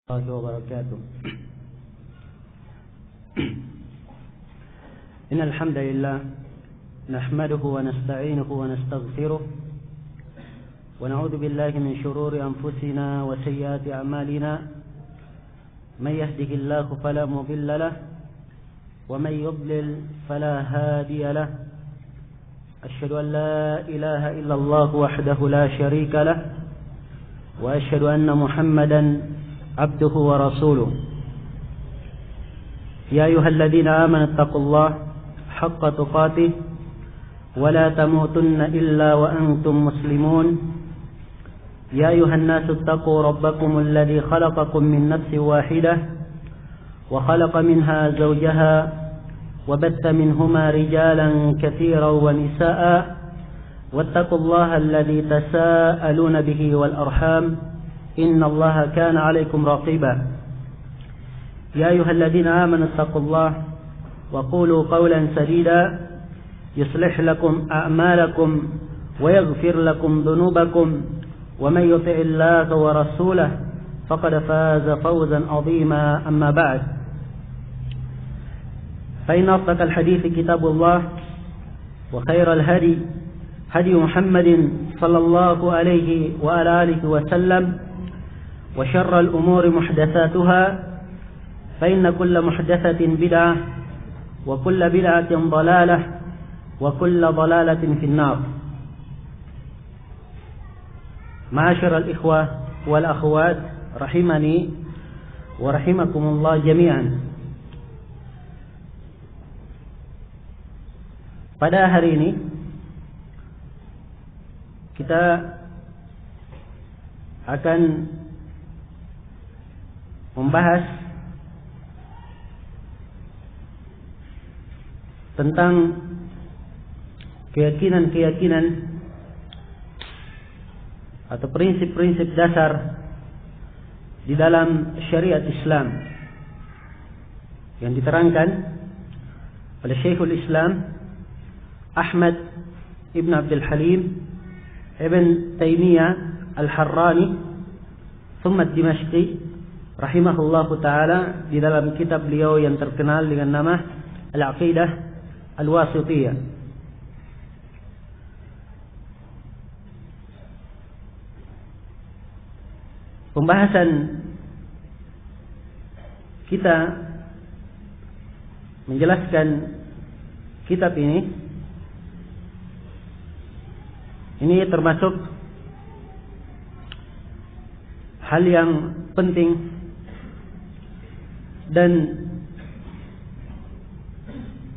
الله وبركاته. إن الحمد لله نحمده ونستعينه ونستغفره ونعوذ بالله من شرور أنفسنا وسيئات أعمالنا. من يهده الله فلا مضل له ومن يضلل فلا هادي له. أشهد أن لا إله إلا الله وحده لا شريك له وأشهد أن محمدا عبده ورسوله. يا أيها الذين آمنوا اتقوا الله حق تقاته ولا تموتن إلا وأنتم مسلمون. يا أيها الناس اتقوا ربكم الذي خلقكم من نفس واحدة وخلق منها زوجها وبث منهما رجالا كثيرا ونساء واتقوا الله الذي تساءلون به والأرحام إن الله كان عليكم رقيبا. يا أيها الذين آمنوا اتقوا الله وقولوا قولا سديدا يصلح لكم أعمالكم ويغفر لكم ذنوبكم ومن يطع الله ورسوله فقد فاز فوزا عظيما. أما بعد، فإن أصدق الحديث كتاب الله وخير الهدي هدي محمد صلى الله عليه وعلى آله وسلم وشر الأمور محدثاتها فإن كل محدثة بدعة وكل بدعة ضلالة وكل ضلالة في النار. معاشر الإخوة والأخوات رحمني ورحمكم الله جميعا. Pada hari ini kita akan membahas tentang keyakinan-keyakinan atau prinsip-prinsip dasar di dalam syariat Islam yang diterangkan oleh Syekhul Islam Ahmad Ibn Abdul Halim Ibn Taymiyah Al-Harrani Thumma Dimashqi rahimahullahu ta'ala di dalam kitab beliau yang terkenal dengan nama Al-Aqidah Al-Wasithiyah. Pembahasan kita menjelaskan kitab ini termasuk hal yang penting dan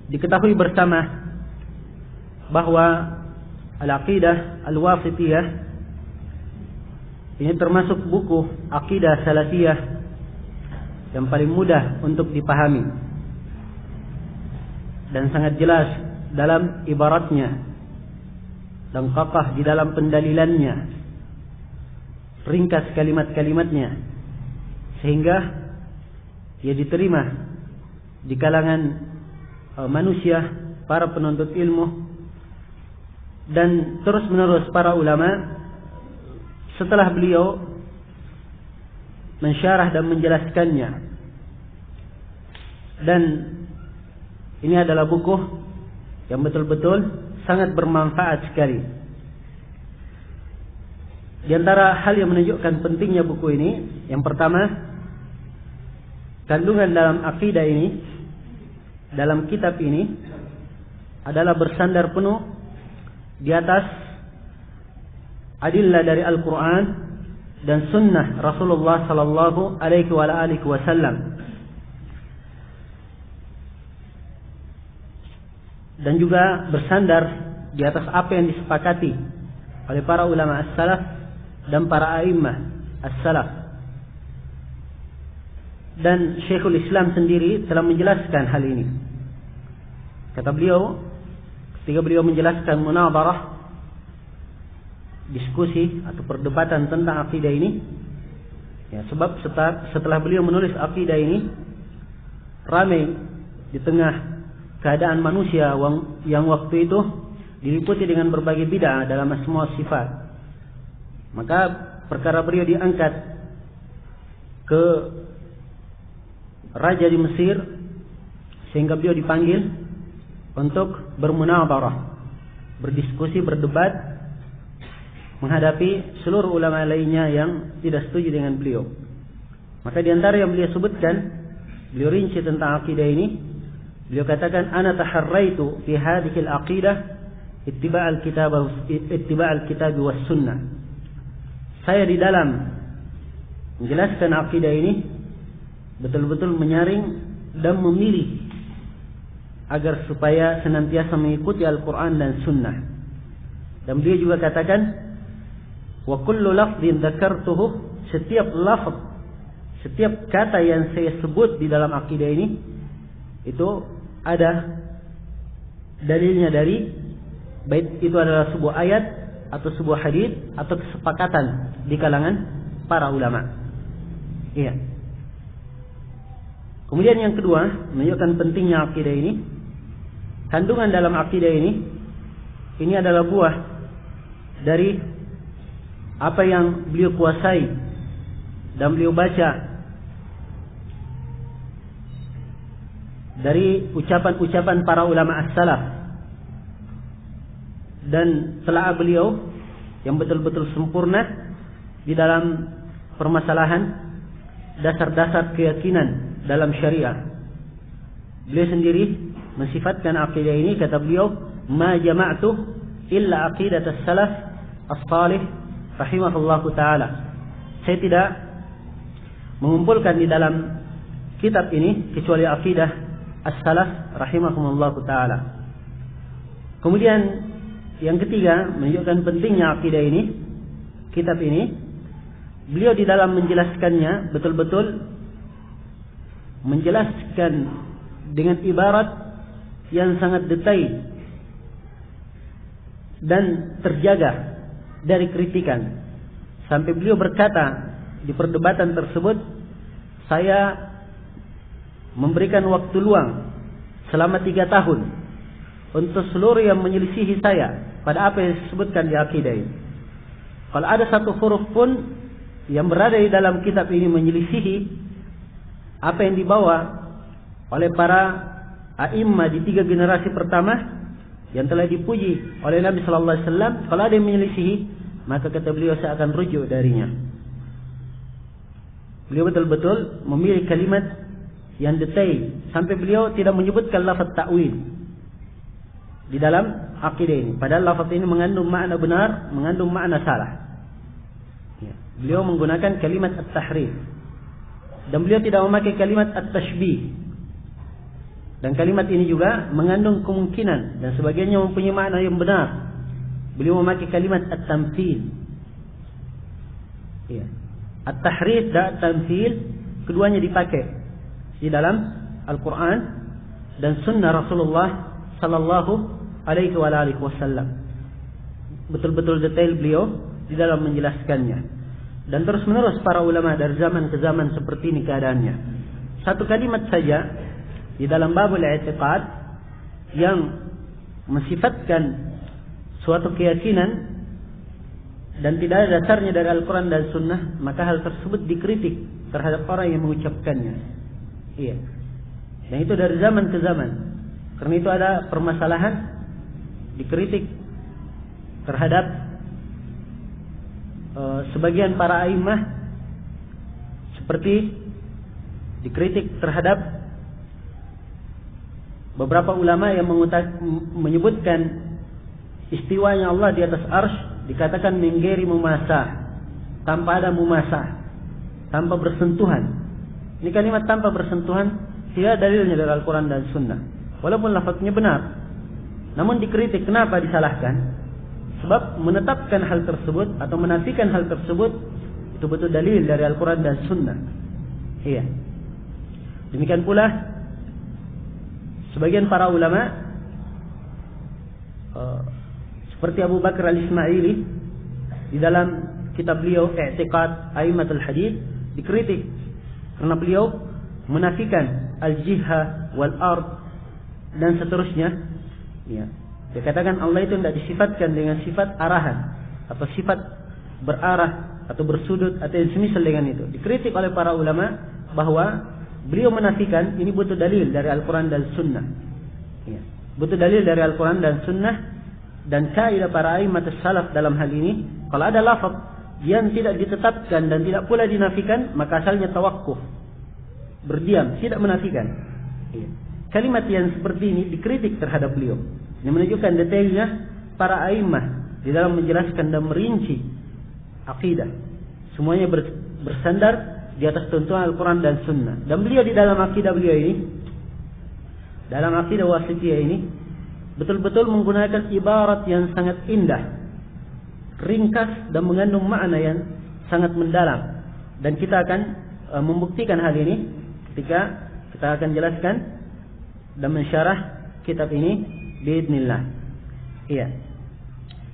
diketahui bersama bahwa Al-Aqidah Al-Wasithiyah ini termasuk buku Aqidah Salafiyah yang paling mudah untuk dipahami dan sangat jelas dalam ibaratnya dan qaqah di dalam pendalilannya, ringkas kalimat-kalimatnya sehingga ia diterima di kalangan manusia, para penuntut ilmu dan terus-menerus para ulama setelah beliau mensyarah dan menjelaskannya. Dan ini adalah buku yang betul-betul sangat bermanfaat sekali. Di antara hal yang menunjukkan pentingnya buku ini, yang pertama, kandungan dalam akidah ini, dalam kitab ini adalah bersandar penuh di atas adillah dari Al-Quran dan Sunnah Rasulullah Sallallahu Alaihi Wasallam, dan juga bersandar di atas apa yang disepakati oleh para ulama as-salaf dan para a'immah as-salaf. Dan Syekhul Islam sendiri telah menjelaskan hal ini. Kata beliau, ketika beliau menjelaskan munadharah, diskusi atau perdebatan tentang akidah ini, ya, sebab setelah beliau menulis akidah ini, ramai di tengah keadaan manusia yang waktu itu diliputi dengan berbagai bid'ah dalam semua sifat. Maka perkara beliau diangkat ke raja di Mesir sehingga beliau dipanggil untuk bermunadharah, berdiskusi, berdebat menghadapi seluruh ulama lainnya yang tidak setuju dengan beliau. Maka di antara yang beliau sebutkan, beliau rinci tentang akidah ini, beliau katakan, ana taharraitu fi hadhihi al-aqidah ittiba'al kitab was sunnah. Saya di dalam menjelaskan akidah ini betul-betul menyaring dan memilih agar supaya senantiasa mengikuti Al-Quran dan Sunnah. Dan beliau juga katakan, wa kullu lafdhin dzakartuhu, setiap lafaz, setiap kata yang saya sebut di dalam akidah ini itu ada dalilnya dari, baik itu adalah sebuah ayat atau sebuah hadis atau kesepakatan di kalangan para ulama. Iya. Kemudian yang kedua, menunjukkan pentingnya akidah ini. Kandungan dalam akidah ini adalah buah dari apa yang beliau kuasai dan beliau baca dari ucapan-ucapan para ulama as-salaf dan telaah beliau yang betul-betul sempurna di dalam permasalahan dasar-dasar keyakinan dalam syariah. Beliau sendiri mensifatkan akidah ini, kata beliau, ma jama'tu illa aqidat as-salaf as-salih rahimahullahu ta'ala. Saya tidak mengumpulkan di dalam kitab ini kecuali akidah as-salaf rahimahumullahu ta'ala. Kemudian yang ketiga, menunjukkan pentingnya akidah ini, kitab ini, beliau di dalam menjelaskannya betul-betul menjelaskan dengan ibarat yang sangat detail dan terjaga dari kritikan. Sampai beliau berkata di perdebatan tersebut, saya memberikan waktu luang selama 3 tahun untuk seluruh yang menyelisihi saya pada apa yang disebutkan di akidah ini. Kalau ada satu huruf pun yang berada di dalam kitab ini menyelisihi apa yang dibawa oleh para a'immah di 3 generasi pertama yang telah dipuji oleh Nabi sallallahu alaihi wasallam, kalau ada yang menyelisihi, maka kata beliau saya akan rujuk darinya. Beliau betul-betul memilih kalimat yang detail sampai beliau tidak menyebutkan lafaz ta'wil di dalam akidah ini, padahal lafaz ini mengandung makna benar, mengandung makna salah. Beliau menggunakan kalimat at-tahrif dan beliau tidak memakai kalimat at-tashbih. Dan kalimat ini juga mengandung kemungkinan dan sebagainya mempunyai makna yang benar. Beliau memakai kalimat at-tamthil. Ya. At-tahrif dan at-tamthil keduanya dipakai di dalam Al-Quran dan Sunnah Rasulullah Sallallahu Alaihi Wasallam. Betul-betul detail beliau di dalam menjelaskannya. Dan terus-menerus para ulama dari zaman ke zaman seperti ini keadaannya. Satu kalimat saja di dalam babul i'tiqad yang mensifatkan suatu keyakinan dan tidak ada dasarnya dari Al-Quran dan Sunnah, maka hal tersebut dikritik terhadap orang yang mengucapkannya. Iya. Dan itu dari zaman ke zaman. Karena itu ada permasalahan dikritik terhadap sebagian para a'immah, seperti dikritik terhadap beberapa ulama yang menyebutkan istiwanya Allah di atas arsy, dikatakan minggeri mumasah, tanpa ada mumasah, tanpa bersentuhan. Ini kalimat tanpa bersentuhan tidak dalilnya dari Al-Quran dan Sunnah, walaupun lafaznya benar. Namun dikritik, kenapa disalahkan? Sebab menetapkan hal tersebut atau menafikan hal tersebut itu betul dalil dari Al-Quran dan Sunnah. Iya. Demikian pula sebagian para ulama seperti Abu Bakar al-Ismaili di dalam kitab beliau I'tiqad A'immatul Hadits dikritik karena beliau menafikan al-jihah wal ard dan seterusnya. Ya. Dia katakan Allah itu tidak disifatkan dengan sifat arahan atau sifat berarah atau bersudut atau yang semisal dengan itu. Dikritik oleh para ulama bahwa beliau menafikan ini butuh dalil dari Al-Quran dan Sunnah. Ya. Butuh dalil dari Al-Quran dan Sunnah, dan kaidah para a'immat salaf dalam hal ini, kalau ada lafaz yang tidak ditetapkan dan tidak pula dinafikan, maka asalnya tawakkuf, berdiam, tidak menafikan. Ya. Kalimat yang seperti ini dikritik terhadap beliau. Ini menunjukkan detailnya para a'immah di dalam menjelaskan dan merinci akidah. Semuanya bersandar di atas tuntunan Al-Quran dan Sunnah. Dan beliau di dalam akidah beliau ini, dalam akidah wasitiyah ini, betul-betul menggunakan ibarat yang sangat indah, ringkas dan mengandung makna yang sangat mendalam. Dan kita akan membuktikan hal ini ketika kita akan jelaskan dan mensyarah kitab ini biidznillah. Iya.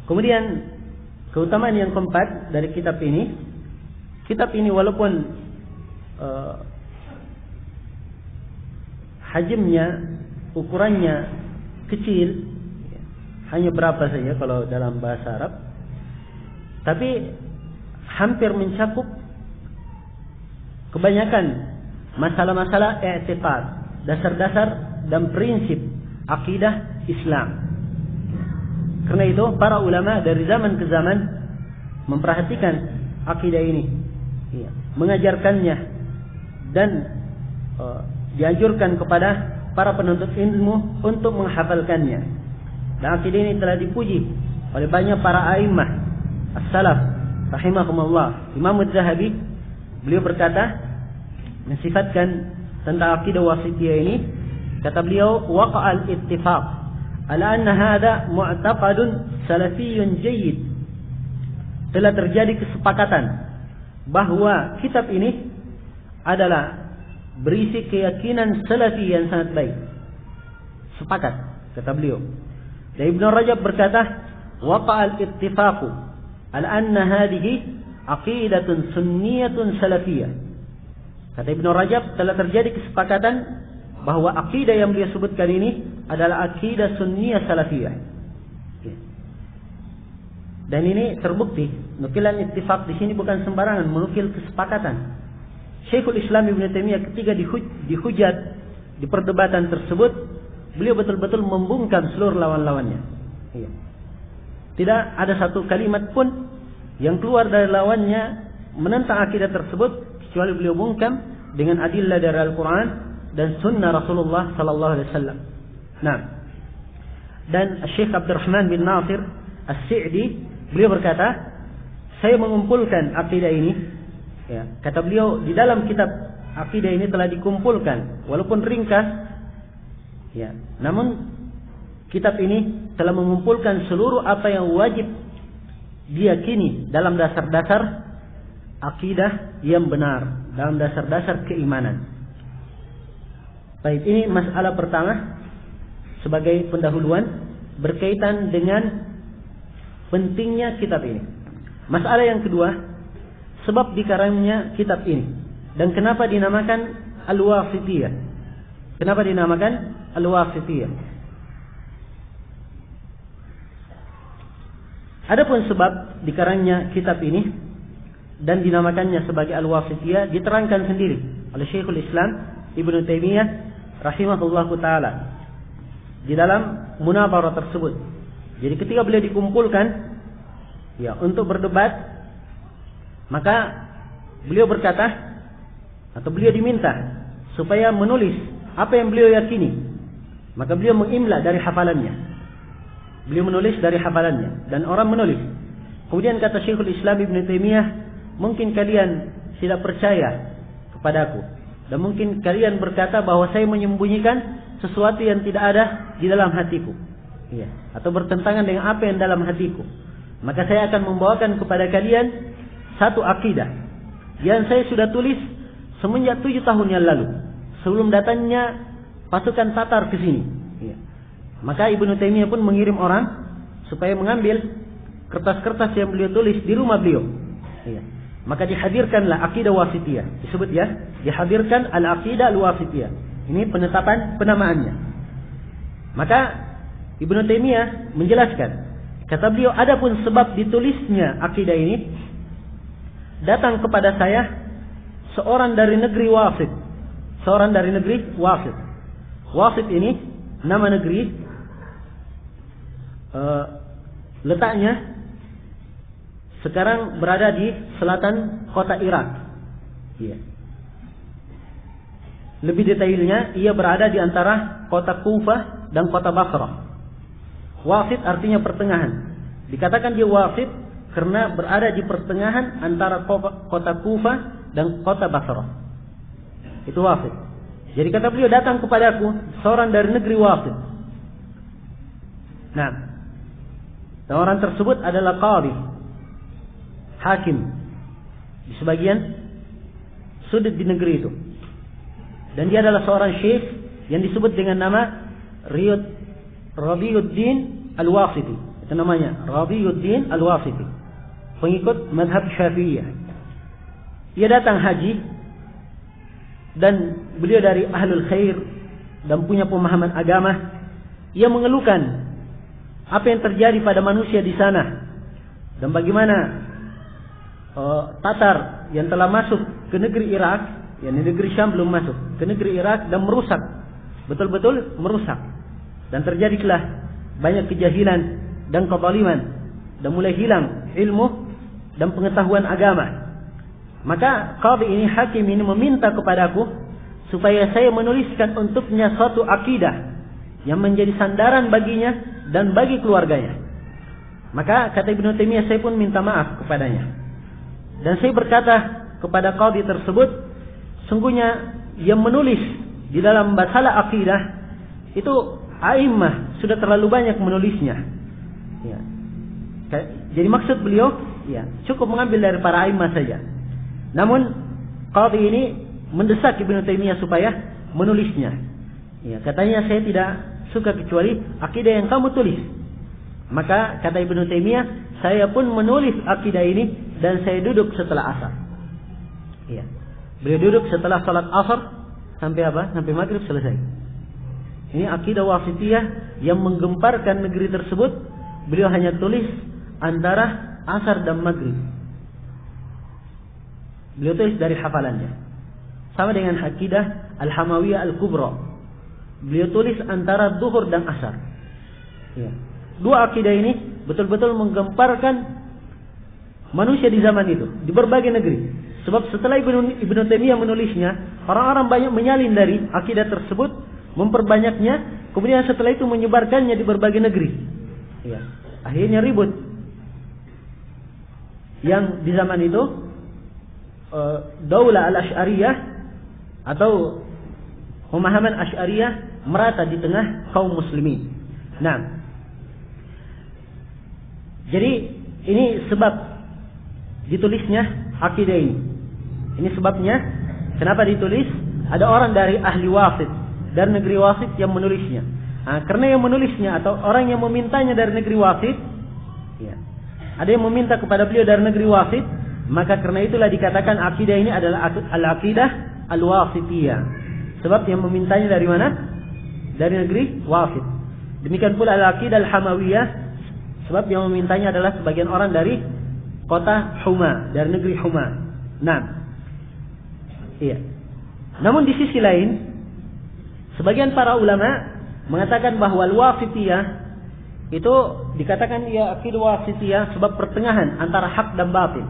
Kemudian keutamaan yang keempat dari kitab ini walaupun hajmnya, ukurannya kecil, hanya berapa saja kalau dalam bahasa Arab, tapi hampir mencakup kebanyakan masalah-masalah i'tiqad, dasar-dasar dan prinsip akidah Islam. Karena itu para ulama dari zaman ke zaman memperhatikan akidah ini, mengajarkannya, dan dianjurkan kepada para penuntut ilmu untuk menghafalkannya. Dan akidah ini telah dipuji oleh banyak para a'immah as-salaf rahimahumullah. Imam Az-Zahabi beliau berkata, mensifatkan tentang akidah wasitiyah ini, kata beliau, waqa'al ittifaq ala anna hadha mu'taqadun salafiyyun jayyid. Telah terjadi kesepakatan bahwa kitab ini adalah berisi keyakinan salafi yang sangat baik. Sepakat, kata beliau. Dan Ibnu Rajab berkata, waqa'al ittifaqu ala anna hadhihi aqidatun sunniyatun salafiyah. Kata Ibnu Rajab, telah terjadi kesepakatan bahwa akidah yang beliau sebutkan ini adalah akidah sunniyah salafiyah. Dan ini terbukti, nukilan ittifaq di sini bukan sembarangan, menukil kesepakatan. Syekhul Islam Ibnu Taimiyah ketika dihujat di perdebatan tersebut, beliau betul-betul membungkam seluruh lawan-lawannya. Iya. Tidak ada satu kalimat pun yang keluar dari lawannya menentang akidah tersebut, kecuali beliau bungkam dengan adillah dari Al-Quran dan Sunnah Rasulullah Sallallahu Alaihi Wasallam. Nah, dan Syekh Abdurrahman bin Nasir As-Sa'di beliau berkata, saya mengumpulkan akidah ini. Ya, kata beliau, di dalam kitab akidah ini telah dikumpulkan, walaupun ringkas, ya, namun kitab ini telah mengumpulkan seluruh apa yang wajib diyakini dalam dasar-dasar akidah yang benar, dalam dasar-dasar keimanan. Baik, ini masalah pertama sebagai pendahuluan berkaitan dengan pentingnya kitab ini. Masalah yang kedua, sebab dikarangnya kitab ini dan kenapa dinamakan Al-Wasitiyah. Kenapa dinamakan Al-Wasitiyah? Adapun sebab dikarangnya kitab ini dan dinamakannya sebagai Al-Wasitiyah diterangkan sendiri oleh Syekhul Islam Ibnu Taimiyah rahimahullahu taala di dalam munadharah tersebut. Jadi ketika beliau dikumpulkan ya untuk berdebat, maka beliau berkata, atau beliau diminta supaya menulis apa yang beliau yakini. Maka beliau mengimla dari hafalannya. Beliau menulis dari hafalannya dan orang menulis. Kemudian kata Syekhul Islam Ibnu Taimiyah, mungkin kalian tidak percaya kepadaku dan mungkin kalian berkata bahwa saya menyembunyikan sesuatu yang tidak ada di dalam hatiku, ya, atau bertentangan dengan apa yang dalam hatiku. Maka saya akan membawakan kepada kalian satu akidah yang saya sudah tulis semenjak 7 tahun yang lalu, sebelum datangnya pasukan Tatar ke sini. Ya. Maka Ibnu Taimiyah pun mengirim orang supaya mengambil kertas-kertas yang beliau tulis di rumah beliau. Ya. Maka dihadirkanlah akidah wasitiyah. Disebut ya, dihadirkan al-aqidah al-wasitiyah. Ini penetapan penamaannya. Maka Ibnu Taimiyah menjelaskan, kata beliau, adapun sebab ditulisnya akidah ini datang kepada saya seorang dari negeri Wasit. Seorang dari negeri Wasit. Wasit ini nama negeri, letaknya sekarang berada di selatan kota Irak. Iya. Lebih detailnya, ia berada di antara kota Kufah dan kota Basrah. Wasit artinya pertengahan. Dikatakan dia wasit karena berada di pertengahan antara kota Kufah dan kota Basrah. Itu wasit. Jadi kata beliau, datang kepadaku seorang dari negeri Wasit. Nah, dan orang tersebut adalah qadhi, hakim di sebagian sudut di negeri itu. Dan dia adalah seorang syekh yang disebut dengan nama Rabiuddin Al-Wasiti. Itu namanya, Rabiuddin Al-Wasiti, pengikut mazhab Syafi'iyah. Ia datang haji dan beliau dari ahlul khair dan punya pemahaman agama. Ia mengeluhkan apa yang terjadi pada manusia di sana dan bagaimana Tatar yang telah masuk ke negeri Irak, yang negeri Syam belum masuk ke negeri Irak dan merusak, betul-betul merusak, dan terjadilah banyak kejahilan dan kezaliman dan mulai hilang ilmu dan pengetahuan agama. Maka qadhi ini, hakim ini meminta kepadaku supaya saya menuliskan untuknya suatu akidah yang menjadi sandaran baginya dan bagi keluarganya. Maka kata Ibnu Taimiyah, saya pun minta maaf kepadanya. Dan saya berkata kepada qadhi tersebut, sungguhnya yang menulis di dalam masalah akidah itu a'immah, sudah terlalu banyak menulisnya. Ya. Jadi maksud beliau, ya, cukup mengambil dari para a'immah saja. Namun qadhi ini mendesak Ibnu Taimiyah supaya menulisnya. Ya, katanya, saya tidak suka kecuali akidah yang kamu tulis. Maka kata Ibnu Taimiyah, saya pun menulis akidah ini dan saya duduk setelah asar. Ya. Beliau duduk setelah salat asar sampai apa? Sampai maghrib selesai. Ini akidah Wasitiyah yang menggemparkan negeri tersebut. Beliau hanya tulis antara asar dan maghrib. Beliau tulis dari hafalannya. Sama dengan akidah Al-Hamawiyah Al-Kubra. Beliau tulis antara zuhur dan asar. Ya. Dua akidah ini betul-betul menggemparkan manusia di zaman itu, di berbagai negeri. Sebab setelah Ibnu Taimiyah menulisnya, orang-orang banyak menyalin dari akidah tersebut, memperbanyaknya, kemudian setelah itu menyebarkannya di berbagai negeri. Ya. Akhirnya ribut. Yang di zaman itu Daulah Al-Asy'ariyah atau pemahaman Asy'ariyah merata di tengah kaum muslimin. Nah, jadi ini sebab ditulisnya akidah ini. Ini sebabnya kenapa ditulis. Ada orang dari ahli Wasit, dari negeri Wasit yang menulisnya. Nah, karena yang menulisnya atau orang yang memintanya dari negeri Wasit, ya, ada yang meminta kepada beliau dari negeri Wasit, maka karena itulah dikatakan akidah ini adalah al-aqidah al-Wasitiyah. Sebab yang memintanya dari mana? Dari negeri Wasit. Demikian pula al-aqidah al-Hamawiyah, sebab yang memintanya adalah sebagian orang dari kota Huma, dari negeri Huma. Nah, iya. Namun di sisi lain, sebagian para ulama mengatakan bahwa al-Wasitiyah itu dikatakan ia akidah Wasitiyah sebab pertengahan antara hak dan batil.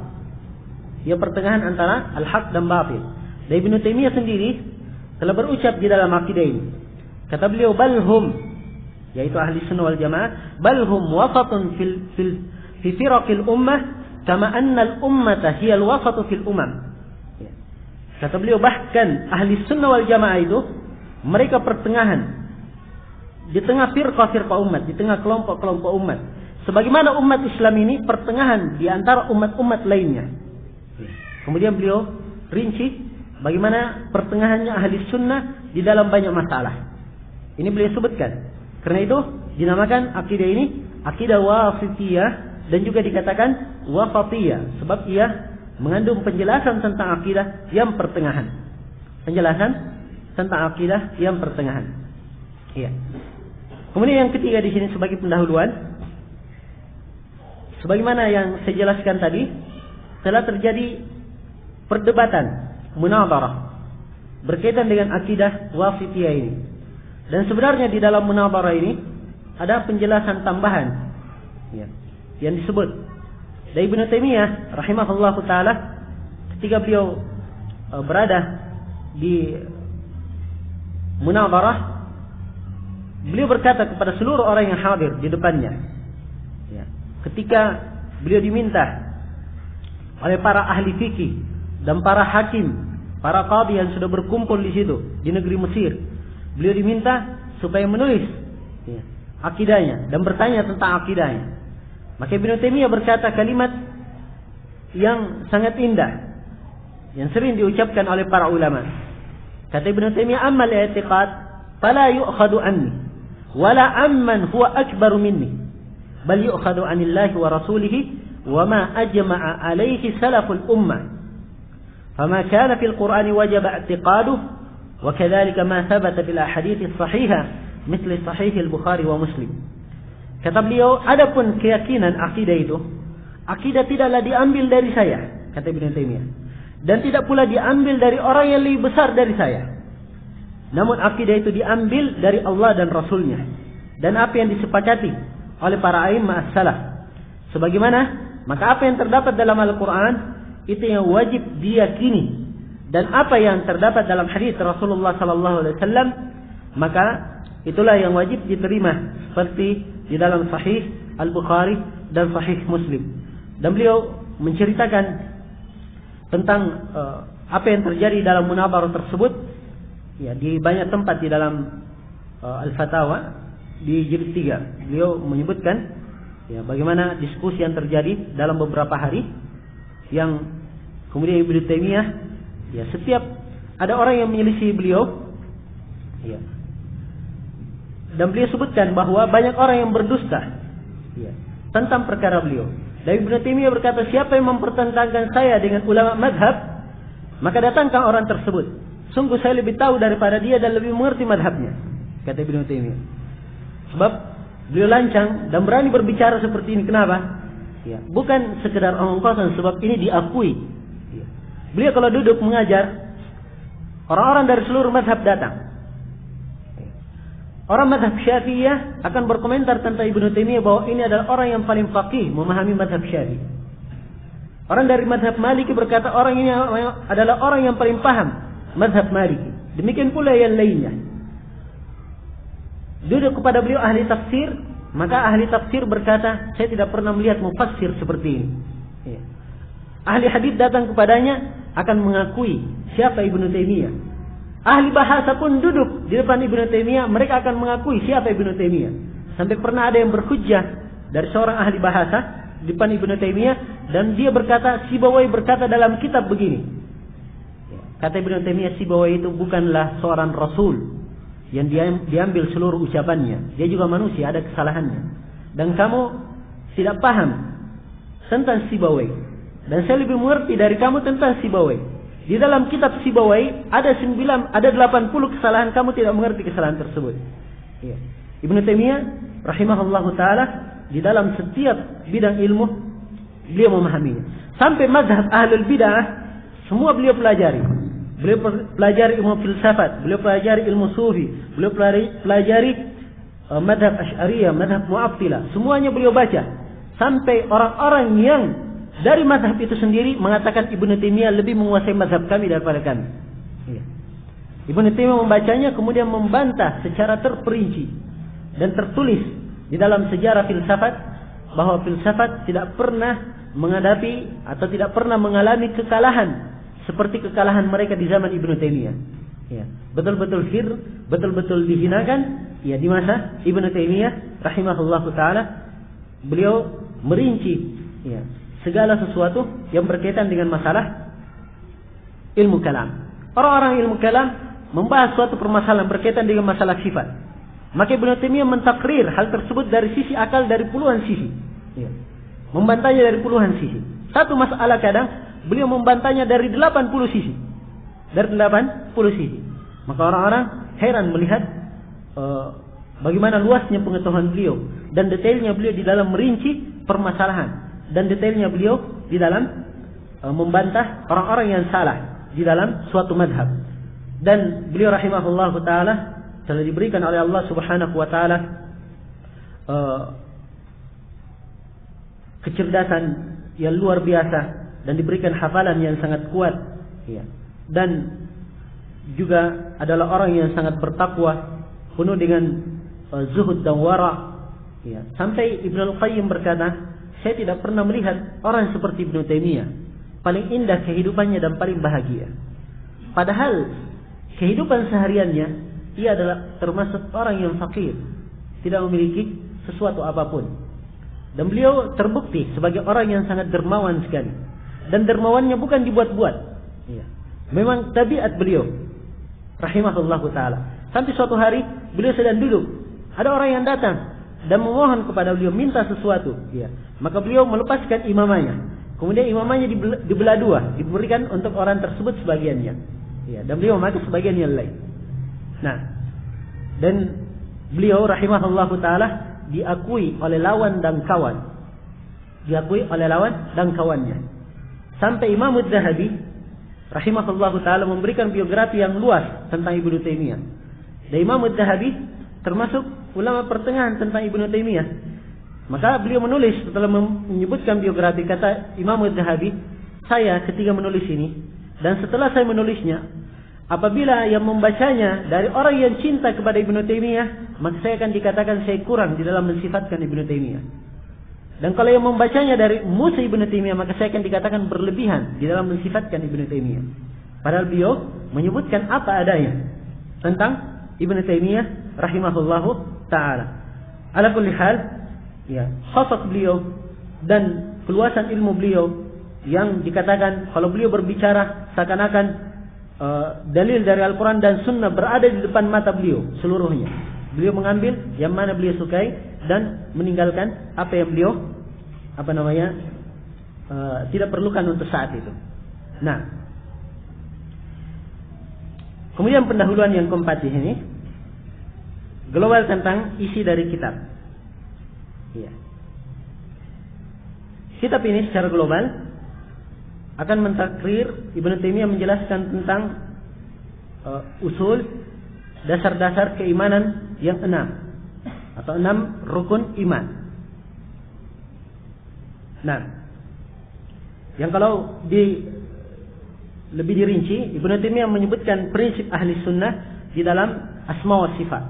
Ia pertengahan antara al-haq dan batil. Dan Ibnu Taimiyah sendiri telah berucap di dalam akidah ini. Kata beliau, balhum, yaitu ahli sunnah wal jamaah, balhum wasatun fi firaqil ummah kama anna al-ummata hiya al-wasatu fil umam. Kata beliau, bahkan ahli sunnah wal jamaah itu mereka pertengahan di tengah firqah-firqah umat, di tengah kelompok-kelompok umat. Sebagaimana umat Islam ini pertengahan di antara umat-umat lainnya. Kemudian beliau rinci bagaimana pertengahannya ahli sunnah di dalam banyak masalah. Ini beliau sebutkan. Karena itu dinamakan akidah ini akidah Wasitiyah dan juga dikatakan Wasatiyah. Sebab ia mengandung penjelasan tentang akidah yang pertengahan. Penjelasan tentang akidah yang pertengahan. Iya. Kemudian yang ketiga di sini sebagai pendahuluan, sebagaimana yang saya jelaskan tadi, telah terjadi perdebatan, munadharah berkaitan dengan akidah wasithiyah ini. Dan sebenarnya di dalam munadharah ini ada penjelasan tambahan ya, yang disebut dari Ibnu Taimiyah rahimahullahu taala ketika beliau berada di munadharah, beliau berkata kepada seluruh orang yang hadir di depannya ya, ketika beliau diminta oleh para ahli fikih dan para hakim, para qadhi yang sudah berkumpul di situ di negeri Mesir, beliau diminta supaya menulis ya, akidahnya dan bertanya tentang akidahnya. Maka Ibnu Taimiyah berkata kalimat yang sangat indah yang sering diucapkan oleh para ulama. Kata Ibnu Taimiyah, "Amma al-i'tiqad fala yu'khadu anni wala amman huwa akbaru minni bal yu'khadu anillahi wa rasulihi wa ma ajma'a alaihi salaful ummah. فما كان في القرآن وجب اعتقاده وكذلك ما ثبت في الأحاديث الصحيحة مثل صحيح البخاري ومسلم." Kata beliau, adapun keyakinan akidah itu, akidah tidaklah diambil dari saya, kata Ibnu Taimiyah, dan tidak pula diambil dari orang yang lebih besar dari saya. Namun akidah itu diambil dari Allah dan Rasulnya, dan apa yang disepakati oleh para a'immah as-salaf. Sebagaimana, maka apa yang terdapat dalam Al-Quran itu yang wajib diyakini, dan apa yang terdapat dalam hadis Rasulullah sallallahu alaihi wasallam maka itulah yang wajib diterima, seperti di dalam Sahih Al-Bukhari dan Sahih Muslim. Dan beliau menceritakan tentang apa yang terjadi dalam munadharah tersebut ya, di banyak tempat di dalam Al-Fatawa di jilid 3. Beliau menyebutkan ya, bagaimana diskusi yang terjadi dalam beberapa hari, yang kemudian Ibnu Taimiyah ya, setiap ada orang yang menyelisih beliau ya, dan beliau sebutkan bahwa banyak orang yang berdusta ya, tentang perkara beliau. Dan Ibnu Taimiyah berkata, siapa yang mempertentangkan saya dengan ulama madhab, maka datangkan orang tersebut. Sungguh saya lebih tahu daripada dia dan lebih mengerti madhabnya, kata Ibnu Taimiyah. Sebab beliau lancang dan berani berbicara seperti ini. Kenapa? Ya, bukan sekedar omong kosong, sebab ini diakui. Ya. Beliau kalau duduk mengajar, orang-orang dari seluruh mazhab datang. Ya. Orang mazhab Syafi'iyah akan berkomentar tentang Ibnu Taimiyah bahwa ini adalah orang yang paling faqih memahami mazhab Syafi'i. Orang dari mazhab Maliki berkata orang ini adalah orang yang paling paham mazhab Maliki. Demikian pula yang lainnya. Duduk kepada beliau ahli tafsir, maka ahli tafsir berkata, saya tidak pernah melihat mufassir seperti ini. Ya. Ahli hadis datang kepadanya akan mengakui siapa Ibnu Taimiyah. Ahli bahasa pun duduk di depan Ibnu Taimiyah, mereka akan mengakui siapa Ibnu Taimiyah. Sampai pernah ada yang berhujjah dari seorang ahli bahasa di depan Ibnu Taimiyah, dan dia berkata, Sibawai berkata dalam kitab begini. Ya. Kata Ibnu Taimiyah, Sibawai itu bukanlah seorang rasul yang diambil seluruh ucapannya. Dia juga manusia, ada kesalahannya. Dan kamu tidak paham tentang Sibawai. Dan saya lebih mengerti dari kamu tentang Sibawai. Di dalam kitab Sibawai ada 80 kesalahan, kamu tidak mengerti kesalahan tersebut. Ya. Ibnu Taimiyah rahimahullahu taala di dalam setiap bidang ilmu beliau memahaminya. Sampai mazhab ahlul bidah semua beliau pelajari. Beliau pelajari ilmu filsafat, beliau pelajari ilmu sufi, beliau pelajari madhab Asy'ariyah, madhab Mu'attilah. Semuanya beliau baca. Sampai orang-orang yang dari madhab itu sendiri mengatakan Ibnu Taimiyah lebih menguasai madhab kami daripada kami. Ya. Ibnu Taimiyah membacanya kemudian membantah secara terperinci dan tertulis di dalam sejarah filsafat bahwa filsafat tidak pernah menghadapi atau tidak pernah mengalami kekalahan seperti kekalahan mereka di zaman Ibnu Taimiyah. Ya, betul-betul betul-betul dihinakan ya di masa Ibnu Taimiyah rahimahullahu taala. Beliau merinci ya, segala sesuatu yang berkaitan dengan masalah ilmu kalam. Orang-orang ilmu kalam membahas suatu permasalahan berkaitan dengan masalah sifat. Maka Ibnu Taimiyah mentakrir hal tersebut dari sisi akal, dari puluhan sisi. Ya. Membantahnya dari puluhan sisi. Satu masalah kadang beliau membantahnya dari 80 sisi. Dari 80 sisi. Maka orang-orang heran melihat bagaimana luasnya pengetahuan beliau dan detailnya beliau di dalam merinci permasalahan, dan detailnya beliau di dalam membantah orang-orang yang salah di dalam suatu madhab. Dan beliau rahimahullahu taala telah diberikan oleh Allah Subhanahu wa taala kecerdasan yang luar biasa dan diberikan hafalan yang sangat kuat, ya. Dan juga adalah orang yang sangat bertakwa, penuh dengan zuhud dan wara, ya. Sampai Ibnu Al-Qayyim berkata, saya tidak pernah melihat orang seperti Ibnu Taimiyah, paling indah kehidupannya dan paling bahagia. Padahal kehidupan sehariannya ia adalah termasuk orang yang fakir, tidak memiliki sesuatu apapun. Dan beliau terbukti sebagai orang yang sangat dermawan sekali. Dan dermawannya bukan dibuat-buat, ya. Memang tabiat beliau rahimahullahu taala. Sampai suatu hari beliau sedang duduk, ada orang yang datang dan memohon kepada beliau minta sesuatu, ya. Maka beliau melepaskan imamahnya. Kemudian imamahnya dibelah dua, diberikan untuk orang tersebut sebagiannya, ya. Dan beliau memakai sebagian yang lain. Nah, dan beliau rahimahullahu taala diakui oleh lawan dan kawan. Diakui oleh lawan dan kawannya. Sampai Imam Az-Zahabi rahimahullahu taala memberikan biografi yang luas tentang Ibnu Taimiyah. Dan Imam Az-Zahabi termasuk ulama pertengahan tentang Ibnu Taimiyah. Maka beliau menulis setelah menyebutkan biografi, kata Imam Az-Zahabi, saya ketika menulis ini dan setelah saya menulisnya, apabila yang membacanya dari orang yang cinta kepada Ibnu Taimiyah, maka saya akan dikatakan saya kurang di dalam mensifatkan Ibnu Taimiyah. Dan kalau yang membacanya dari musuh Ibnu Taimiyah, maka saya akan dikatakan berlebihan di dalam mensifatkan Ibnu Taimiyah. Padahal beliau menyebutkan apa adanya tentang Ibnu Taimiyah rahimahullahu taala. Ala kulli hal, ya, khasat beliau dan keluasan ilmu beliau yang dikatakan kalau beliau berbicara seakan-akan dalil dari Al-Quran dan Sunnah berada di depan mata beliau seluruhnya. Beliau mengambil yang mana beliau sukai dan meninggalkan apa yang beliau tidak perlukan untuk saat itu. Nah, kemudian pendahuluan yang keempat di sini global tentang isi dari kitab. Ya. Kitab ini secara global akan mentakrir Ibnu Taimiyah menjelaskan tentang usul dasar-dasar keimanan yang 6 atau 6 rukun iman. Nah, yang kalau lebih dirinci, Ibnu Taimiyah menyebutkan prinsip ahli sunnah di dalam asma wa sifat.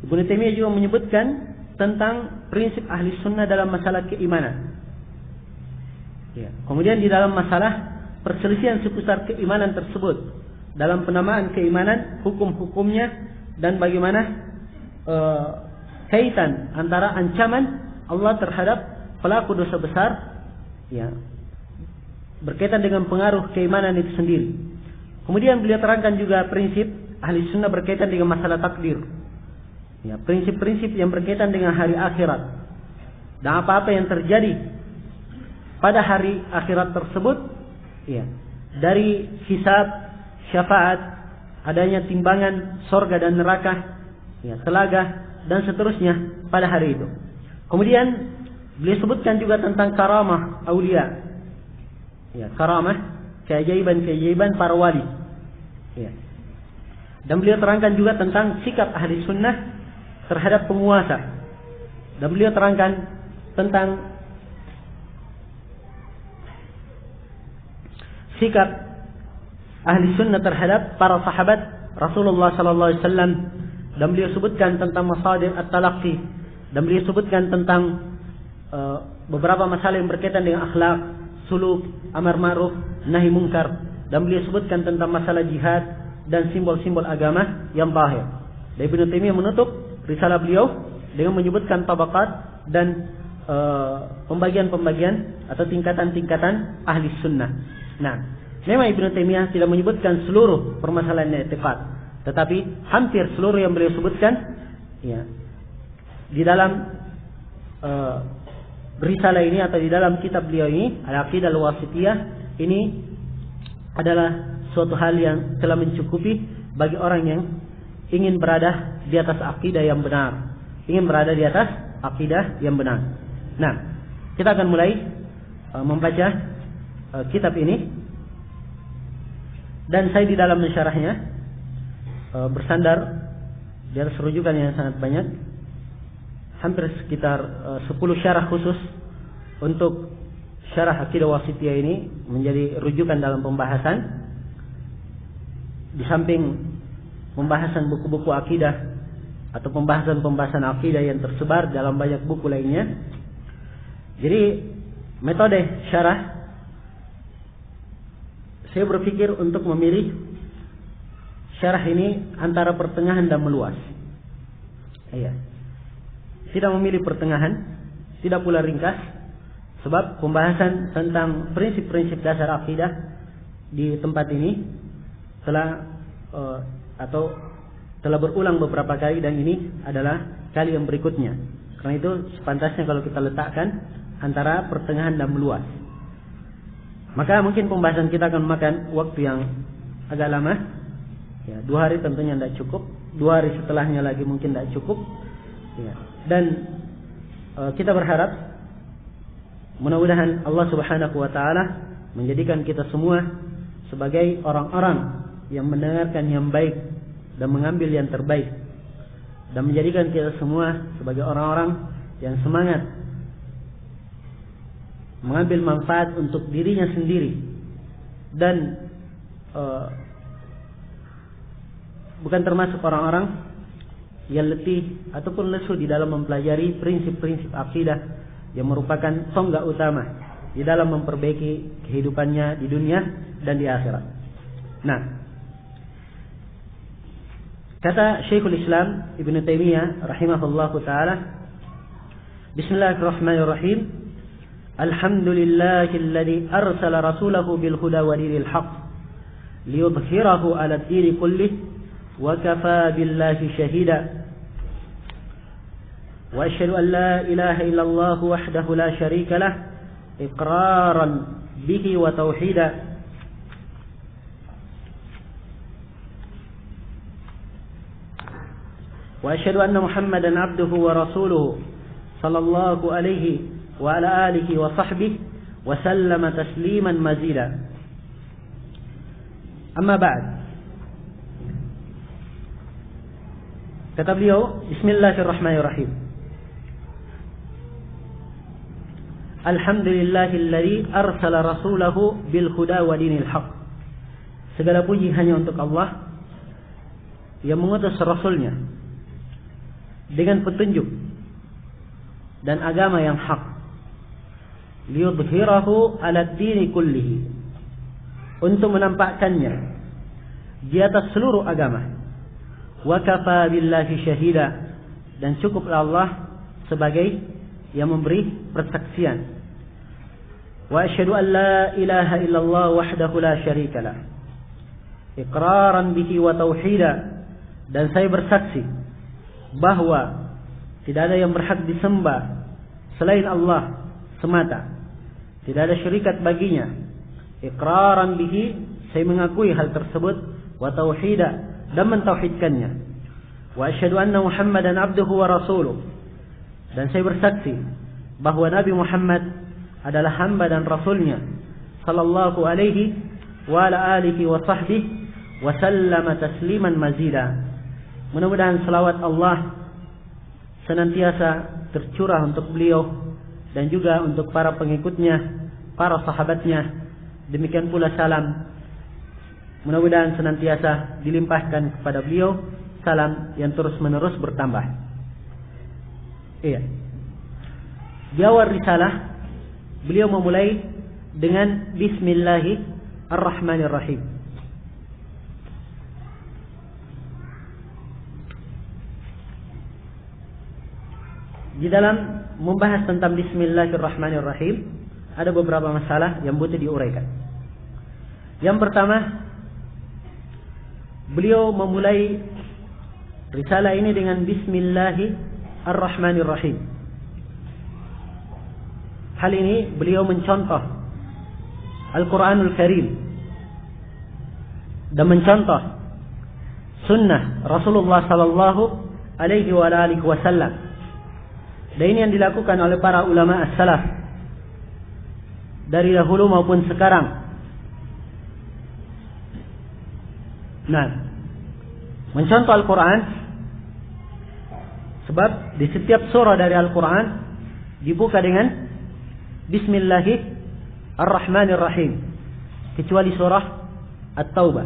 Ibnu Taimiyah juga menyebutkan tentang prinsip ahli sunnah dalam masalah keimanan. Ya. Kemudian di dalam masalah perselisihan seputar keimanan tersebut, dalam penamaan keimanan, hukum-hukumnya, dan bagaimana kaitan antara ancaman Allah terhadap pelaku dosa besar, ya, berkaitan dengan pengaruh keimanan itu sendiri. Kemudian beliau terangkan juga prinsip ahli sunnah berkaitan dengan masalah takdir, ya, prinsip-prinsip yang berkaitan dengan hari akhirat dan apa-apa yang terjadi pada hari akhirat tersebut, ya, dari hisab, syafaat, adanya timbangan sorga dan neraka, ya, telaga dan seterusnya pada hari itu. Kemudian beliau sebutkan juga tentang karamah aulia, ya, karamah keajaiban para wali, ya. Dan beliau terangkan juga tentang sikap ahli sunnah terhadap penguasa, dan beliau terangkan tentang sikap ahli sunnah terhadap para sahabat Rasulullah sallallahu alaihi wasallam, dan beliau sebutkan tentang masadir at-talaqqi, dan beliau sebutkan tentang beberapa masalah yang berkaitan dengan akhlak, suluk, amar ma'ruf, nahi munkar, dan beliau sebutkan tentang masalah jihad dan simbol-simbol agama yang zahir. Dan Ibnu Taimiyah menutup risalah beliau dengan menyebutkan tabaqat dan pembagian-pembagian atau tingkatan-tingkatan ahli sunnah. Nah, memang Ibnu Taimiyah tidak menyebutkan seluruh permasalahan i'tiqad, tetapi hampir seluruh yang beliau sebutkan, ya, di dalam risalah ini atau di dalam kitab beliau ini, Al-Aqidah Al-Wasithiyah, ini adalah suatu hal yang telah mencukupi bagi orang yang ingin berada di atas akidah yang benar, ingin berada di atas akidah yang benar. Nah, kita akan mulai membaca kitab ini, dan saya di dalam mensyarahnya bersandar di atas rujukan yang sangat banyak, hampir sekitar 10 syarah khusus untuk syarah Aqidah Wasithiyah ini menjadi rujukan dalam pembahasan. Di samping pembahasan buku-buku akidah atau pembahasan-pembahasan akidah yang tersebar dalam banyak buku lainnya. Jadi metode syarah, saya berpikir untuk memilih syarah ini antara pertengahan dan meluas. Iya. Tidak memilih pertengahan, tidak pula ringkas, sebab pembahasan tentang prinsip-prinsip dasar akidah di tempat ini telah berulang beberapa kali, dan ini adalah kali yang berikutnya. Karena itu sepantasnya kalau kita letakkan antara pertengahan dan meluas. Maka mungkin pembahasan kita akan memakan waktu yang agak lama. Ya, 2 hari tentunya tidak cukup. 2 hari setelahnya lagi mungkin tidak cukup. Ya. Dan kita berharap mudah-mudahan Allah Subhanahu wa taala menjadikan kita semua sebagai orang-orang yang mendengarkan yang baik dan mengambil yang terbaik, dan menjadikan kita semua sebagai orang-orang yang semangat mengambil manfaat untuk dirinya sendiri, dan bukan termasuk orang-orang yang letih ataupun lesu di dalam mempelajari prinsip-prinsip akidah yang merupakan tonggak utama di dalam memperbaiki kehidupannya di dunia dan di akhirat. Nah, kata Syekhul Islam Ibn Taimiyah rahimahullahu ta'ala, Bismillahirrahmanirrahim, Alhamdulillahilladzi arsala rasulahu bil huda wa dinil haqq liyudhhirahu 'ala ad-din kullih wa kafaa billahi shahida. Wa asyhadu an la ilaha illallah wahdahu la syarika lah iqraran bihi wa tauhida. وأشهد أن محمدا عبده ورسوله صلى الله عليه وعلى آله وصحبه وسلم تسليما مزيدا. أما بعد, kata beliau, Bismillahirrahmanirrahim, Alhamdulillahilladzi arsala rasulahu bil huda wa dinil haqq. Segala puji hanya untuk Allah yang mengutus rasulnya dengan petunjuk dan agama yang hak, liyudhhirahu 'ala ad-dini kullihi, untuk menampakkannya di atas seluruh agama, wa kafa billahi syahida, dan cukuplah Allah sebagai yang memberi persaksian. Wa asyhadu an la ilaha illallah wahdahu la syarikalah iqraran bihi wa tauhida, dan saya bersaksi bahwa tidak ada yang berhak disembah selain Allah semata, tidak ada syirikat baginya. Iqraran bihi, saya mengakui hal tersebut, wa tauhida, dan mentauhidkannya. Wa asyhadu anna Muhammadan abduhu wa rasuluh, dan saya bersaksi bahwa Nabi Muhammad adalah hamba dan rasulnya, sallallahu alaihi wa ala alihi wa sahbihi wa sallama tasliman mazida. Mudah-mudahan salawat Allah senantiasa tercurah untuk beliau dan juga untuk para pengikutnya, para sahabatnya. Demikian pula salam, mudah-mudahan senantiasa dilimpahkan kepada beliau, salam yang terus-menerus bertambah. Iya. Di awal risalah beliau memulai dengan Bismillahirrahmanirrahim. Di dalam membahas tentang Bismillahirrahmanirrahim ada beberapa masalah yang butuh diuraikan. Yang pertama, beliau memulai risalah ini dengan Bismillahirrahmanirrahim. Hal ini beliau mencontoh Al-Quranul Karim dan mencontoh sunnah Rasulullah sallallahu alaihi wa alihi wasallam. Dan ini yang dilakukan oleh para ulama as-salaf dari dahulu maupun sekarang. Nah, mencontoh Al-Quran, sebab di setiap surah dari Al-Quran dibuka dengan Bismillahirrahmanirrahim, kecuali surah At-Taubah.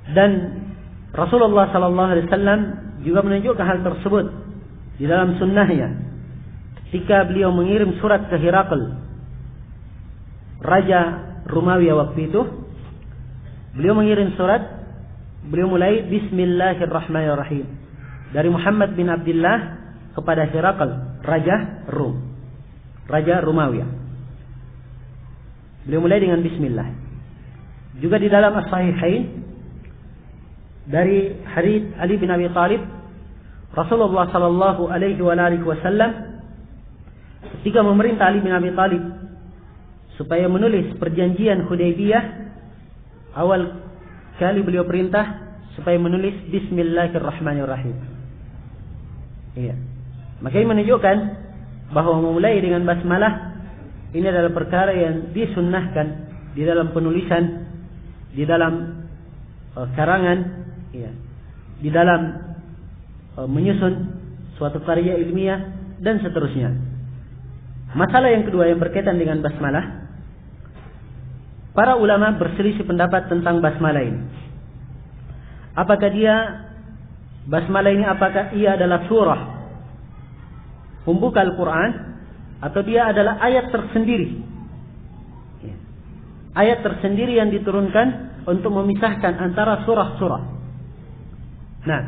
Dan Rasulullah sallallahu alaihi wasallam juga menunjukkan hal tersebut di dalam sunnahnya ketika beliau mengirim surat ke Herakl, Raja Romawi waktu itu. Beliau mengirim surat, beliau mulai Bismillahirrahmanirrahim, dari Muhammad bin Abdullah kepada Herakl, Raja Rom, Raja Romawi. Beliau mulai dengan Bismillah. Juga di dalam As-Sahihain dari hadits Ali bin Abi Thalib, Rasulullah sallallahu alaihi wasallam ketika memerintah Ali bin Abi Thalib supaya menulis perjanjian Hudaybiyah, awal kali beliau perintah supaya menulis Bismillahirrahmanirrahim. Iya. Maka ini menunjukkan bahwa memulai dengan basmalah ini adalah perkara yang disunnahkan di dalam penulisan, di dalam karangan, ya, di dalam menyusun suatu karya ilmiah dan seterusnya. Masalah yang kedua yang berkaitan dengan basmalah, para ulama berselisih pendapat tentang basmalah ini. Apakah basmalah ini apakah ia adalah surah pembuka Al-Quran, atau dia adalah ayat tersendiri, ayat tersendiri yang diturunkan untuk memisahkan antara surah-surah. Nah,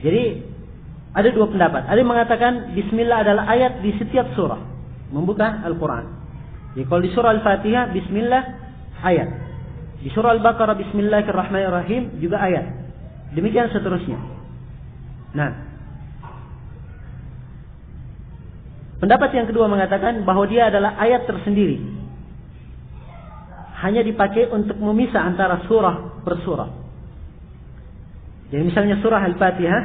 jadi ada dua pendapat. Ada yang mengatakan Bismillah adalah ayat di setiap surah membuka Al-Quran. Jadi kalau di surah Al-Fatihah Bismillah ayat, di surah Al-Baqarah Bismillahirrahmanirrahim juga ayat. Demikian seterusnya. Nah, pendapat yang kedua mengatakan bahwa dia adalah ayat tersendiri, hanya dipakai untuk memisah antara surah per surah. Jadi misalnya surah Al-Fatihah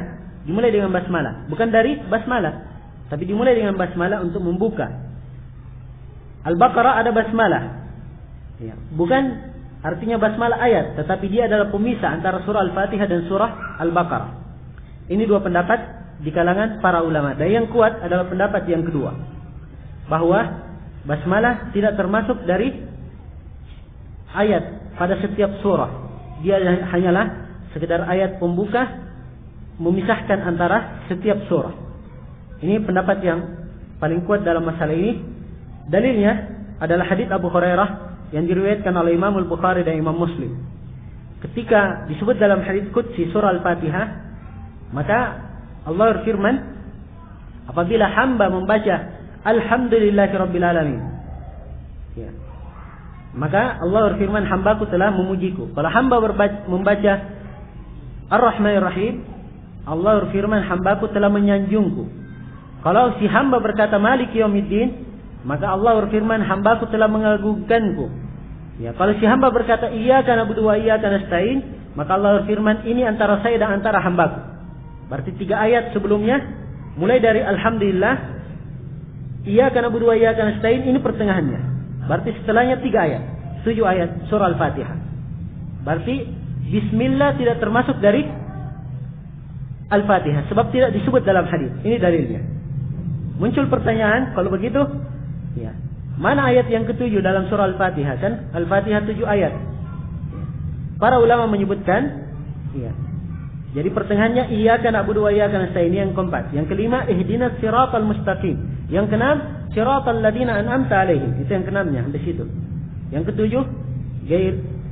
dimulai dengan basmalah, bukan dari basmalah, tapi dimulai dengan basmalah untuk membuka. Al-Baqarah ada basmalah, ya, bukan artinya basmalah ayat, tetapi dia adalah pemisah antara surah Al-Fatihah dan surah Al-Baqarah. Ini dua pendapat di kalangan para ulama. Dan yang kuat adalah pendapat yang kedua, bahwa basmalah tidak termasuk dari ayat pada setiap surah. Dia hanyalah sekedar ayat pembuka memisahkan antara setiap surah. Ini pendapat yang paling kuat dalam masalah ini. Dalilnya adalah hadits Abu Hurairah yang diriwayatkan oleh Imam Al-Bukhari dan Imam Muslim. Ketika disebut dalam hadits qudsi surah Al-Fatihah, maka Allah berfirman, apabila hamba membaca Alhamdulillahirabbil alamin, ya, maka Allah berfirman, hambaku telah memujiku. Kalau hamba membaca Ar-Rahmanir-Rahim, Allah berfirman, hambaku telah menyanjungku. Kalau si hamba berkata Maliki Yaumiddin, maka Allah berfirman, hambaku telah mengagungkanku. Ya, kalau si hamba berkata Iyyaka na'budu wa iyyaka nasta'in, maka Allah berfirman, ini antara saya dan antara hambaku. Berarti 3 ayat sebelumnya, mulai dari Alhamdulillah, Iyyaka na'budu wa iyyaka nasta'in, ini pertengahannya. Berarti setelahnya 3 ayat, 7 ayat surah Al-Fatihah. Berarti Bismillah tidak termasuk dari Al-Fatihah, sebab tidak disebut dalam hadis. Ini dalilnya. Muncul pertanyaan, kalau begitu, ya, mana ayat yang ke-7 dalam surah Al-Fatihah? Kan Al-Fatihah 7 ayat. Para ulama menyebutkan, ya, jadi pertengahannya Iyyaka na'budu wa iyyaka nasta'in, yang keempat. Yang kelima ihdinas siratal mustaqim. Yang keenam siratal ladzina an'amta 'alaihim. Itu yang keenamnya di situ. Yang ketujuh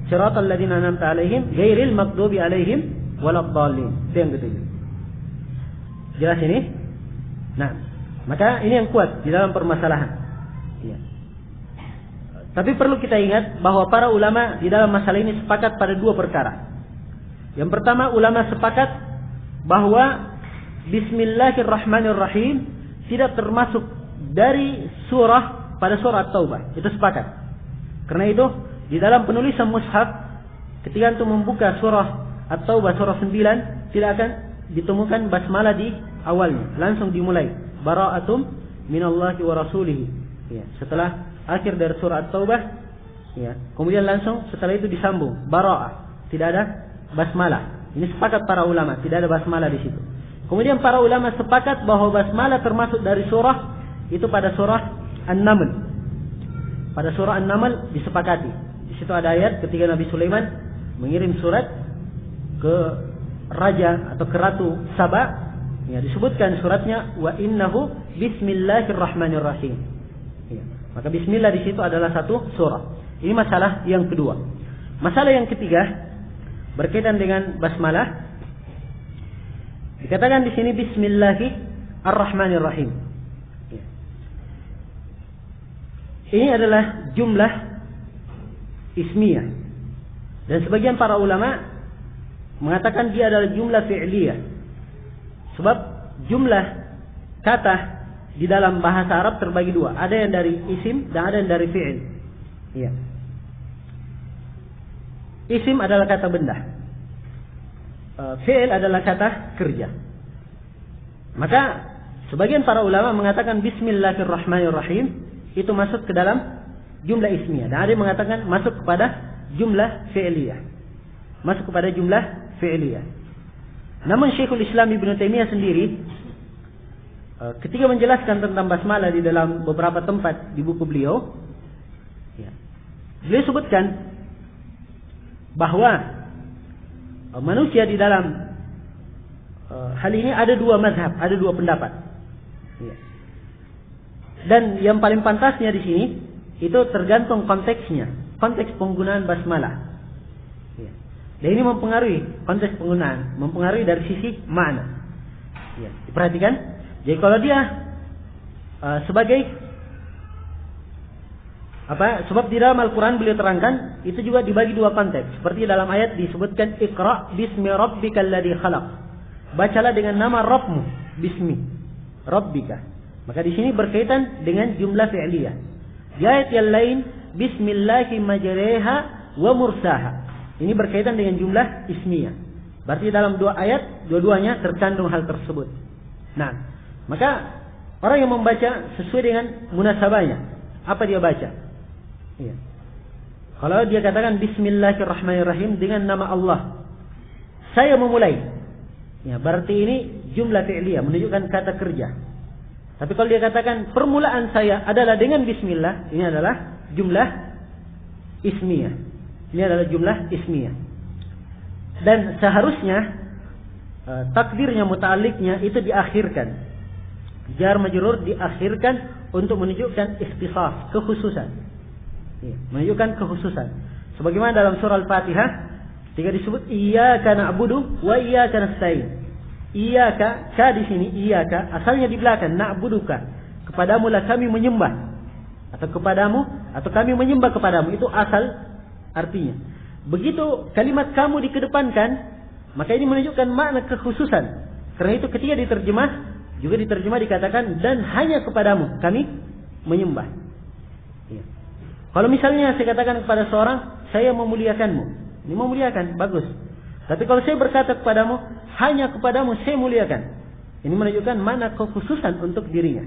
siratal ladzina an'amta 'alaihim ghairil maghdubi 'alaihim waladdallin. Itu yang ketujuh. Jelas ini? Nah, maka ini yang kuat di dalam permasalahan. Ya. Tapi perlu kita ingat bahwa para ulama di dalam masalah ini sepakat pada 2 perkara. Yang pertama, ulama sepakat bahwa Bismillahirrahmanirrahim tidak termasuk dari surah pada surah At-Taubah. Itu sepakat. Karena itu di dalam penulisan mushaf, ketika untuk membuka surah At-Taubah surah 9, tidak akan ditemukan basmalah di awalnya, langsung dimulai bara'atum minallahi wa rasulihi. Ya, setelah akhir dari surah At-Taubah, ya, kemudian langsung setelah itu disambung bara'ah, tidak ada basmalah. Ini sepakat para ulama, tidak ada basmalah di situ. Kemudian para ulama sepakat bahwa basmalah termasuk dari surah itu pada surah An-Naml. Pada surah An-Naml disepakati. Di situ ada ayat ketika Nabi Sulaiman mengirim surat ke raja atau ke ratu Saba, ya, disebutkan suratnya wa innahu bismillahirrahmanirrahim. Ya, maka bismillah di situ adalah satu surah. Ini masalah yang kedua. Masalah yang ketiga berkaitan dengan basmalah. Dikatakan di sini bismillahirrahmanirrahim. Ya. Ini adalah jumlah ismiyah. Dan sebagian para ulama mengatakan dia adalah jumlah fi'liyah. Sebab jumlah kata di dalam bahasa Arab terbagi dua. Ada yang dari isim dan ada yang dari fi'il. Ya. Isim adalah kata benda. Fi'il adalah kata kerja. Maka sebagian para ulama mengatakan bismillahirrahmanirrahim itu masuk ke dalam jumlah ismiyah. Dan ada yang mengatakan masuk kepada jumlah fi'liyah. Masuk kepada jumlah fi'liyah. Namun Syekhul Islam Ibnu Taimiyah sendiri ketika menjelaskan tentang basmalah di dalam beberapa tempat di buku beliau, ya, beliau sebutkan bahwa manusia di dalam hal ini ada dua mazhab, ada dua pendapat. Ya. Dan yang paling pantasnya di sini itu tergantung konteksnya, konteks penggunaan basmalah. Ya. Dan ini mempengaruhi konteks penggunaan, mempengaruhi dari sisi makna. Ya. Diperhatikan. Jadi kalau dia sebagai sebab di dalam Al-Quran beliau terangkan itu juga dibagi dua konteks. Seperti dalam ayat disebutkan Iqra bismi rabbikal ladzi khalaq. Bacalah dengan nama Rabbmu, bismi rabbika. Maka di sini berkaitan dengan jumlah fi'liyah. Di ayat yang lain bismillahi majreha wa mursaha. Ini berkaitan dengan jumlah ismiyah. Berarti dalam dua ayat dua-duanya terkandung hal tersebut. Nah, maka orang yang membaca sesuai dengan munasabahnya, apa dia baca? Ya. Kalau dia katakan bismillahirrahmanirrahim dengan nama Allah, saya memulai, ya, berarti ini jumlah fi'liyah, menunjukkan kata kerja. Tapi kalau dia katakan permulaan saya adalah dengan bismillah, ini adalah jumlah ismiyah. Ini adalah jumlah ismiyah. Dan seharusnya takdirnya, muta'alliqnya itu diakhirkan. Jar majrur diakhirkan untuk menunjukkan ikhtisas, kekhususan. Ya, menunjukkan kekhususan. Sebagaimana dalam surah Al-Fatihah ketika disebut iyyaka na'budu wa iyyaka nasta'in. Iyyaka, ka di sini iyyaka asalnya di belakang, na'buduka, kepadamu lah kami menyembah. Atau kepadamu, atau kami menyembah kepadamu, itu asal artinya. Begitu kalimat kamu dikedepankan, maka ini menunjukkan makna kekhususan. Karena itu ketika diterjemah juga diterjemah dikatakan dan hanya kepadamu kami menyembah. Ya. Kalau misalnya saya katakan kepada seorang, saya memuliakanmu. Ini memuliakan, bagus. Tapi kalau saya berkata kepadamu, hanya kepadamu saya muliakan. Ini menunjukkan mana kekhususan untuk dirinya.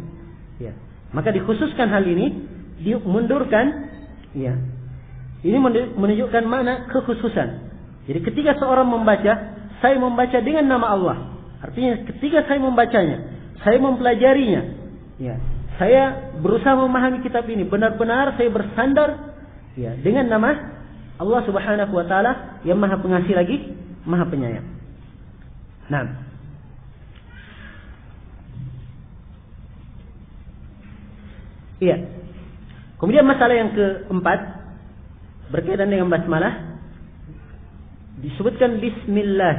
Ya. Maka dikhususkan hal ini, dimundurkan. Ya. Ini menunjukkan mana kekhususan. Jadi ketika seorang membaca, saya membaca dengan nama Allah. Artinya ketika saya membacanya, saya mempelajarinya. Ya. Saya berusaha memahami kitab ini. Benar-benar saya bersandar, ya, dengan nama Allah Subhanahu wa Ta'ala yang Maha Pengasih lagi Maha Penyayang. Nah, iya. Kemudian masalah yang keempat berkaitan dengan basmalah, disebutkan bismillah.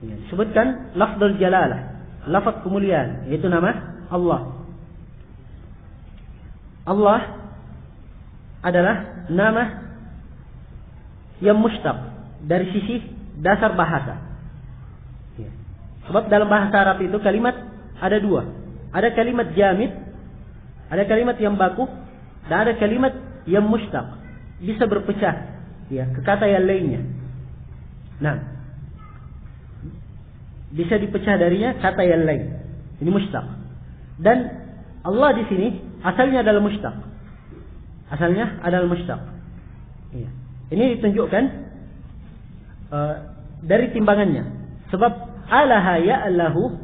Ya, disebutkan lafzul jalalah, lafaz kemuliaan, yaitu nama Allah. Allah adalah nama yang mustaq dari sisi dasar bahasa. Ya. Sebab dalam bahasa Arab itu kalimat ada dua. Ada kalimat jamid, ada kalimat yang baku, dan ada kalimat yang mustaq, bisa berpecah, ya, ke kata yang lainnya. Nah, bisa dipecah darinya kata yang lain. Ini mushtaq. Dan Allah di sini asalnya adalah mushtaq. Asalnya adalah mushtaq. Iya. Ini ditunjukkan dari timbangannya. Sebab alaha ya'lahu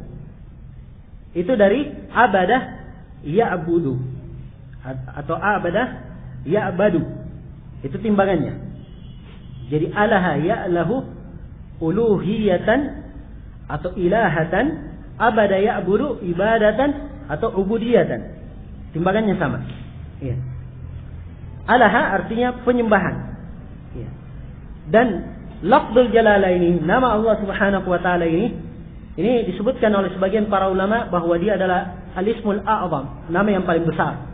itu dari abadah ya'budu atau abadah ya'badu. Itu timbangannya. Jadi alaha ya'lahu uluhiyatan atau ilahatan, abada ya'budu ibadatan atau ubudiyatan. Timbangannya sama. Iya. Alaha artinya penyembahan. Iya. Dan lafzul jalalah ini, nama Allah Subhanahu wa taala ini disebutkan oleh sebagian para ulama bahwa dia adalah al-ismul a'zam, nama yang paling besar.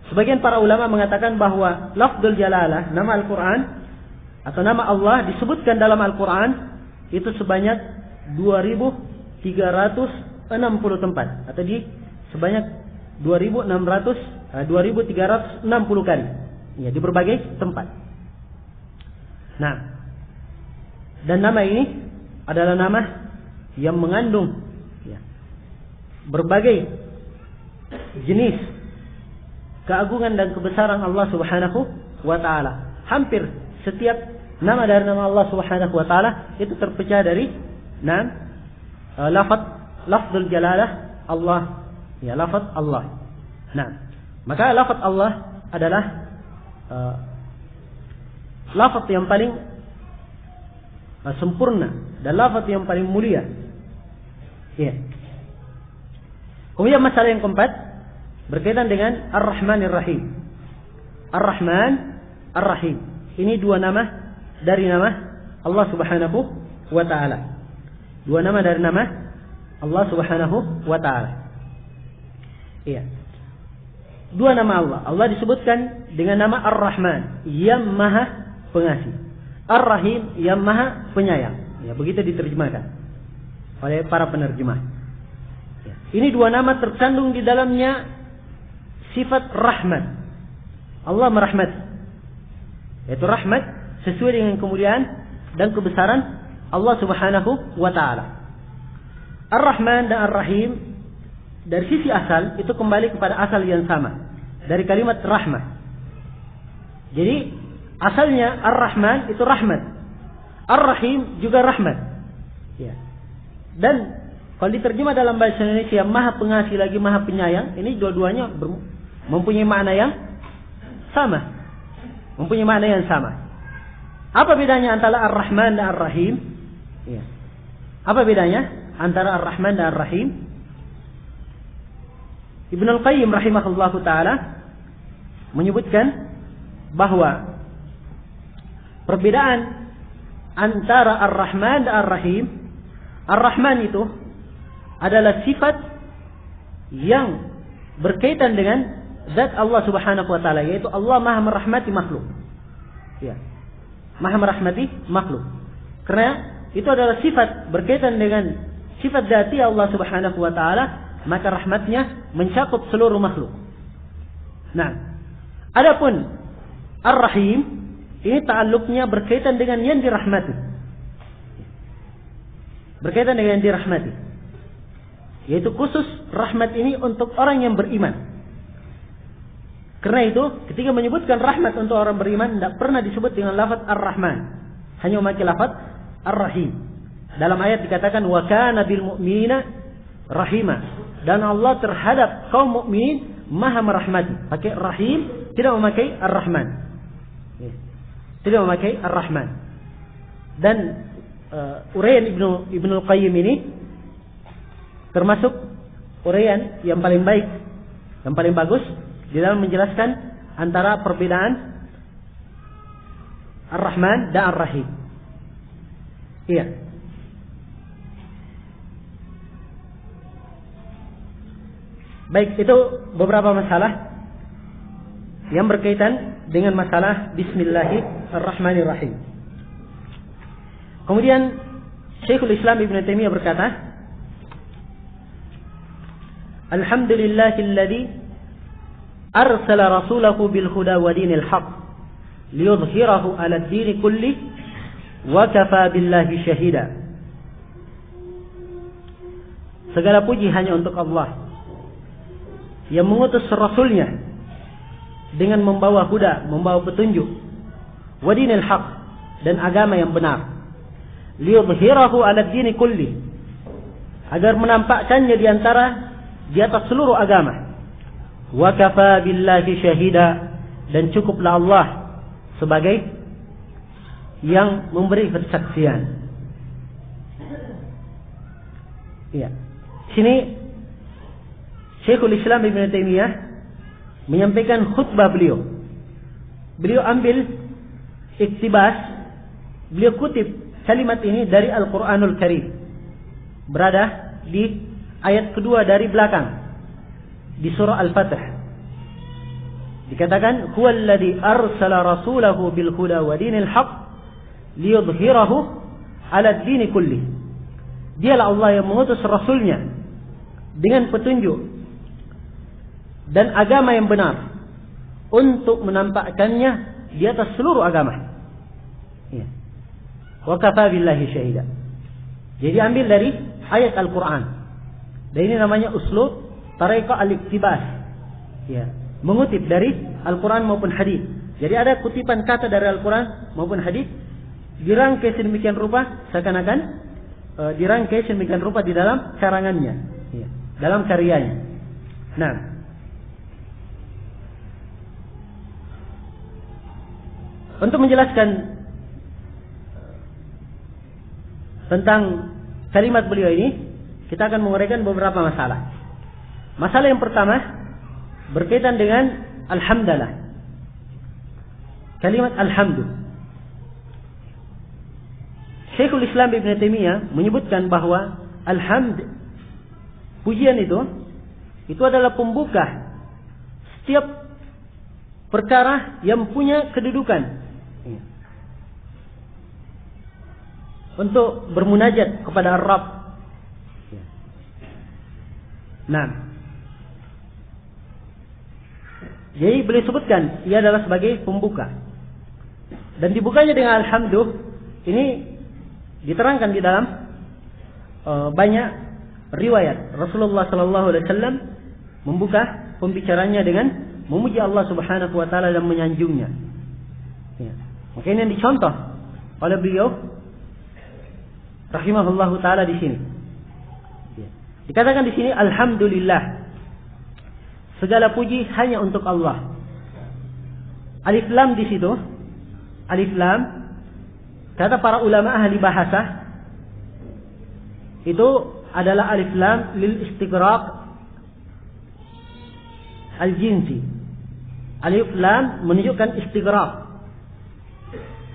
Sebagian para ulama mengatakan bahwa lafzul jalalah, nama Al-Qur'an atau nama Allah disebutkan dalam Al-Qur'an itu sebanyak 2360 tempat atau di sebanyak 2360 kali. Ya, di berbagai tempat. Nah, dan nama ini adalah nama yang mengandung berbagai jenis keagungan dan kebesaran Allah Subhanahu wa taala. Hampir setiap nama dari nama Allah Subhanahu wa taala itu terpecah dari lafzul jalalah Allah. Ya, lafaz Allah. Nah, maka lafaz Allah adalah lafaz yang paling sempurna dan lafaz yang paling mulia. Ya. Kemudian masalah yang keempat berkaitan dengan Ar-Rahmanir Rahim. Ar-Rahman, Ar-Rahim. Ini dua nama dari nama Allah Subhanahu wa taala. Dua nama dari nama Allah Subhanahu wa taala. Iya. Dua nama Allah. Allah disebutkan dengan nama Ar-Rahman, yang Maha Pengasih. Ar-Rahim, yang Maha Penyayang. Ya, begitu diterjemahkan oleh para penerjemah. Ya. Ini dua nama terkandung di dalamnya sifat rahmat. Allah merahmati. Yaitu rahmat sesuai dengan kemuliaan dan kebesaran Allah Subhanahu wa taala. Ar-Rahman dan Ar-Rahim dari sisi asal itu kembali kepada asal yang sama dari kalimat rahmah. Jadi asalnya Ar-Rahman itu rahmat, Ar-Rahim juga rahmat. Ya. Dan kalau diterjemah dalam bahasa Indonesia Maha Pengasih lagi Maha Penyayang, ini dua-duanya mempunyai makna yang sama, mempunyai makna yang sama. Apa bedanya antara Ar-Rahman dan Ar-Rahim? Ya. Apa bedanya antara Ar-Rahman dan Ar-Rahim? Ibnul Qayyim rahimahullahu ta'ala menyebutkan bahwa perbedaan antara Ar-Rahman dan Ar-Rahim, Ar-Rahman itu adalah sifat yang berkaitan dengan zat Allah Subhanahu wa taala, yaitu Allah Maha merahmati makhluk. Ya. Maha merahmati makhluk. Karena itu adalah sifat berkaitan dengan sifat dzati Allah Subhanahu wa taala, maka rahmatnya mencakup seluruh makhluk. Nah, adapun Ar-Rahim ini ta'alluqnya berkaitan dengan yang dirahmati. Berkaitan dengan yang dirahmati. Yaitu khusus rahmat ini untuk orang yang beriman. Karena itu ketika menyebutkan rahmat untuk orang beriman tidak pernah disebut dengan lafaz Ar-Rahman. Hanya memakai lafaz Ar-Rahim. Dalam ayat dikatakan wa kana bil mu'minina rahima. Dan Allah terhadap kaum mukminin Maha merahmati. Pakai Rahim, tidak memakai Ar-Rahman. Tidak memakai Ar-Rahman. Dan uraian Ibnul Qayyim ini termasuk uraian yang paling baik, yang paling bagus di dalam menjelaskan antara perbedaan Ar-Rahman dan Ar-Rahim. Iya. Baik, itu beberapa masalah yang berkaitan dengan masalah Bismillahirrahmanirrahim. Kemudian Syekhul Islam Ibn Taimiyah berkata, Alhamdulillahilladzi arsala rasulahu bil huda wa dinil haq liyudhhirahu 'ala ad-din kulli wa kafa billahi shahida. segala puji hanya untuk Allah yang mengutus Rasulnya dengan membawa huda, membawa petunjuk, wa dinil haq, dan agama yang benar, liyudhhirahu 'ala ad-dini kulli, agar menampakkannya di atas seluruh agama. Wa kafa billahi syahida, dan cukuplah Allah sebagai yang memberi persaksian. Ya. Sini Syekhul Islam Ibn Taimiyah menyampaikan khutbah beliau. Beliau ambil iktibas, beliau kutip kalimat ini dari Al-Quranul Karim. Berada di ayat kedua dari belakang di surah Al-Fatih. Dikatakan, huwallazi arsala rasulahu bil huda wa dinil haq liyudhhirahu 'ala ad-dini kulli. Dialah Allah yang mengutus Rasulnya dengan petunjuk dan agama yang benar untuk menampakkannya di atas seluruh agama. Ya. Wa kafa billahi syahida. Jadi ambil dari ayat Al-Quran. Dan ini namanya uslub tariqah al-iktibas. Ya. Mengutip dari Al-Quran maupun hadis. Jadi ada kutipan kata dari Al-Quran maupun hadis dirangkai sedemikian rupa seakan-akan dirangkai sedemikian rupa di dalam karangannya, ya, dalam karyanya. Nah, untuk menjelaskan tentang kalimat beliau ini, kita akan menguraikan beberapa masalah. Masalah yang pertama berkaitan dengan alhamdulillah. Kalimat alhamdulillah. Syekhul Islam Ibn Taimiyah menyebutkan bahwa alhamd, pujian itu adalah pembuka setiap perkara yang punya kedudukan untuk bermunajat kepada Rabb. Nah, jadi beliau sebutkan ia adalah sebagai pembuka, dan dibukanya dengan alhamdulillah ini diterangkan di dalam banyak riwayat. Rasulullah sallallahu alaihi wasallam membuka pembicaranya dengan memuji Allah Subhanahu wa taala dan menyanjungnya. Ya. Maka ini yang dicontoh oleh beliau rahimahullahu taala di sini. Ya. Dikatakan di sini alhamdulillah. Segala puji hanya untuk Allah. Alif lam di situ. Alif lam, kata para ulama ahli bahasa, itu adalah alif lam lil istighraq al-jinsi. Alif lam menunjukkan istighraq,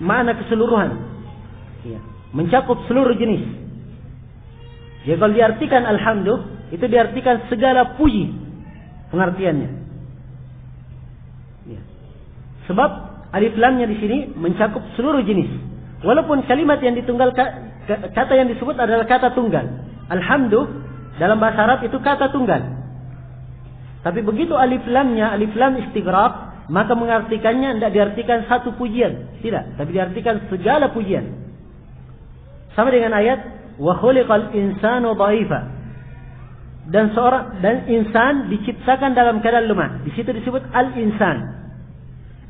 makna keseluruhan, ya, mencakup seluruh jenis. Jadi kalau diartikan alhamdulillah, itu diartikan segala puji pengertiannya. Ya. Sebab alif lamnya di sini mencakup seluruh jenis. Walaupun kalimat yang ditunggal, kata yang disebut adalah kata tunggal. Alhamdulillah dalam bahasa Arab itu kata tunggal. Tapi begitu alif lamnya, alif lam istighraq, maka mengartikannya tidak diartikan satu pujian, tidak, tapi diartikan segala pujian. Sama dengan ayat wa khuliqal insanu dha'ifa. Dan insan diciptakan dalam keadaan lemah. Di situ disebut al-insan.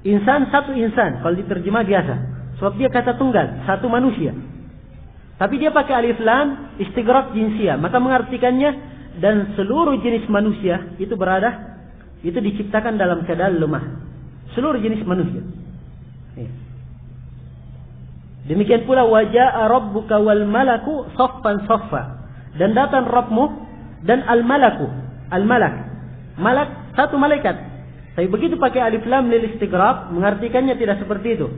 Insan satu insan kalau diterjemah biasa. Sebab dia kata tunggal, satu manusia. Tapi dia pakai alif lam istighraq jinsiyah, maka mengartikannya dan seluruh jenis manusia itu diciptakan dalam keadaan lemah. Seluruh jenis manusia. Demikian pula waja'a rabbuka wal malaku saffan saffa. Dan datang Rabbmu dan al-malaku, al-malak. Malak satu malaikat. Tapi begitu pakai alif lam lil istighraq, mengartikannya tidak seperti itu.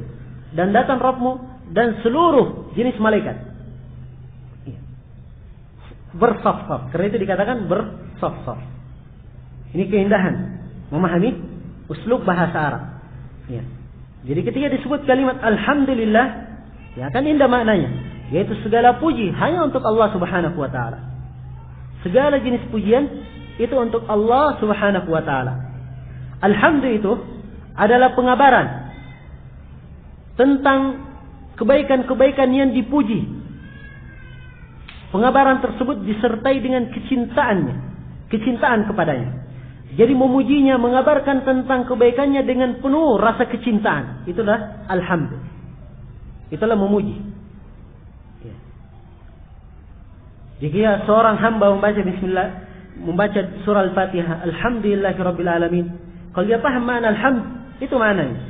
Dan datang Rabbmu dan seluruh jenis malaikat. Bersaf-saf. Karena itu dikatakan bersaf-saf. Ini keindahan memahami uslub bahasa Arab. Ya. Jadi ketika disebut kalimat alhamdulillah, ya kan indah maknanya, yaitu segala puji hanya untuk Allah Subhanahu wa taala. Segala jenis pujian itu untuk Allah Subhanahu wa taala. Alhamdulillah itu adalah pengabaran tentang kebaikan-kebaikan yang dipuji pengabaran tersebut disertai dengan kecintaan kepadanya. Jadi memujinya, mengabarkan tentang kebaikannya dengan penuh rasa kecintaan. Itulah alhamd. Itulah memuji. Jika seorang hamba membaca surah Al-Fatihah, Alhamdulillahirabbil alamin, kalau dia paham makna alhamd, itu maknanya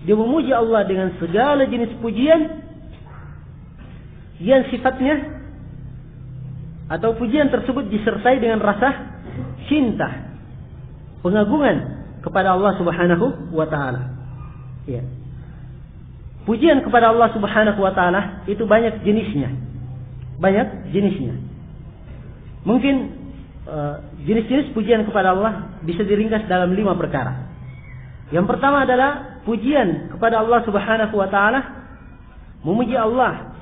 dia memuji Allah dengan segala jenis pujian yang sifatnya atau pujian tersebut disertai dengan rasa cinta, pengagungan kepada Allah Subhanahu wa taala. Ya. Pujian kepada Allah Subhanahu wa taala itu banyak jenisnya. Mungkin jenis-jenis pujian kepada Allah bisa diringkas dalam 5 perkara. Yang pertama adalah pujian kepada Allah Subhanahu wa taala, memuji Allah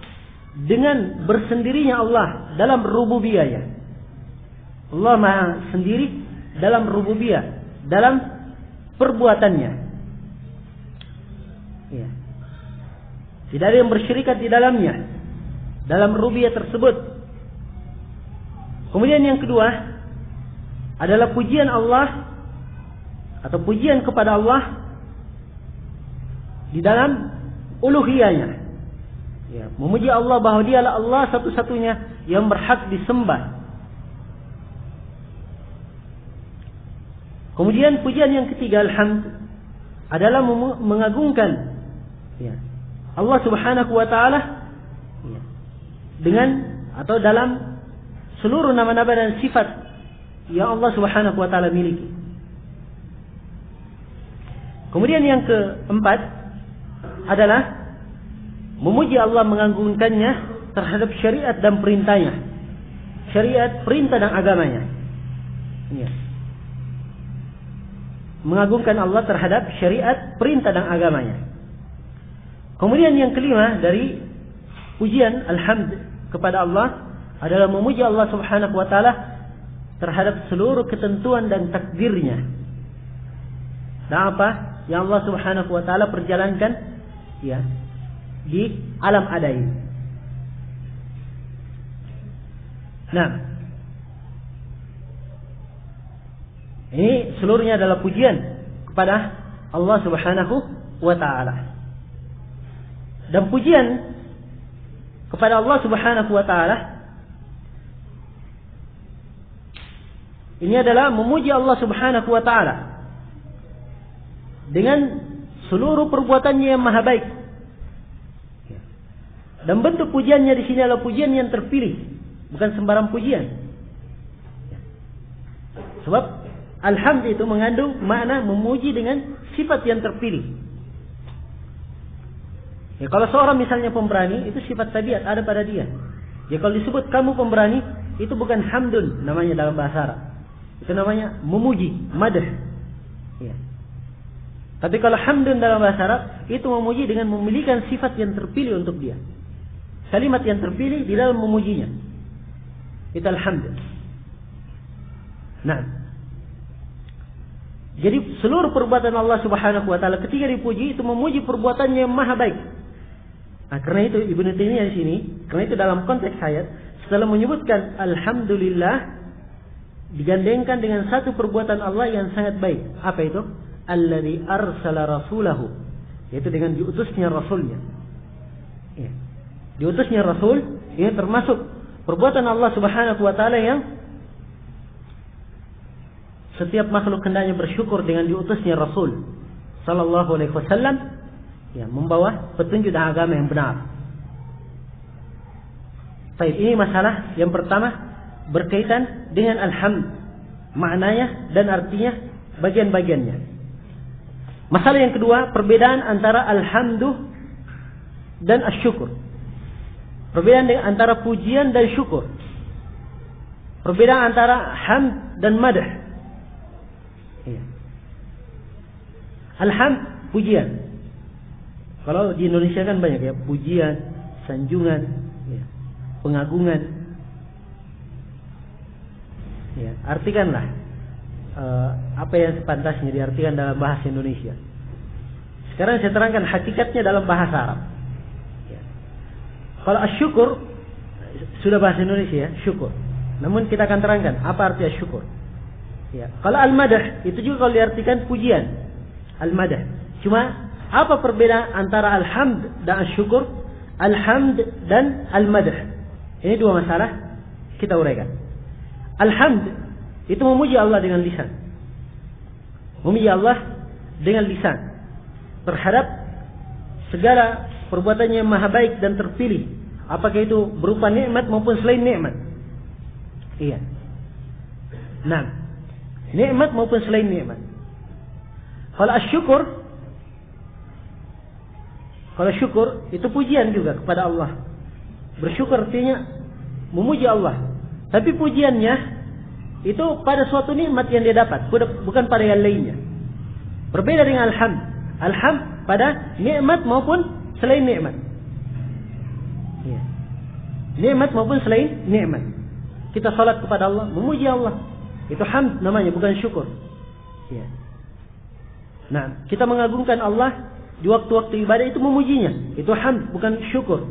dengan bersendirinya Allah dalam rububiyahnya. Allah Maha sendiri dalam rububiyah, dalam perbuatannya. Ya. Tidak ada yang bersyirikat di dalamnya, dalam rububiyah tersebut. Kemudian yang kedua adalah pujian Allah atau pujian kepada Allah di dalam uluhiyahnya. Ya, memuji Allah bahwa dialah Allah satu-satunya yang berhak disembah. Kemudian pujian yang ketiga, alhamd, adalah mengagungkan Allah Subhanahu wa taala dengan atau dalam seluruh nama-nama dan sifat yang Allah Subhanahu wa taala miliki. Kemudian yang keempat adalah memuji Allah, mengagungkannya terhadap syariat dan perintahnya. Syariat, perintah dan agamanya. Ya. Mengagungkan Allah terhadap syariat, perintah dan agamanya. Kemudian yang kelima dari pujian alhamd kepada Allah adalah memuji Allah Subhanahu wa taala terhadap seluruh ketentuan dan takdirnya. Dan apa yang Allah Subhanahu wa taala perjalankan di alam ada ini. Nah, ini seluruhnya adalah pujian kepada Allah Subhanahu wa taala. Dan pujian kepada Allah Subhanahu wa taala ini adalah memuji Allah Subhanahu wa taala dengan seluruh perbuatannya yang maha baik. Dan bentuk pujiannya di sini adalah pujian yang terpilih, bukan sembarang pujian. Sebab alhamd itu mengandung makna memuji dengan sifat yang terpilih. Ya, kalau seorang misalnya pemberani, itu sifat tabiat ada pada dia. Ya, kalau disebut kamu pemberani, itu bukan hamdun namanya dalam bahasa Arab. Itu namanya memuji, madah. Ya. Tapi kalau hamdun dalam bahasa Arab, itu memuji dengan memiliki sifat yang terpilih untuk dia. Kalimat yang terpilih di dalam memujinya. Itu alhamd. Nah, jadi seluruh perbuatan Allah Subhanahu wa taala ketika dipuji itu memuji perbuatannya yang maha baik. Nah, karena itu Ibnu Taimiyah di sini, karena itu dalam konteks ayat setelah menyebutkan alhamdulillah digandengkan dengan satu perbuatan Allah yang sangat baik. Apa itu? Alladzi arsala rasulahu, yaitu dengan diutusnya rasulnya. Ya. Diutusnya rasul ini termasuk perbuatan Allah Subhanahu wa taala yang setiap makhluk hendaknya bersyukur dengan diutusnya rasul sallallahu alaihi wasallam, ya, membawa petunjuk dan agama yang benar. Baik, ini masalah yang pertama berkaitan dengan alhamd, maknanya dan artinya, bagian-bagiannya. Masalah yang kedua, perbedaan antara alhamdu dan asyukur. Perbedaan antara pujian dan syukur. Perbedaan antara hamd dan madah. Ya. Alhamd, pujian. Kalau di Indonesia kan banyak ya, pujian, sanjungan, ya, pengagungan. Ya, artikanlah apa yang sepantasnya diartikan dalam bahasa Indonesia. Sekarang saya terangkan hakikatnya dalam bahasa Arab. Ya. Kalau asyukur, sudah bahasa Indonesia ya, syukur. Namun kita akan terangkan apa arti syukur. Ya, kalau al-madah itu juga kalau diartikan pujian. Al-madah. Cuma apa perbedaan antara alhamd dan syukur? Alhamd dan al-madah. Ini dua masalah kita uraikan. Alhamd itu memuji Allah dengan lisan. Memuji Allah dengan lisan terhadap segala perbuatannya yang maha baik dan terpilih. Apakah itu berupa nikmat maupun selain nikmat. Iya. Nah, nikmat maupun selain nikmat. Kalau syukur itu pujian juga kepada Allah. Bersyukur artinya memuji Allah. Tapi pujiannya itu pada suatu nikmat yang dia dapat, bukan pada yang lainnya. Berbeda dengan alhamd. Alhamd pada nikmat maupun selain nikmat. Ya. Nikmat maupun selain nikmat. Kita salat kepada Allah, memuji Allah. Itu hamd namanya, bukan syukur. Ya. Nah, kita mengagungkan Allah di waktu-waktu ibadah itu memujinya. Itu hamd, bukan syukur.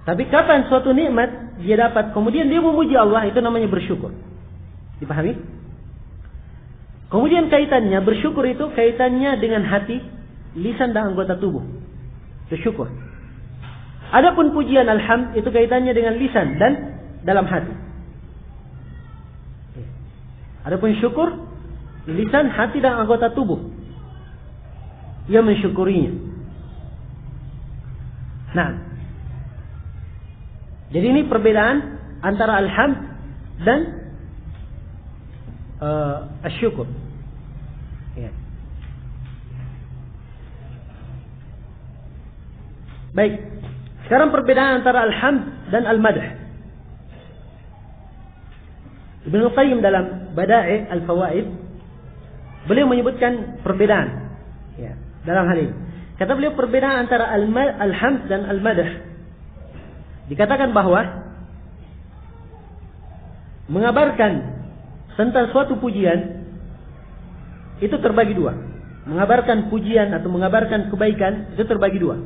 Tapi kapan suatu nikmat dia dapat, kemudian dia memuji Allah, itu namanya bersyukur. Dipahami? Kemudian kaitannya, bersyukur itu kaitannya dengan hati, lisan dan anggota tubuh. Itu syukur. Adapun pujian alhamd itu kaitannya dengan lisan dan dalam hati. Adapun syukur, lisan, hati dan anggota tubuh yang mensyukurinya. Nah, jadi ini perbedaan antara alhamd dan asyukur. Ya. Baik. Sekarang perbedaan antara alhamd dan al-madah. Ibnu Qayyim dalam Bada'i' al-Fawaid beliau menyebutkan perbedaan ya, dalam hal ini. Kata beliau perbedaan antara alhamd dan al-madah. Dikatakan bahwa mengabarkan tentang suatu pujian itu terbagi dua. Mengabarkan pujian atau mengabarkan kebaikan itu terbagi dua.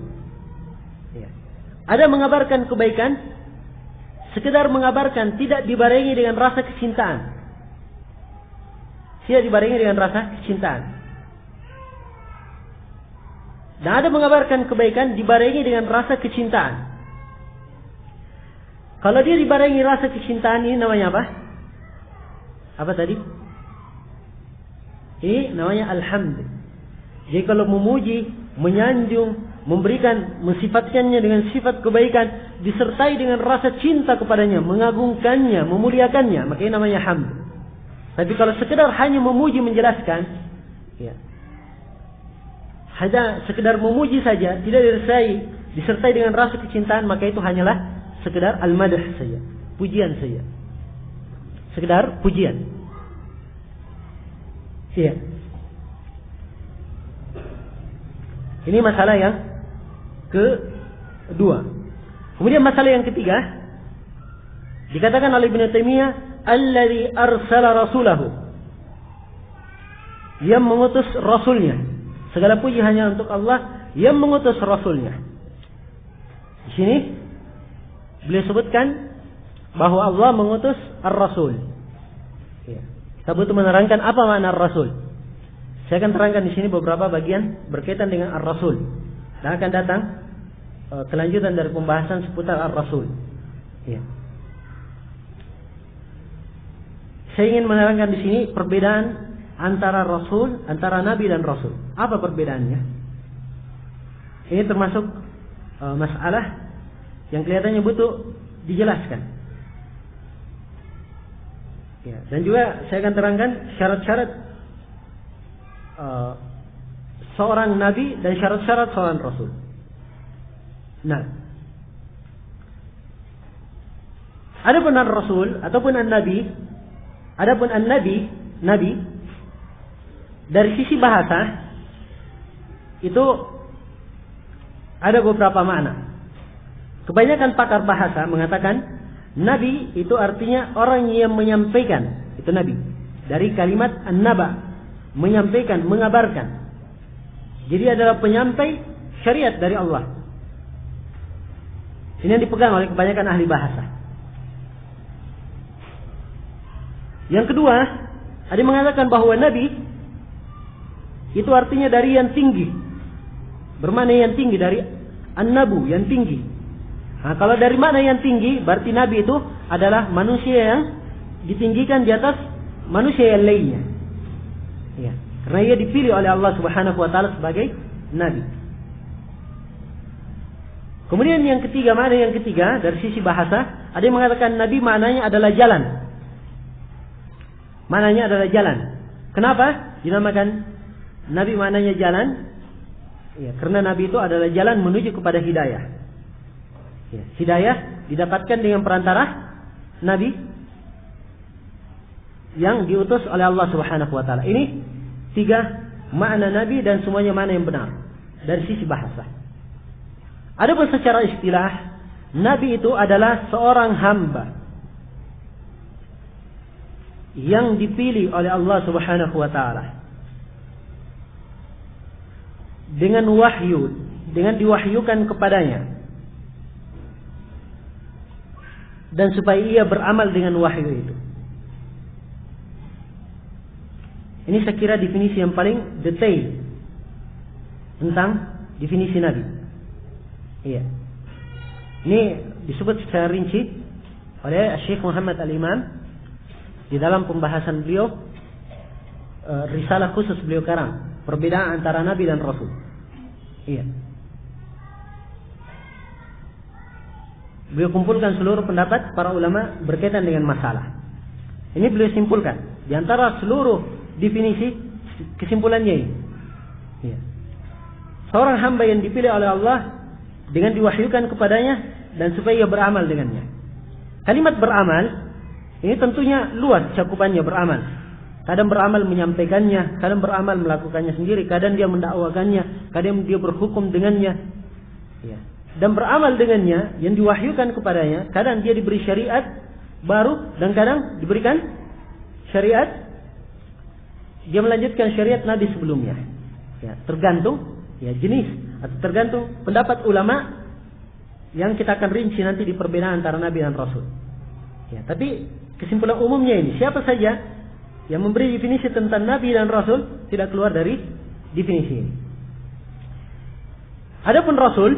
Ya. Ada mengabarkan kebaikan, sekedar mengabarkan, tidak dibarengi dengan rasa kecintaan. Tidak dibarengi dengan rasa kecintaan. Dan ada mengabarkan kebaikan dibarengi dengan rasa kecintaan. Kalau dia dibarengi rasa kecintaan, ini namanya apa? Apa tadi? Ini namanya alhamd. Jadi kalau memuji, menyanjung, memberikan, mensifatkannya dengan sifat kebaikan, disertai dengan rasa cinta kepadanya, mengagungkannya, memuliakannya, maka ini namanya hamd. Tapi kalau sekedar hanya memuji, menjelaskan, ya, hanya sekedar memuji saja, tidak disertai dengan rasa kecintaan, maka itu hanyalah sekedar al-madah saja, pujian saja. Sekedar pujian. Iya. Ini masalah yang kedua. Kemudian masalah yang ketiga, dikatakan oleh Ibnu Taimiyah, alladzi arsala rasulahu, yang mengutus rasulnya. Segala puji hanya untuk Allah yang mengutus rasulnya. Di sini beliau sebutkan bahwa Allah mengutus ar-rasul. Ya. Kita butuh menerangkan apa makna ar-rasul. Saya akan terangkan di sini beberapa bagian berkaitan dengan ar-rasul. Dan akan datang kelanjutan dari pembahasan seputar ar-rasul. Ya. Saya ingin menerangkan di sini perbedaan antara rasul, antara nabi dan rasul. Apa perbedaannya? Ini termasuk masalah yang kelihatannya butuh dijelaskan. Ya, dan juga saya akan terangkan syarat-syarat seorang nabi dan syarat-syarat seorang rasul. Nah, adapun ar-rasul ataupun an-nabi, adapun an-nabi, nabi dari sisi bahasa itu ada beberapa makna. Kebanyakan pakar bahasa mengatakan nabi itu artinya orang yang menyampaikan, itu nabi. Dari kalimat an-naba, menyampaikan, mengabarkan. Jadi adalah penyampai syariat dari Allah. Ini yang dipegang oleh kebanyakan ahli bahasa. Yang kedua, ada yang mengatakan bahwa nabi itu artinya dari yang tinggi. Bermakna yang tinggi, dari an-nabu, yang tinggi. Nah, kalau dari mana yang tinggi, berarti nabi itu adalah manusia yang ditinggikan di atas manusia yang lainnya. Ya, karena ia dipilih oleh Allah Subhanahu wa taala sebagai nabi. Kemudian yang ketiga, makna yang ketiga dari sisi bahasa, ada yang mengatakan nabi maknanya adalah jalan. Maknanya adalah jalan. Kenapa dinamakan nabi maknanya jalan? Ya, karena nabi itu adalah jalan menuju kepada hidayah. Ya, hidayah didapatkan dengan perantara nabi yang diutus oleh Allah Subhanahu wa taala. Ini tiga makna nabi dan semuanya makna yang benar dari sisi bahasa. Adapun secara istilah, nabi itu adalah seorang hamba yang dipilih oleh Allah Subhanahu wa taala dengan wahyu, dengan diwahyukan kepadanya, dan supaya ia beramal dengan wahyu itu. Ini saya kira definisi yang paling detail tentang definisi nabi. Iya. Ini disebut secara rinci oleh Syekh Muhammad Al-Imam di dalam pembahasan beliau, risalah khusus beliau karang, perbedaan antara nabi dan rasul. Iya. Beliau kumpulkan seluruh pendapat para ulama berkaitan dengan masalah. Ini beliau simpulkan di antara seluruh definisi, kesimpulannya ini. Iya. Seorang hamba yang dipilih oleh Allah dengan diwahyukan kepadanya dan supaya ia beramal dengannya. Kalimat beramal ini tentunya luas cakupannya, beramal. Kadang beramal menyampaikannya, kadang beramal melakukannya sendiri, kadang dia mendakwakannya, kadang dia berhukum dengannya. Ya. Dan beramal dengannya yang diwahyukan kepadanya, kadang dia diberi syariat baru dan kadang diberikan syariat, dia melanjutkan syariat nabi sebelumnya. Ya, tergantung ya jenis atau tergantung pendapat ulama yang kita akan rinci nanti di perbedaan antara nabi dan rasul. Ya, tapi kesimpulan umumnya ini, siapa saja yang memberi definisi tentang nabi dan rasul tidak keluar dari definisi ini. Adapun rasul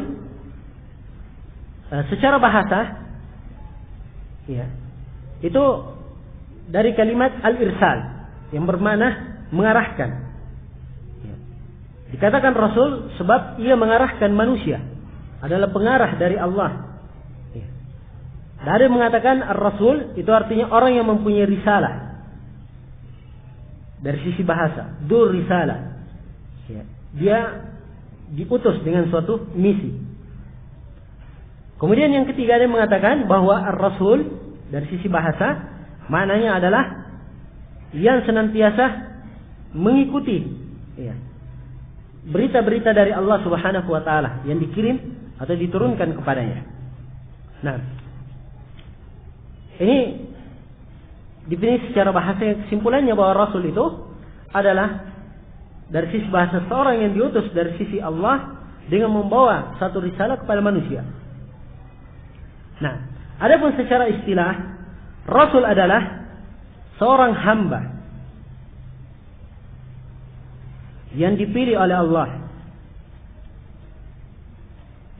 secara bahasa ya, itu dari kalimat al-irsal yang bermakna mengarahkan. Ya. Dikatakan rasul sebab ia mengarahkan manusia, adalah pengarah dari Allah. Ya. Dari mengatakan ar-rasul itu artinya orang yang mempunyai risalah. Dari sisi bahasa, dur risalah. Ya. Dia diutus dengan suatu misi. Kemudian yang ketiga dia mengatakan bahwa ar-rasul dari sisi bahasa maknanya adalah yang senantiasa mengikuti ya, berita-berita dari Allah Subhanahu wa taala yang dikirim atau diturunkan kepadanya. Nah, ini definisi secara bahasa. Kesimpulannya bahwa rasul itu adalah dari sisi bahasa seorang yang diutus dari sisi Allah dengan membawa satu risalah kepada manusia. Nah, adapun secara istilah, rasul adalah seorang hamba yang dipilih oleh Allah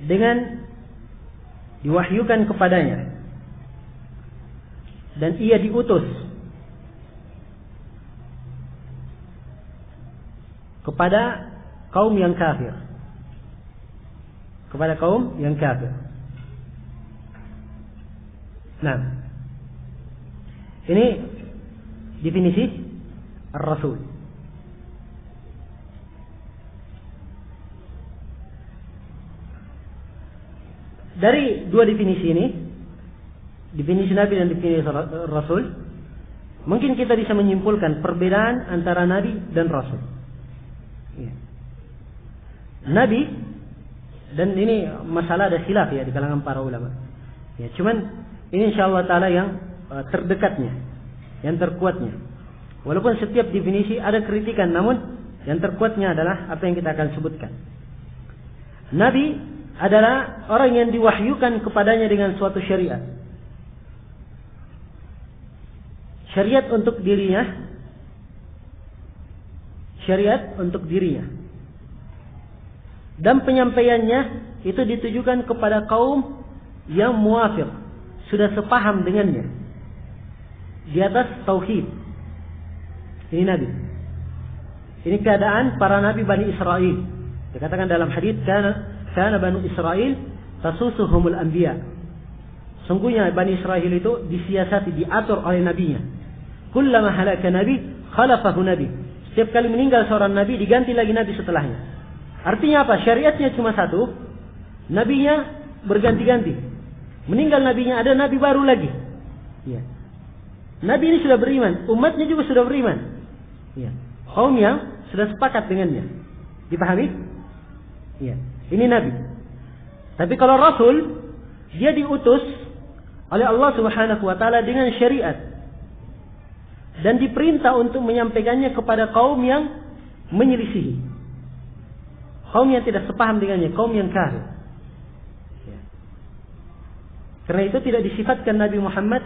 dengan diwahyukan kepadanya dan ia diutus kepada kaum yang kafir, kepada kaum yang kafir. Nah, ini definisi ar-rasul. Dari dua definisi ini, definisi nabi dan definisi rasul, mungkin kita bisa menyimpulkan perbedaan antara nabi dan rasul. Ya. Nabi, dan ini masalah ada khilaf ya di kalangan para ulama. Ya, cuman ini insyaallah taala yang terdekatnya, yang terkuatnya. Walaupun setiap definisi ada kritikan, namun yang terkuatnya adalah apa yang kita akan sebutkan. Nabi adalah orang yang diwahyukan kepadanya dengan suatu syariat. Syariat untuk dirinya. Syariat untuk dirinya. Dan penyampaiannya itu ditujukan kepada kaum yang muwafiq, sudah sepaham dengannya, di atas tauhid. Ini Nabi. Ini keadaan para Nabi Bani Israel. Dikatakan dalam hadits, kana Bani Israel tasusuhumul anbiya. Sungguhnya Bani Israel itu disiasati, diatur oleh nabinya. Kullama halaka nabi, khalafahu nabi. Setiap kali meninggal seorang nabi, diganti lagi nabi setelahnya. Artinya apa? Syariatnya cuma satu, nabinya berganti-ganti. Meninggal nabinya, ada nabi baru lagi. Ya. Nabi ini sudah beriman, umatnya juga sudah beriman. Ya. Kaum yang sudah sepakat dengannya. Dipahami? Ya. Ini nabi. Tapi kalau rasul, dia diutus oleh Allah Subhanahu wa taala dengan syariat dan diperintah untuk menyampaikannya kepada kaum yang menyelisihi, kaum yang tidak sepaham dengannya, kaum yang kafir. Ya. Karena itu tidak disifatkan Nabi Muhammad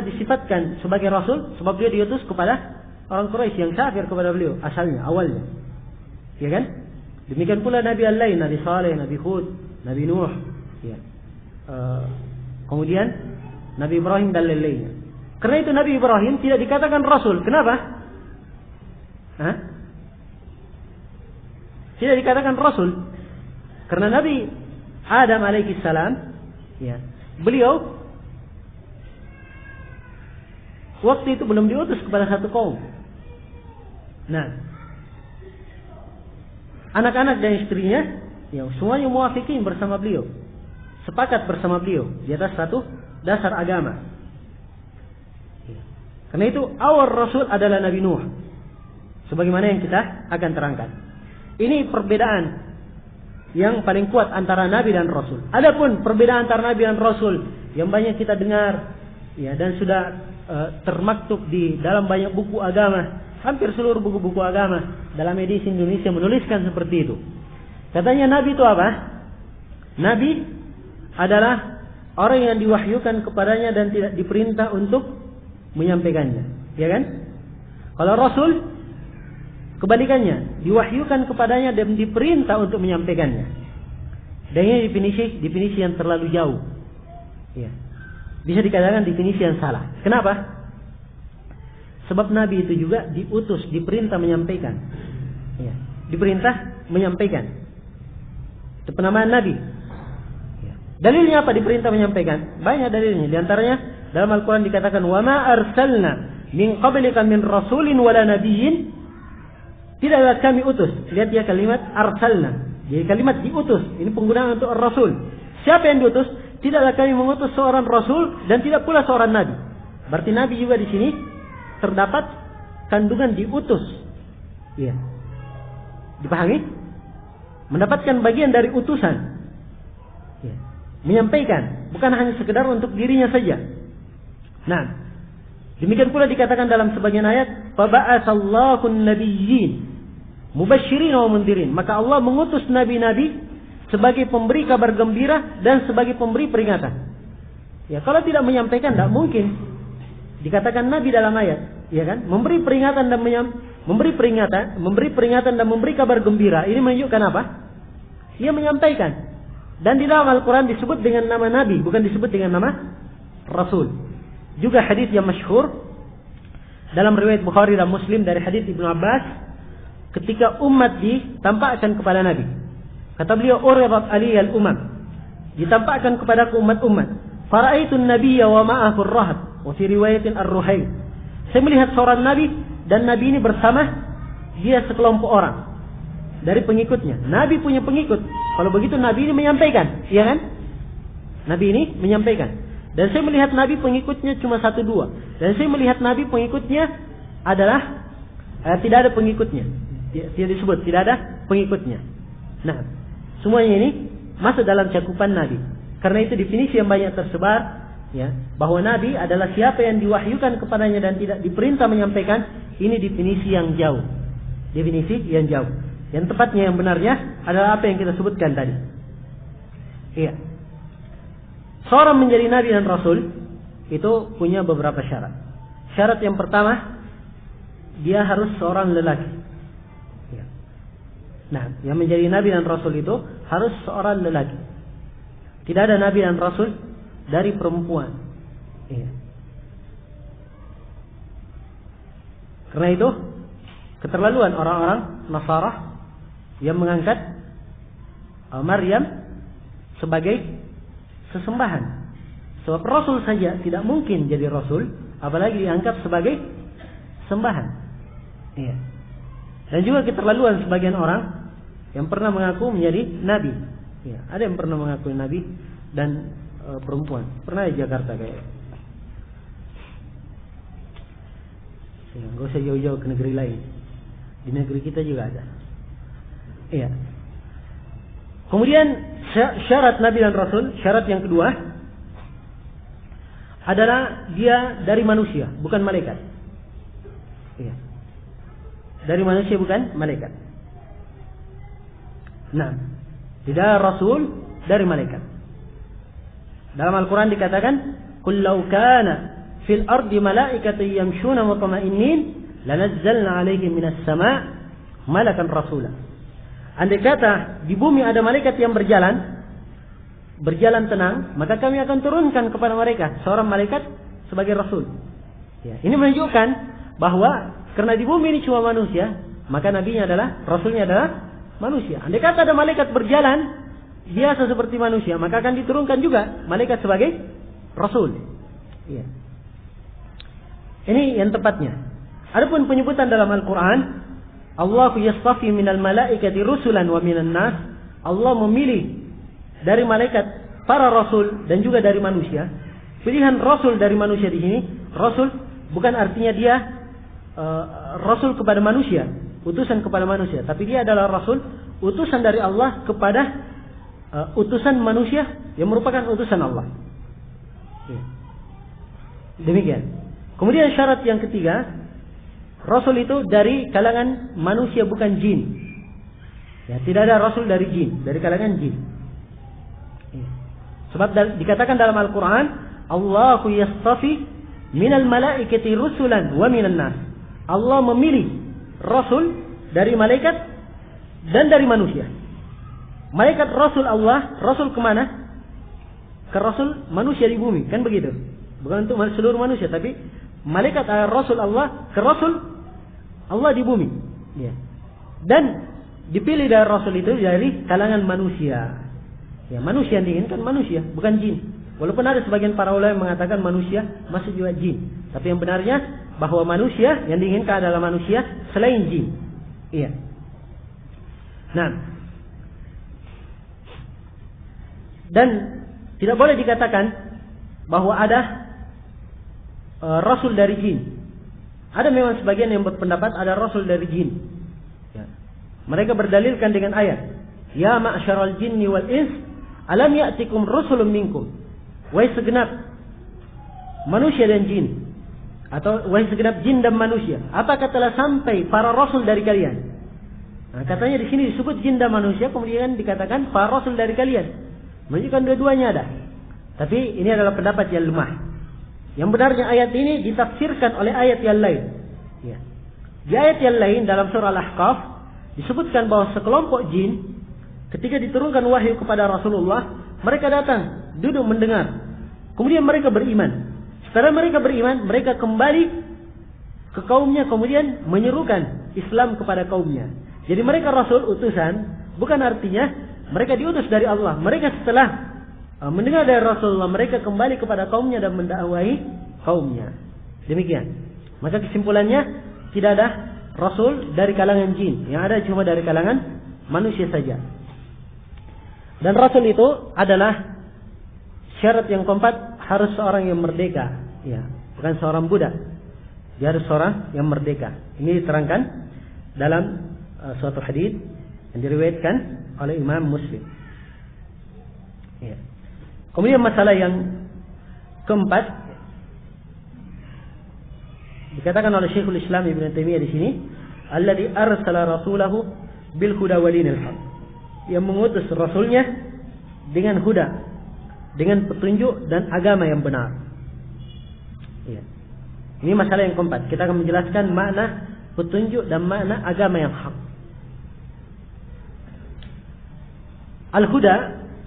disifatkan sebagai rasul sebab dia diutus kepada orang Quraisy yang kafir kepada beliau asalnya, awalnya. Ya kan? Demikian pula Nabi al-lain, Nabi Saleh, Nabi Hud, Nabi Nuh, ya. Kemudian Nabi Ibrahim dan lain-lainnya. Karena itu Nabi Ibrahim tidak dikatakan rasul. Kenapa? Hah? Tidak dikatakan rasul. Karena Nabi Adam alaihi salam, ya, beliau waktu itu belum diutus kepada satu kaum. Nah, anak-anak dan istrinya, ya, semuanya muwafiqin bersama beliau, sepakat bersama beliau di atas satu dasar agama. Karena itu awal rasul adalah Nabi Nuh, sebagaimana yang kita akan terangkan. Ini perbedaan yang paling kuat antara Nabi dan Rasul. Adapun perbedaan antara Nabi dan Rasul yang banyak kita dengar, ya, dan sudah termaktub di dalam banyak buku agama. Hampir seluruh buku-buku agama dalam edisi Indonesia menuliskan seperti itu. Katanya Nabi itu apa? Nabi adalah orang yang diwahyukan kepadanya dan tidak diperintah untuk menyampaikannya, ya kan? Kalau Rasul, kebalikannya, diwahyukan kepadanya dan diperintah untuk menyampaikannya. Dan ini definisi yang terlalu jauh, ya. Bisa dikatakan definisi yang salah. Kenapa? Sebab Nabi itu juga diutus, diperintah menyampaikan, ya. Diperintah menyampaikan. Itu penamaan Nabi. Ya. Dalilnya apa diperintah menyampaikan? Banyak dalilnya. Di antaranya dalam Al-Quran dikatakan, wa ma arsalna min qablika min rasulin wala nabiyyin. Tidaklah kami utus. Lihat ya kalimat arsalna. Jadi kalimat diutus. Ini penggunaan untuk rasul. Siapa yang diutus? Tidaklah kami mengutus seorang rasul dan tidak pula seorang nabi. Berarti nabi juga di sini terdapat kandungan diutus. Iya. Dipahami? Mendapatkan bagian dari utusan. Ya. Menyampaikan, bukan hanya sekedar untuk dirinya saja. Nah, demikian pula dikatakan dalam sebagian ayat, faba'atsallahu an-nabiyyin mubasysyirin wa mundhirin. Maka Allah mengutus nabi-nabi sebagai pemberi kabar gembira dan sebagai pemberi peringatan. Ya, kalau tidak menyampaikan tidak mungkin dikatakan nabi dalam ayat, ya kan? Memberi peringatan dan memberi peringatan dan memberi kabar gembira. Ini menunjukkan apa? Ia menyampaikan. Dan di dalam Al-Quran disebut dengan nama nabi, bukan disebut dengan nama rasul. Juga hadis yang masyhur dalam riwayat Bukhari dan Muslim dari hadis Ibnu Abbas, ketika umat ditampakkan kepada Nabi. Kata beliau, uridat aliyal umam. Ditampakkan kepadaku umat-umat. Fara'aitun nabiyya wa ma'ahu ar-rahab. Wa fi riwayatin ar-ruhayb. Saya melihat seorang nabi dan nabi ini bersama dia sekelompok orang dari pengikutnya. Nabi punya pengikut. Kalau begitu nabi ini menyampaikan, iya kan? Nabi ini menyampaikan. Dan saya melihat nabi pengikutnya cuma 1-2. Dan saya melihat nabi pengikutnya adalah tidak ada pengikutnya. Tidak disebut, tidak ada pengikutnya. Nah, semuanya ini masuk dalam cakupan nabi. Karena itu definisi yang banyak tersebar, ya, bahwa nabi adalah siapa yang diwahyukan kepadanya dan tidak diperintah menyampaikan. Ini definisi yang jauh. Definisi yang jauh. Yang tepatnya, yang benarnya adalah apa yang kita sebutkan tadi. Iya. Seorang menjadi nabi dan rasul itu punya beberapa syarat. Syarat yang pertama, dia harus seorang lelaki. Iya. Nah, yang menjadi nabi dan rasul itu harus seorang lelaki. Tidak ada nabi dan rasul dari perempuan. Iya. Karena itu keterlaluan orang-orang Nasara yang mengangkat Maryam sebagai sesembahan. Sebab Rasul saja tidak mungkin jadi Rasul, apalagi dianggap sebagai sembahan. Iya. Dan juga keterlaluan sebagian orang yang pernah mengaku menjadi nabi. Iya. Ada yang pernah mengaku nabi dan perempuan. Pernah di Jakarta kayak. Ya, gak usah jauh-jauh ke negeri lain. Di negeri kita juga ada. Iya. Kemudian syarat Nabi dan Rasul, syarat yang kedua adalah dia dari manusia, bukan malaikat. Iya. Dari manusia, bukan malaikat. Nah, tidak Rasul dari malaikat. Dalam Al-Quran dikatakan, "Qul law kana fil ardi malaikatun yamshuna mutma'innin lanazzalna 'alaihim minas sama' malakan rasula." Andai kata di bumi ada malaikat yang berjalan tenang, maka kami akan turunkan kepada mereka seorang malaikat sebagai rasul. Ya, ini menunjukkan bahwa karena di bumi ini cuma manusia, maka nabinya adalah, rasulnya adalah manusia. Andai kata ada malaikat berjalan biasa seperti manusia, maka akan diturunkan juga malaikat sebagai rasul. Ya. Ini yang tepatnya. Adapun penyebutan dalam Al-Quran, Allahu yastafi minal malaikati rusulan wa minan nas. Allah memilih dari malaikat para rasul dan juga dari manusia. Pilihan rasul dari manusia di sini, rasul bukan artinya dia rasul kepada manusia, utusan kepada manusia, tapi dia adalah rasul, utusan dari Allah kepada utusan manusia yang merupakan utusan Allah. Demikian. Kemudian syarat yang ketiga, Rasul itu dari kalangan manusia, bukan jin. Ya, tidak ada Rasul dari jin, dari kalangan jin. Ya. Sebab dikatakan dalam Al-Quran, Allahu yastafi minal malaikati rusulan wa minan nas. Allah memilih Rasul dari malaikat dan dari manusia. Malaikat Rasul Allah, Rasul kemana? Ke Rasul manusia di bumi, kan begitu? Bukan untuk seluruh manusia, tapi malaikat Rasul Allah ke Rasul Allah di bumi. Ya. Dan dipilih dari Rasul itu dari kalangan manusia. Ya, manusia yang diinginkan manusia, bukan jin. Walaupun ada sebagian para ulama yang mengatakan manusia masuk juga jin. Tapi yang benarnya bahwa manusia yang diinginkan adalah manusia selain jin. Iya. Nah. Dan tidak boleh dikatakan bahwa ada Rasul dari jin. Ada memang sebagian yang berpendapat ada Rasul dari jin. Ya. Mereka berdalilkan dengan ayat, Ya ma'syaral jinni wal ins, alam ya'tikum rusulun minkum. Wahai segenap manusia dan jin, atau wahai segenap jin dan manusia, apakah telah sampai para rasul dari kalian? Nah, katanya di sini disebut jin dan manusia, kemudian dikatakan para rasul dari kalian. Menunjukkan dua-duanya ada. Tapi ini adalah pendapat yang lemah. Yang benarnya ayat ini ditafsirkan oleh ayat yang lain. Ya. Di ayat yang lain dalam surah Al-Ahqaf disebutkan bahwa sekelompok jin ketika diturunkan wahyu kepada Rasulullah, mereka datang, duduk mendengar. Kemudian mereka beriman. Setelah mereka beriman, mereka kembali ke kaumnya, kemudian menyerukan Islam kepada kaumnya. Jadi mereka Rasul utusan, bukan artinya mereka diutus dari Allah. Mereka setelah mendengar dari Rasulullah, mereka kembali kepada kaumnya dan mendakwahi kaumnya. Demikian. Maka kesimpulannya, tidak ada Rasul dari kalangan jin. Yang ada cuma dari kalangan manusia saja. Dan Rasul itu adalah syarat yang keempat, harus seorang yang merdeka. Ya, bukan seorang budak. Dia harus seorang yang merdeka. Ini diterangkan dalam suatu hadis yang diriwayatkan oleh Imam Muslim. Ya. Kemudian masalah yang keempat dikatakan oleh Syekhul Islam Ibn Taimiyah di sini, alladzi arsala rasulahu bil huda wa dinil haq. Yang mengutus rasulnya dengan huda, dengan petunjuk dan agama yang benar. Ya. Ini masalah yang keempat. Kita akan menjelaskan makna petunjuk dan makna agama yang hak. Al-huda,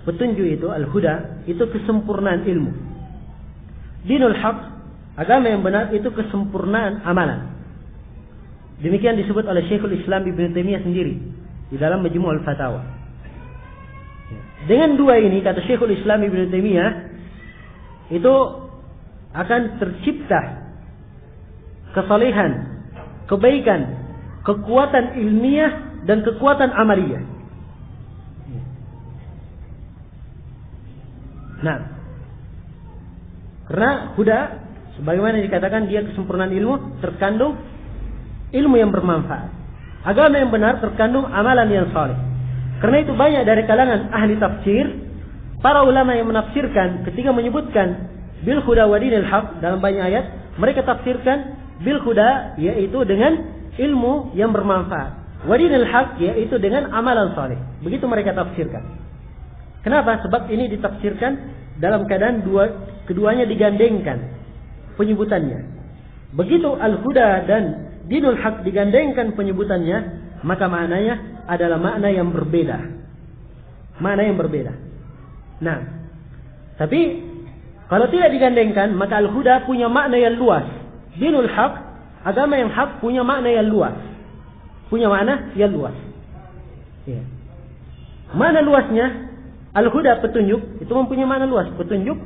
petunjuk itu, al-huda itu kesempurnaan ilmu. Dinul haq, agama yang benar itu kesempurnaan amalan. Demikian disebut oleh Syekhul Islam Ibn Taimiyah sendiri di dalam Majmu' al-Fatawa. Dengan dua ini, kata Syekhul Islam Ibn Taimiyah, itu akan tercipta kesalehan, kebaikan, kekuatan ilmiah dan kekuatan amaliyah. Nah, karena huda, sebagaimana dikatakan dia kesempurnaan ilmu, terkandung ilmu yang bermanfaat. Agama yang benar terkandung amalan yang saleh. Karena itu banyak dari kalangan ahli tafsir, para ulama yang menafsirkan ketika menyebutkan bil huda wa dinil haq dalam banyak ayat, mereka tafsirkan bil huda yaitu dengan ilmu yang bermanfaat, wa dinil haq yaitu dengan amalan saleh. Begitu mereka tafsirkan. Kenapa? Sebab ini ditafsirkan dalam keadaan keduanya digandengkan penyebutannya. Begitu al-huda dan dinul haq digandengkan penyebutannya, maka maknanya adalah makna yang berbeda. Makna yang berbeda. Nah, tapi kalau tidak digandengkan, maka al-huda punya makna yang luas. Dinul haq, agama yang hak punya makna yang luas. Punya makna yang luas. Ya. Makna luasnya, al-huda petunjuk, itu mempunyai makna luas. Petunjuk,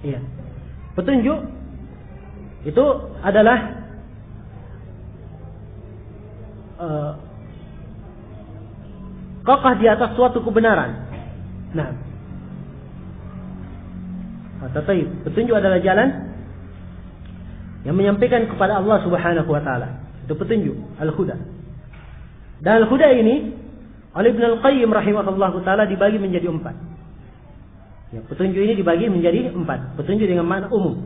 ya. Petunjuk itu adalah kokoh di atas suatu kebenaran. Nah, petunjuk adalah jalan yang menyampaikan kepada Allah Subhanahu wa taala. Itu petunjuk, al-huda. Dan al-huda ini oleh Ibn al-Qayyim rahimahullahu taala dibagi menjadi 4. Ya, petunjuk ini dibagi menjadi 4. Petunjuk dengan makna umum.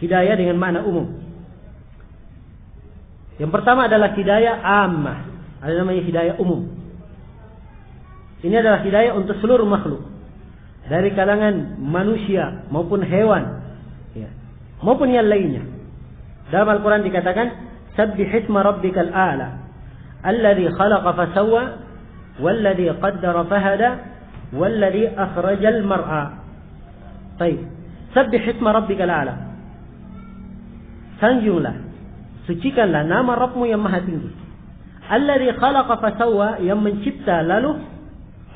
Hidayah dengan makna umum. Yang pertama adalah hidayah ammah. Ada namanya hidayah umum. Ini adalah hidayah untuk seluruh makhluk. Dari kalangan manusia maupun hewan. Ya, maupun yang lainnya. Dalam Al-Quran dikatakan, Sabbih isma rabbikal a'la. Alladhi khalaqa fasawwa. Walladhi qaddara fahada. Walladhi akhrajal mar'a. Baik. Sabbih isma rabbikal a'la. Sanjunglah, sucikanlah nama Rabbmu yang maha tinggi. Alladhi khalaqa fasawwa, yang mencipta lalu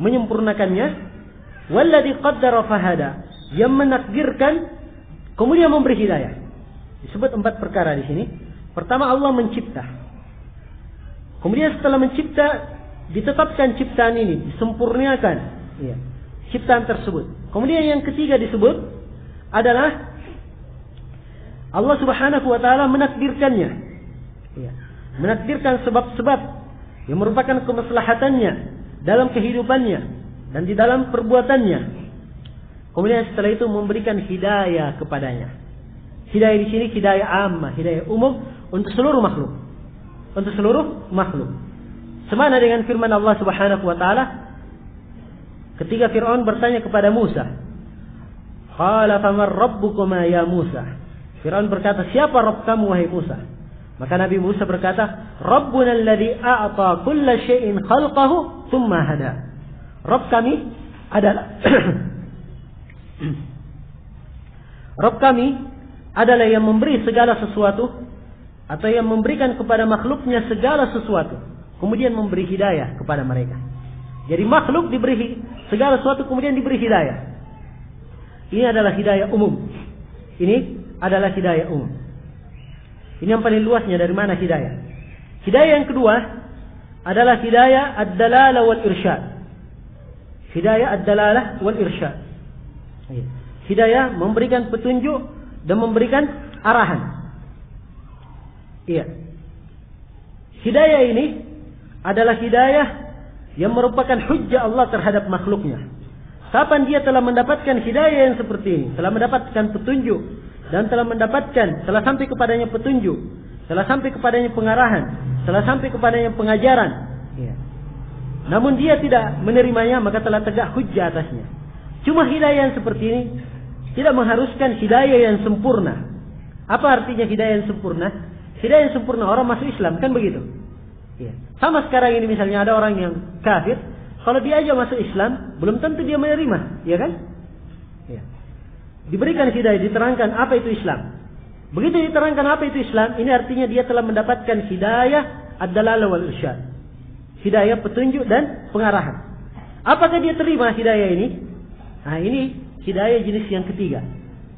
menyempurnakannya. Walladhi qaddara fahada, yang menakdirkan kemudian memberi hidayah. Disebut 4 perkara di sini. Pertama, Allah mencipta. Kemudian setelah mencipta, ditetapkan ciptaan ini, disempurnakan. Ya, ciptaan tersebut. Kemudian yang ketiga disebut adalah Allah Subhanahu wa taala menakdirkannya. Ya, menakdirkan sebab-sebab yang merupakan kemaslahatannya dalam kehidupannya dan di dalam perbuatannya. Kemudian setelah itu memberikan hidayah kepadanya. Hidayah di sini hidayah ammah, hidayah umum untuk seluruh makhluk. Untuk seluruh makhluk. Semana dengan firman Allah Subhanahu wa taala ketika Fir'aun bertanya kepada Musa, "Qala faman rabbukuma ya Musa?" Fir'aun berkata, "Siapa Rabb kamu wahai Musa?" Maka Nabi Musa berkata, "Rabbuna alladhi a'ta kulla syai'in khalqahu thumma hada." Rabb kami adalah Rabb kami adalah yang memberi segala sesuatu atau yang memberikan kepada makhluknya segala sesuatu, kemudian memberi hidayah kepada mereka. Jadi makhluk diberi segala sesuatu kemudian diberi hidayah. Ini adalah hidayah umum. Ini adalah hidayah umum. Ini yang paling luasnya dari mana hidayah. Hidayah yang kedua adalah hidayah ad-dalalah wal irsyad. Hidayah ad-dalalah wal irsyad. Hidayah memberikan petunjuk dan memberikan arahan. Iya. Hidayah ini adalah hidayah yang merupakan hujjah Allah terhadap makhluknya. Kapan dia telah mendapatkan hidayah yang seperti ini, telah mendapatkan petunjuk dan telah sampai kepadanya petunjuk, telah sampai kepadanya pengarahan, telah sampai kepadanya pengajaran, ya, namun dia tidak menerimanya, maka telah tegak hujjah atasnya. Cuma hidayah yang seperti ini tidak mengharuskan hidayah yang sempurna. Apa artinya hidayah yang sempurna? Hidayah yang sempurna orang masuk Islam, kan begitu? Ya. Sama sekarang ini misalnya ada orang yang kafir, kalau dia aja masuk Islam, belum tentu dia menerima, ya kan? Ya. Diberikan hidayah, diterangkan apa itu Islam. Begitu diterangkan apa itu Islam, ini artinya dia telah mendapatkan hidayah ad-dalalah wal irsyad. Hidayah petunjuk dan pengarahan. Apakah dia terima hidayah ini? Nah, ini hidayah jenis yang ketiga.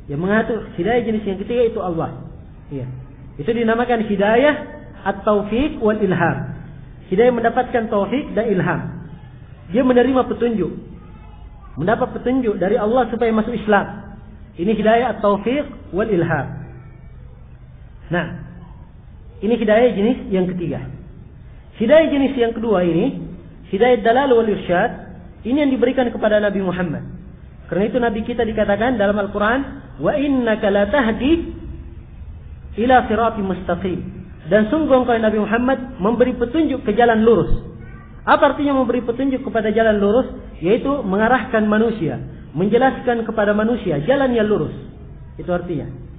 Yang mengatur hidayah jenis yang ketiga itu Allah. Ya. Itu dinamakan hidayah at-taufiq wal ilham. Hidayah mendapatkan taufik dan ilham. Dia menerima petunjuk. Mendapat petunjuk dari Allah supaya masuk Islam. Ini hidayah at-taufiq wal ilham. Nah, ini hidayah jenis yang ketiga. Hidayah jenis yang kedua ini, hidayah dalal wal irsyad, ini yang diberikan kepada Nabi Muhammad. Karena itu Nabi kita dikatakan dalam Al-Quran, wa innaka la tahdi ila siratim mustaqim. Dan sungguh engkau Nabi Muhammad memberi petunjuk ke jalan lurus. Apa artinya memberi petunjuk kepada jalan lurus? Yaitu mengarahkan manusia, menjelaskan kepada manusia jalan yang lurus. Itu artinya.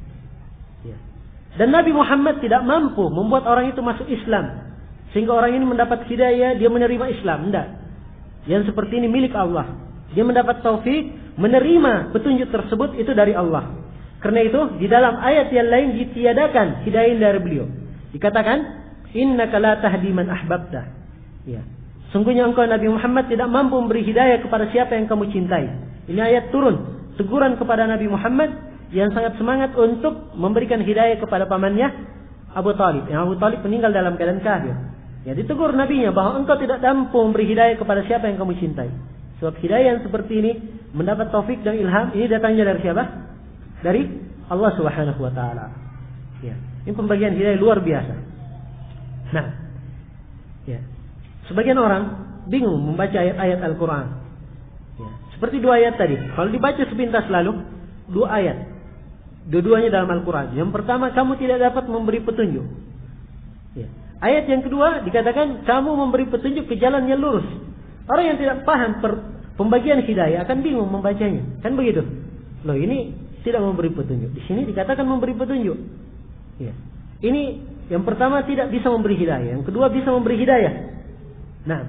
Dan Nabi Muhammad tidak mampu membuat orang itu masuk Islam sehingga orang ini mendapat hidayah, dia menerima Islam. Tidak. Yang seperti ini milik Allah. Dia mendapat taufik, menerima petunjuk tersebut itu dari Allah. Karena itu di dalam ayat yang lain ditiadakan hidayah dari beliau. Dikatakan, innaka la tahdi man ahbabta. Ya. Sungguhnya engkau Nabi Muhammad tidak mampu memberi hidayah kepada siapa yang kamu cintai. Ini ayat turun, teguran kepada Nabi Muhammad yang sangat semangat untuk memberikan hidayah kepada pamannya Abu Talib. Yang Abu Talib meninggal dalam keadaan kafir. Ya, ditegur nabinya bahwa engkau tidak mampu memberi hidayah kepada siapa yang kamu cintai. Sebab hidayah yang seperti ini mendapat taufik dan ilham, ini datangnya dari siapa? Dari Allah Subhanahu wa taala. Ya, ini pembagian hidayah luar biasa. Nah, ya. Sebagian orang bingung membaca ayat-ayat Al-Qur'an. Ya, seperti dua ayat tadi. Kalau dibaca sepintas lalu, dua ayat. Dua-duanya dalam Al-Quran. Yang pertama, kamu tidak dapat memberi petunjuk. Ya. Ayat yang kedua dikatakan kamu memberi petunjuk ke jalan yang lurus. Orang yang tidak paham pembagian hidayah akan bingung membacanya. Kan begitu? Loh, ini tidak memberi petunjuk. Di sini dikatakan memberi petunjuk. Ya. Ini yang pertama tidak bisa memberi hidayah. Yang kedua bisa memberi hidayah. Nah,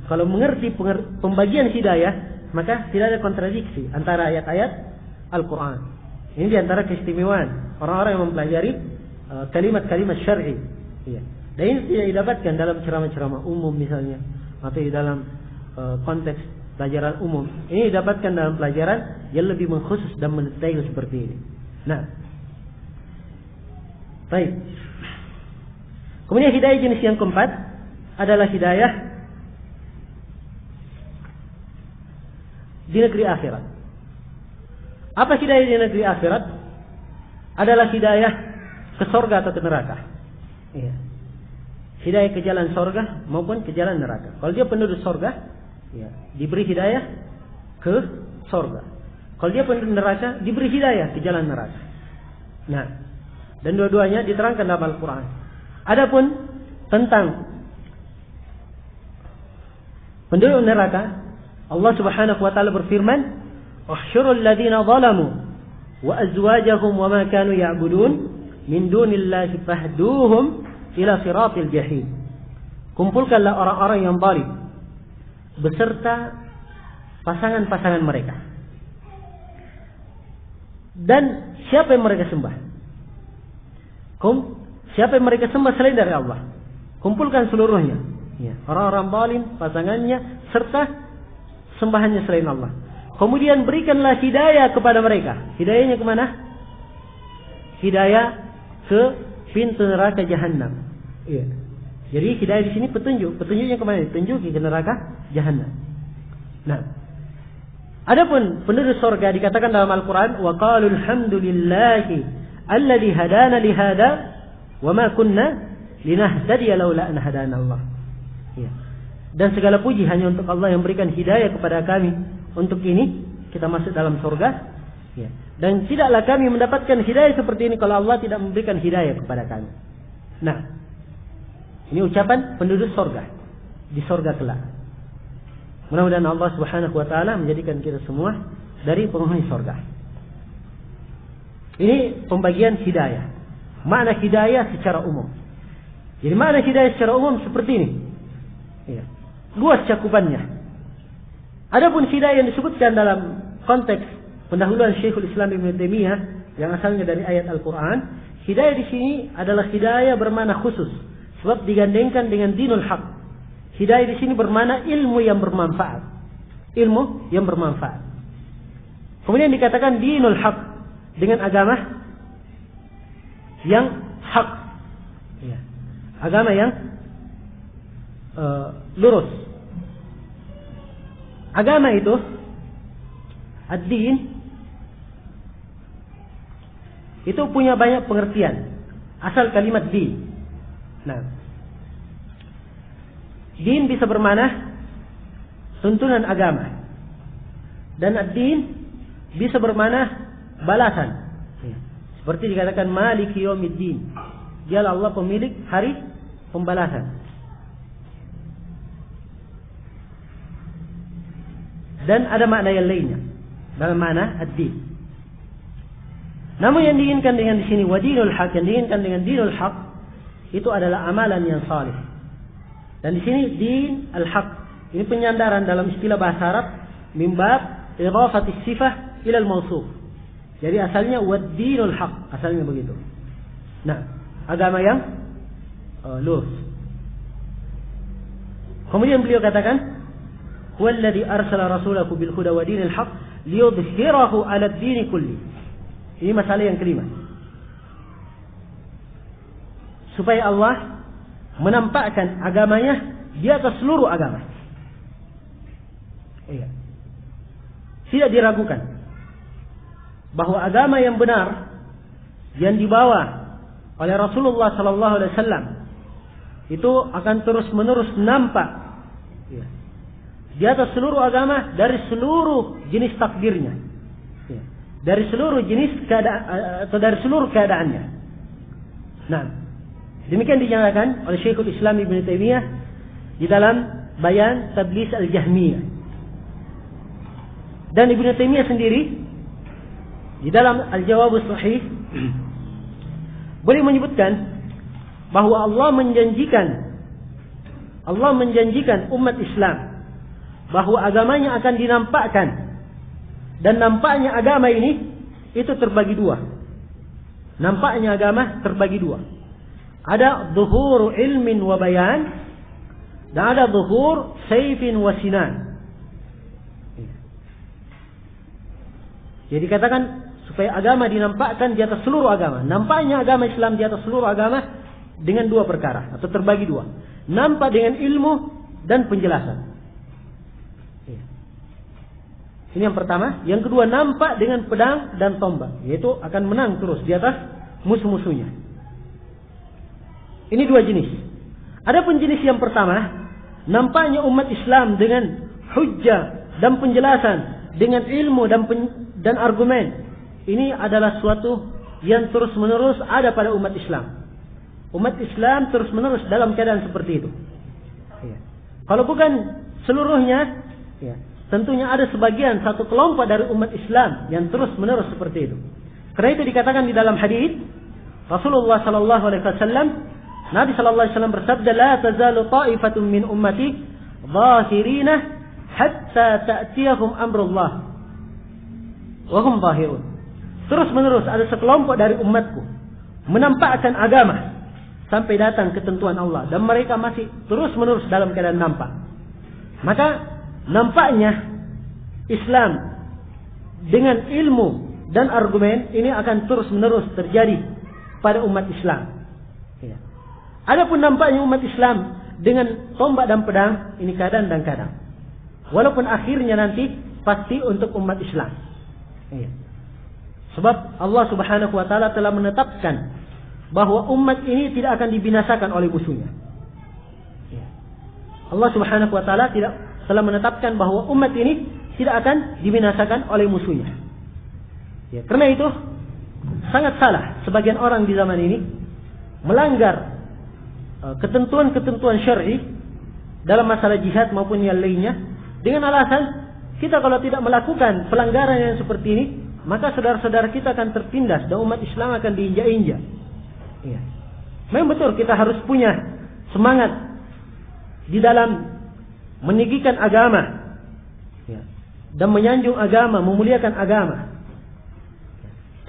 kalau mengerti pembagian hidayah, maka tidak ada kontradiksi antara ayat-ayat Al-Quran. Ini diantara keistimewaan orang-orang yang mempelajari kalimat-kalimat syar'i. Ya. Dan ini tidak didapatkan dalam ceramah-ceramah umum misalnya, atau di dalam konteks pelajaran umum. Ini didapatkan dalam pelajaran yang lebih mengkhusus dan mendetail seperti ini. Nah, baik. Kemudian hidayah jenis yang keempat adalah hidayah di negeri akhirat. Apa hidayah di negeri akhirat? Adalah hidayah ke surga atau ke neraka. Iya. Hidayah ke jalan surga maupun ke jalan neraka. Kalau dia penduduk surga, ya, diberi hidayah ke surga. Kalau dia penduduk neraka, diberi hidayah ke jalan neraka. Nah, dan dua-duanya diterangkan dalam Al-Quran. Adapun tentang penduduk neraka, Allah Subhanahu wa taala berfirman, "Uhsyurul ladzina zalamu wa azwajahum wa ma kanu ya'budun min dunillahi fahduhum ila siratil jahim." Kumpulkanlah orang-orang yang zalim beserta pasangan-pasangan mereka. Dan siapa yang mereka sembah? Siapa yang mereka sembah selain dari Allah? Kumpulkan seluruhnya. Ya, orang-orang zalim, pasangannya, serta sembahannya selain Allah. Kemudian berikanlah hidayah kepada mereka. Hidayahnya kemana? Hidayah ke pintu neraka Jahannam. Iya. Jadi hidayah di sini petunjuk. Petunjuknya kemana? Petunjuk ke neraka Jahannam. Nah, adapun penduduk surga dikatakan dalam Al-Quran, wa qalu alhamdulillahi alladhi hadana li hada wa ma kunna linahtadiya laula an hadana Allah. Ya. Dan segala puji hanya untuk Allah yang berikan hidayah kepada kami. Untuk ini kita masuk dalam surga. Ya. Dan tidaklah kami mendapatkan hidayah seperti ini kalau Allah tidak memberikan hidayah kepada kami. Nah, ini ucapan penduduk surga. di surga kelak. Mudah-mudahan Allah Subhanahu wa taala menjadikan kita semua dari penghuni surga. Ini pembagian hidayah. Makna hidayah secara umum. Jadi makna hidayah secara umum seperti ini. Ya. Luas cakupannya. Adapun hidayah yang disebutkan dalam konteks pendahuluan Syekhul Islam Ibnu Taimiyah yang asalnya dari ayat Al-Quran, hidayah di sini adalah hidayah bermakna khusus, sebab digandengkan dengan dinul haq. Hidayah di sini bermakna ilmu yang bermanfaat. Ilmu yang bermanfaat. Kemudian dikatakan dinul haq, dengan agama yang hak. Ya. Agama yang lurus. Agama itu, ad-din, itu punya banyak pengertian. Asal kalimat din. Nah, din bisa bermakna tuntunan agama. Dan ad-din bisa bermakna balasan. Ya. Seperti dikatakan Maliki Yaumiddin. Dialah Allah pemilik hari pembalasan. Dan ada makna yang lainnya dalam makna ad-din. Namun yang diinginkan dengan di sini wadinul haq, yang diinginkan dengan dinul haq itu adalah amalan yang saleh. Dan di sini din al-haq ini penyandaran dalam istilah bahasa Arab min bab idhafati sifah ila al-mawsuf. Jadi asalnya wad-dinul haq, asalnya begitu. Nah, agama yang lurus. Kemudian beliau katakan huwallazi arsala rasulahu bil huda wa dinil haq liyudhhirahu 'ala ad-din kulli. Ini masalah yang kelima. Supaya Allah menampakkan agamanya di atas seluruh agama. Iya. Tidak diragukan bahwa agama yang benar yang dibawa oleh Rasulullah sallallahu alaihi wasallam itu akan terus-menerus nampak ya, di atas seluruh agama dari seluruh jenis takdirnya. Ya, dari seluruh jenis keadaan atau dari seluruh keadaannya. Nah, demikian dinyatakan oleh Syekhul Islam Ibnu Taimiyah di dalam Bayan Tablis Al-Jahmiyah. Dan Ibnu Taimiyah sendiri di dalam Al-Jawabus Sahih boleh menyebutkan bahwa Allah menjanjikan umat Islam bahwa agamanya akan dinampakkan, dan nampaknya agama ini itu terbagi dua. Nampaknya agama terbagi dua. Ada zuhur ilmin wa bayan, dan ada zuhur sayfin wa sinan. Jadi katakan supaya agama dinampakkan di atas seluruh agama. Nampaknya agama Islam di atas seluruh agama dengan dua perkara atau terbagi dua. Nampak dengan ilmu dan penjelasan. Ini yang pertama. Yang kedua, nampak dengan pedang dan tombak, yaitu akan menang terus di atas musuh-musuhnya. Ini dua jenis. Adapun jenis yang pertama, nampaknya umat Islam dengan hujjah dan penjelasan, dengan ilmu dan argumen. Ini adalah suatu yang terus-menerus ada pada umat Islam. Umat Islam terus-menerus dalam keadaan seperti itu. Ya. Kalau bukan seluruhnya, ya, tentunya ada sebagian satu kelompok dari umat Islam yang terus-menerus seperti itu. Karena itu dikatakan di dalam hadis Rasulullah sallallahu alaihi wasallam, Nabi sallallahu alaihi wasallam bersabda, "La tazalu ta'ifatun min ummati zahirina hatta ta'tiyahum amrullah wa hum zahirun." Terus-menerus ada sekelompok dari umatku menampakkan agama sampai datang ketentuan Allah, dan mereka masih terus-menerus dalam keadaan nampak. Maka nampaknya Islam dengan ilmu dan argumen ini akan terus-menerus terjadi pada umat Islam. Ya. Adapun nampaknya umat Islam dengan tombak dan pedang, ini kadang dan kadang. Walaupun akhirnya nanti pasti untuk umat Islam. Ya. Sebab Allah Subhanahu wa taala telah menetapkan bahwa umat ini tidak akan dibinasakan oleh musuhnya. Ya. Allah Subhanahu wa taala telah menetapkan bahwa umat ini tidak akan dibinasakan oleh musuhnya. Ya, karena itu sangat salah sebagian orang di zaman ini melanggar ketentuan-ketentuan syar'i dalam masalah jihad maupun yang lainnya, dengan alasan kita kalau tidak melakukan pelanggaran yang seperti ini, maka saudara-saudara kita akan tertindas dan umat Islam akan diinjak-injak. Ya. Memang betul kita harus punya semangat di dalam meninggikan agama, ya, dan menyanjung agama, memuliakan agama.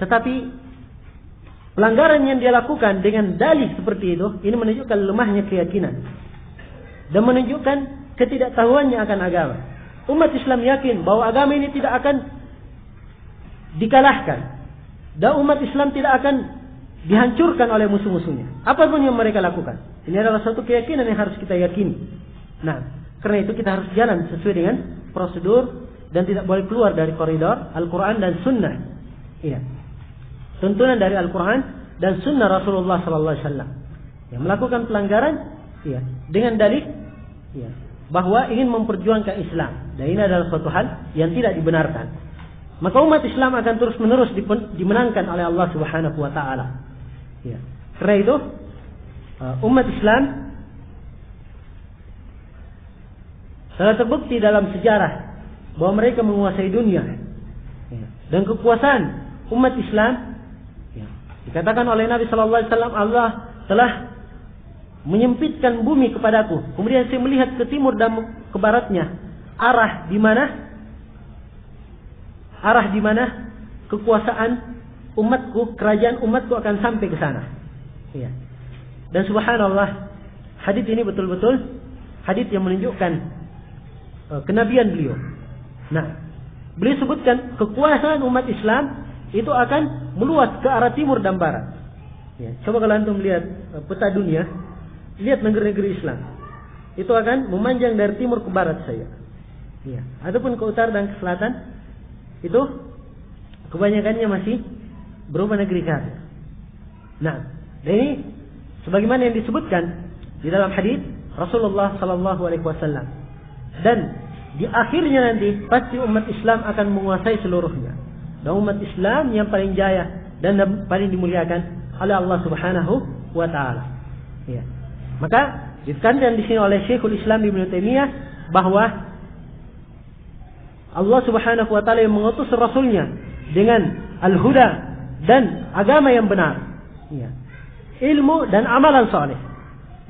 Tetapi pelanggaran yang dia lakukan dengan dalih seperti itu, ini menunjukkan lemahnya keyakinan dan menunjukkan ketidaktahuannya akan agama. Umat Islam yakin bahwa agama ini tidak akan dikalahkan dan umat Islam tidak akan dihancurkan oleh musuh-musuhnya. Apapun yang mereka lakukan, ini adalah suatu keyakinan yang harus kita yakini. Nah, karena itu kita harus jalan sesuai dengan prosedur dan tidak boleh keluar dari koridor Al-Quran dan Sunnah. Iya, tuntunan dari Al-Quran dan Sunnah Rasulullah Sallallahu Alaihi Wasallam. Yang melakukan pelanggaran, iya, dengan dalih, iya, bahwa ingin memperjuangkan Islam, dan ini adalah suatu hal yang tidak dibenarkan. Maka umat Islam akan terus-menerus dimenangkan oleh Allah Subhanahu wa taala. Ya. Karena itu umat Islam telah terbukti dalam sejarah bahwa mereka menguasai dunia. Ya. Dan kekuasaan umat Islam, ya, dikatakan oleh Nabi sallallahu alaihi wasallam, Allah telah menyempitkan bumi kepadaku. Kemudian saya melihat ke timur dan ke baratnya, arah di mana kekuasaan umatku, kerajaan umatku akan sampai ke sana. Ya. Dan subhanallah, hadits ini betul-betul hadits yang menunjukkan kenabian beliau. Nah, beliau sebutkan kekuasaan umat Islam itu akan meluas ke arah timur dan barat. Ya. Coba kalau antum lihat peta dunia, lihat negeri-negeri Islam, itu akan memanjang dari timur ke barat saja. Ya. Ataupun ke utara dan ke selatan, itu kebanyakannya masih berupa negeri kafir. Nah, dan ini sebagaimana yang disebutkan di dalam hadis Rasulullah Sallallahu Alaihi Wasallam. Dan di akhirnya nanti pasti umat Islam akan menguasai seluruhnya. Dan umat Islam yang paling jaya dan paling dimuliakan oleh Allah Subhanahu wa taala. Ya. Maka ditekankan di sini oleh Syekhul Islam Ibnu Taimiyah bahwa Allah Subhanahu wa taala yang mengutus rasulnya dengan al-huda dan agama yang benar. Ya. Ilmu dan amalan saleh.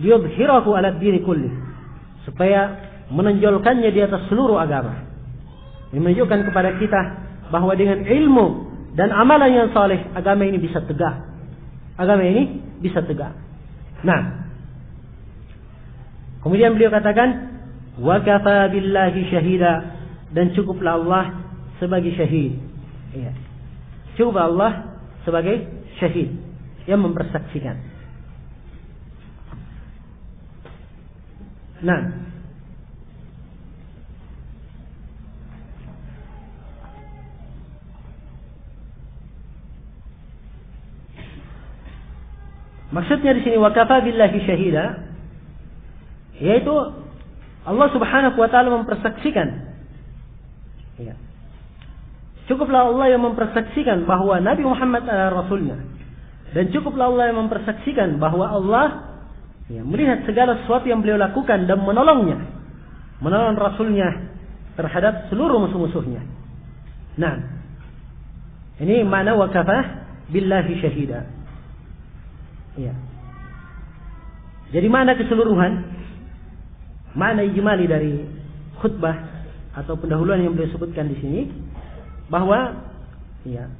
Liyudhhirahu 'ala ad-din kulli. Supaya menonjolkannya di atas seluruh agama. Ini menunjukkan kepada kita bahwa dengan ilmu dan amalan yang saleh, agama ini bisa tegak. Agama ini bisa tegak. Nah, kemudian beliau katakan, wa kafa billahi syahida, dan cukuplah Allah sebagai syahid. Ya. Cukuplah Allah sebagai syahid yang mempersaksikan. Nah, maksudnya di sini wa kafa billahi syahida, yaitu Allah Subhanahu wa taala mempersaksikan. Ya. Cukuplah Allah yang mempersaksikan bahwa Nabi Muhammad adalah Rasulnya. Dan cukuplah Allah yang mempersaksikan bahwa Allah, ya, melihat segala sesuatu yang beliau lakukan dan menolong Rasulnya terhadap seluruh musuh-musuhnya. Nah, ini makna wa kafa billahi syahida. Ya. Jadi makna keseluruhan, makna ijmali dari khutbah atau pendahuluan yang beliau sebutkan di sini, bahwa, ya,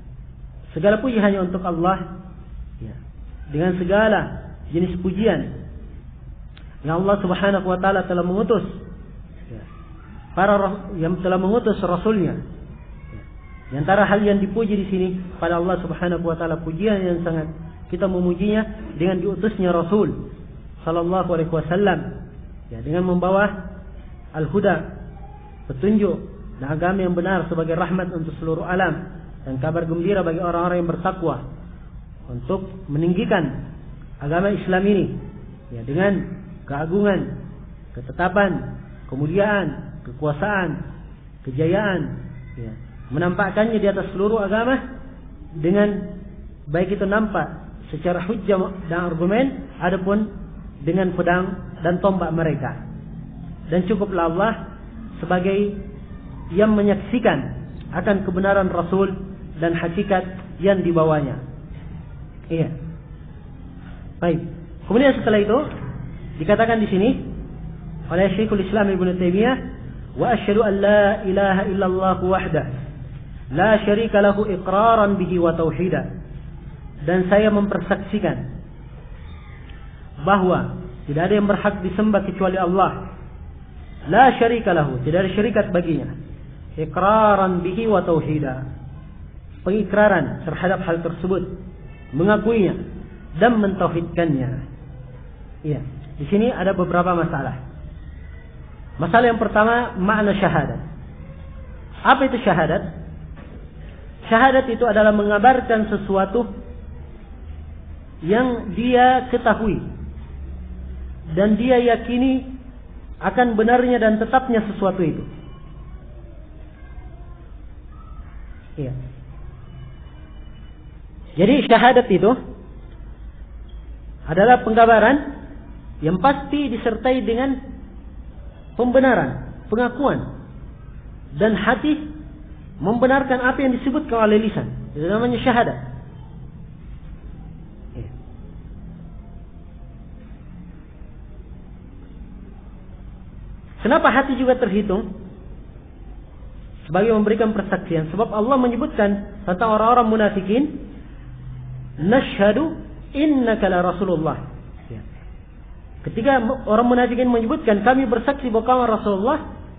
segala puji hanya untuk Allah, ya, dengan segala jenis pujian yang Allah Subhanahu wa taala telah mengutus, ya, yang telah mengutus rasulnya. Ya. Di antara hal yang dipuji di sini pada Allah Subhanahu wa taala, pujian yang sangat kita memujinya dengan diutusnya Rasul Sallallahu Alaihi Wasallam, ya, dengan membawa al-huda, petunjuk dan agama yang benar sebagai rahmat untuk seluruh alam dan kabar gembira bagi orang-orang yang bertakwa, untuk meninggikan agama Islam ini, ya, dengan keagungan, ketetapan, kemuliaan, kekuasaan, kejayaan, ya, menampakkannya di atas seluruh agama dengan baik itu nampak secara hujjah dan argumen, adapun dengan pedang dan tombak mereka. dan cukuplah Allah sebagai yang menyaksikan akan kebenaran Rasul dan hakikat yang dibawanya. Iya. Baik. Kemudian setelah itu dikatakan di sini oleh Syekhul Islam Ibnu Taimiyah, wa asyhadu an la ilaha illallah wahdah la syarika lahu iqraran bihi wa tauhida. Dan saya mempersaksikan bahwa tidak ada yang berhak disembah kecuali Allah. La syarika lahu, tidak ada syarikat baginya. Iqraran bihi wa tauhida, pengikraran terhadap hal tersebut, mengakuinya dan mentauhidkannya. Iya, di sini ada beberapa masalah. Masalah yang pertama, makna syahadat. Apa itu syahadat? Syahadat itu adalah mengabarkan sesuatu yang dia ketahui dan dia yakini akan benarnya dan tetapnya sesuatu itu. Iya. Jadi syahadat itu adalah pengkabaran yang pasti disertai dengan pembenaran, pengakuan, dan hati membenarkan apa yang disebutkan oleh lisan. Itu namanya syahadat. Kenapa hati juga terhitung sebagai memberikan persaksian? Sebab Allah menyebutkan tentang orang-orang munafikin, nashhadu innaka la rasulullah. Ya. Ketika orang munafikin menyebutkan kami bersaksi bahwa kamu Rasulullah,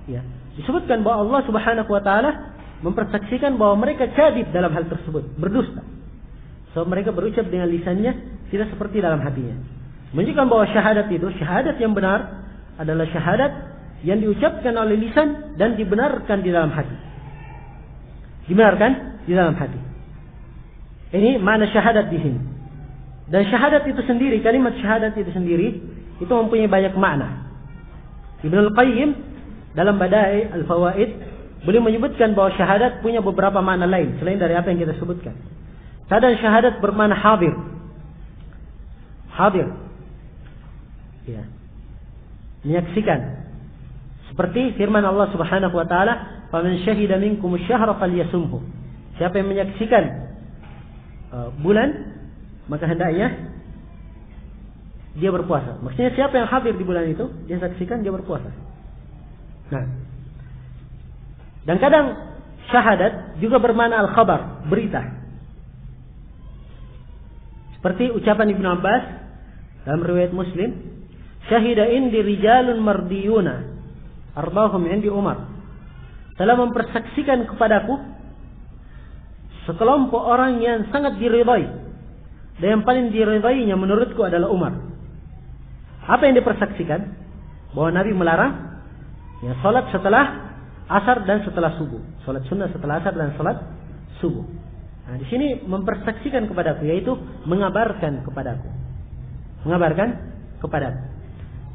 ya, disebutkan bahwa Allah Subhanahu wa taala mempersaksikan bahwa mereka kadzib dalam hal tersebut, berdusta. So mereka berucap dengan lisannya, tidak seperti dalam hatinya. Menunjukkan bahwa syahadat itu, syahadat yang benar adalah syahadat yang diucapkan oleh lisan dan dibenarkan di dalam hati. Dibenarkan di dalam hati. Ini makna syahadat di sini. Dan syahadat itu sendiri, kalimat syahadat itu sendiri, itu mempunyai banyak makna. Ibnu Al-Qayyim dalam Badai Al-Fawaid, beliau menyebutkan bahwa syahadat punya beberapa makna lain selain dari apa yang kita sebutkan. Kadang syahadat bermakna hadir. Hadir. Ya. Menyaksikan. Seperti firman Allah Subhanahu wa taala, "Faman syahida minkum asy-syahra falyasumhu." Siapa yang menyaksikan bulan, maka hendaknya dia berpuasa. Maksudnya siapa yang hadir di bulan itu, dia saksikan, dia berpuasa. Nah. Dan kadang syahadat juga bermakna al-khabar, berita. Seperti ucapan Ibnu Abbas dalam riwayat Muslim, "Syahida indi rijalun mardiyuna arbahum indi Umar." Telah mempersaksikan kepadaku sekelompok orang yang sangat diridai, dan yang paling diridainya menurutku adalah Umar. Apa yang dipersaksikan? Bahwa Nabi melarang ya salat setelah asar dan setelah subuh, salat sunnah setelah asar dan salat subuh. Nah, di sini mempersaksikan kepadaku, yaitu mengabarkan kepadaku. Mengabarkan kepadaku.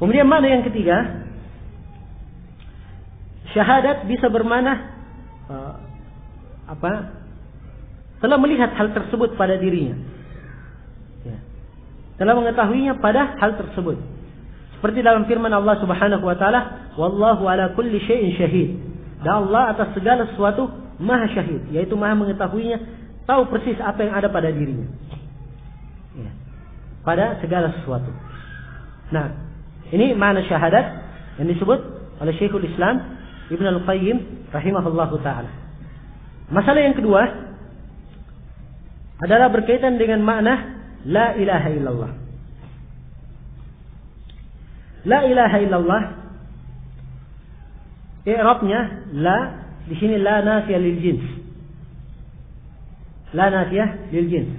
Kemudian makna yang ketiga, syahadat bisa bermakna telah melihat hal tersebut pada dirinya, ya. Telah mengetahuinya pada hal tersebut. Seperti dalam firman Allah Subhanahu wa taala, "Wallahu ala kulli syai'in syahid." Dan Allah atas segala sesuatu maha syahid, yaitu maha mengetahuinya, tahu persis apa yang ada pada dirinya, ya, pada segala sesuatu. Nah, ini makna syahadat yang disebut oleh Syekhul Islam Ibnu Al-Qayyim rahimahullahu ta'ala. Masalah yang kedua adalah berkaitan dengan makna la ilaha illallah. La ilaha illallah, i'rabnya la, di sini la nafiyah lil jins. La nafiyah lil jins.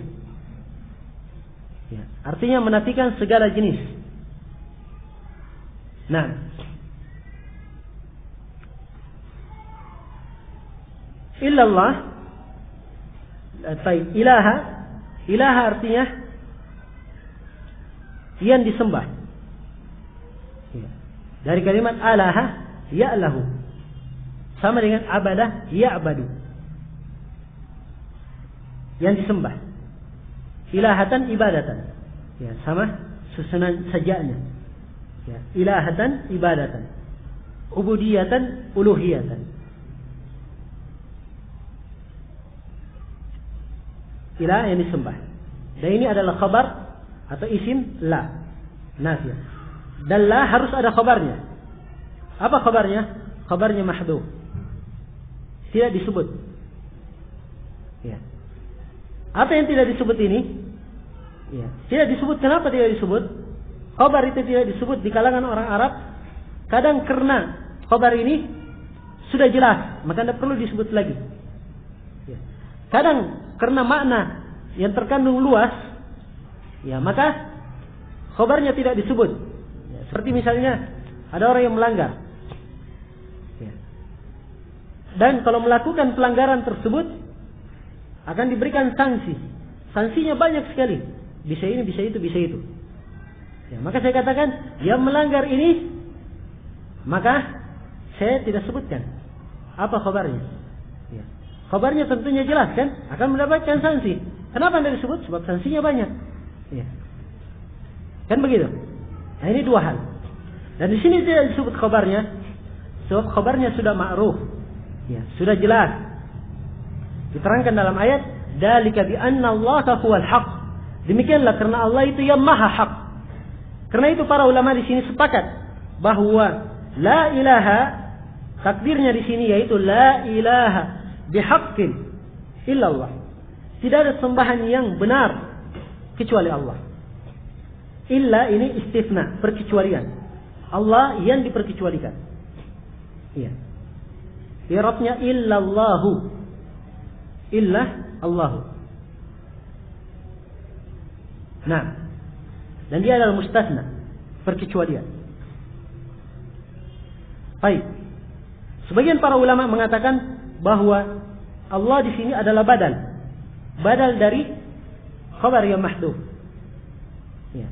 Ya, artinya menafikan segala jenis. Nah, illallah, ilaha artinya yang disembah. Ya. Dari kalimat alaha ya'lahu, sama dengan abadah ya'badu, yang disembah. Ilahatan ibadatan, ya, sama susunan sajanya. Ya, ilahatan ibadatan. ubudiyatan, uluhiyatan. Ilah yang disembah. Dan ini adalah khabar atau isim la, nafiyah. Dan la harus ada khabarnya. Apa khabarnya? Khabarnya mahdhuf. Tidak disebut. Ya. Apa yang tidak disebut ini? Ya. Tidak disebut. Kenapa tidak disebut? Khabar itu tidak disebut di kalangan orang Arab. Kadang karena khabar ini sudah jelas, maka tidak perlu disebut lagi. Ya. Kadang karena makna yang terkandung luas, ya maka khabarnya tidak disebut. Ya. Seperti misalnya ada orang yang melanggar. Ya. Dan kalau melakukan pelanggaran tersebut akan diberikan sanksi. Sanksinya banyak sekali. Bisa ini, bisa itu, bisa itu. Ya, maka saya katakan yang melanggar ini, maka saya tidak sebutkan apa khabarnya. Ya. Khabarnya tentunya jelas kan, akan mendapatkan sanksi. Kenapa tidak disebut? Sebab sanksinya banyak. Ya. Kan begitu. Nah, ini dua hal. Dan di sini tidak disebut khabarnya, sebab khabarnya sudah ma'ruf. Ya, sudah jelas. Diterangkan dalam ayat, "Dzalika bi anna Allaha huwal haq." Demikianlah karena Allah itu yang maha hak. Karena itu para ulama di sini sepakat bahwa la ilaha, takdirnya di sini yaitu la ilaha bihaqqin illallah. Tidak ada sembahan yang benar kecuali Allah. Illa ini istisna, perkecualian. Allah yang diperkecualikan. Iya. I'rabnya illallahu. Illah Allahu. Nah, dan dia adalah mustasna, perkecualian. Baik. Sebagian para ulama mengatakan bahwa Allah di sini adalah badal dari khabar yang mahdhuf. Ya.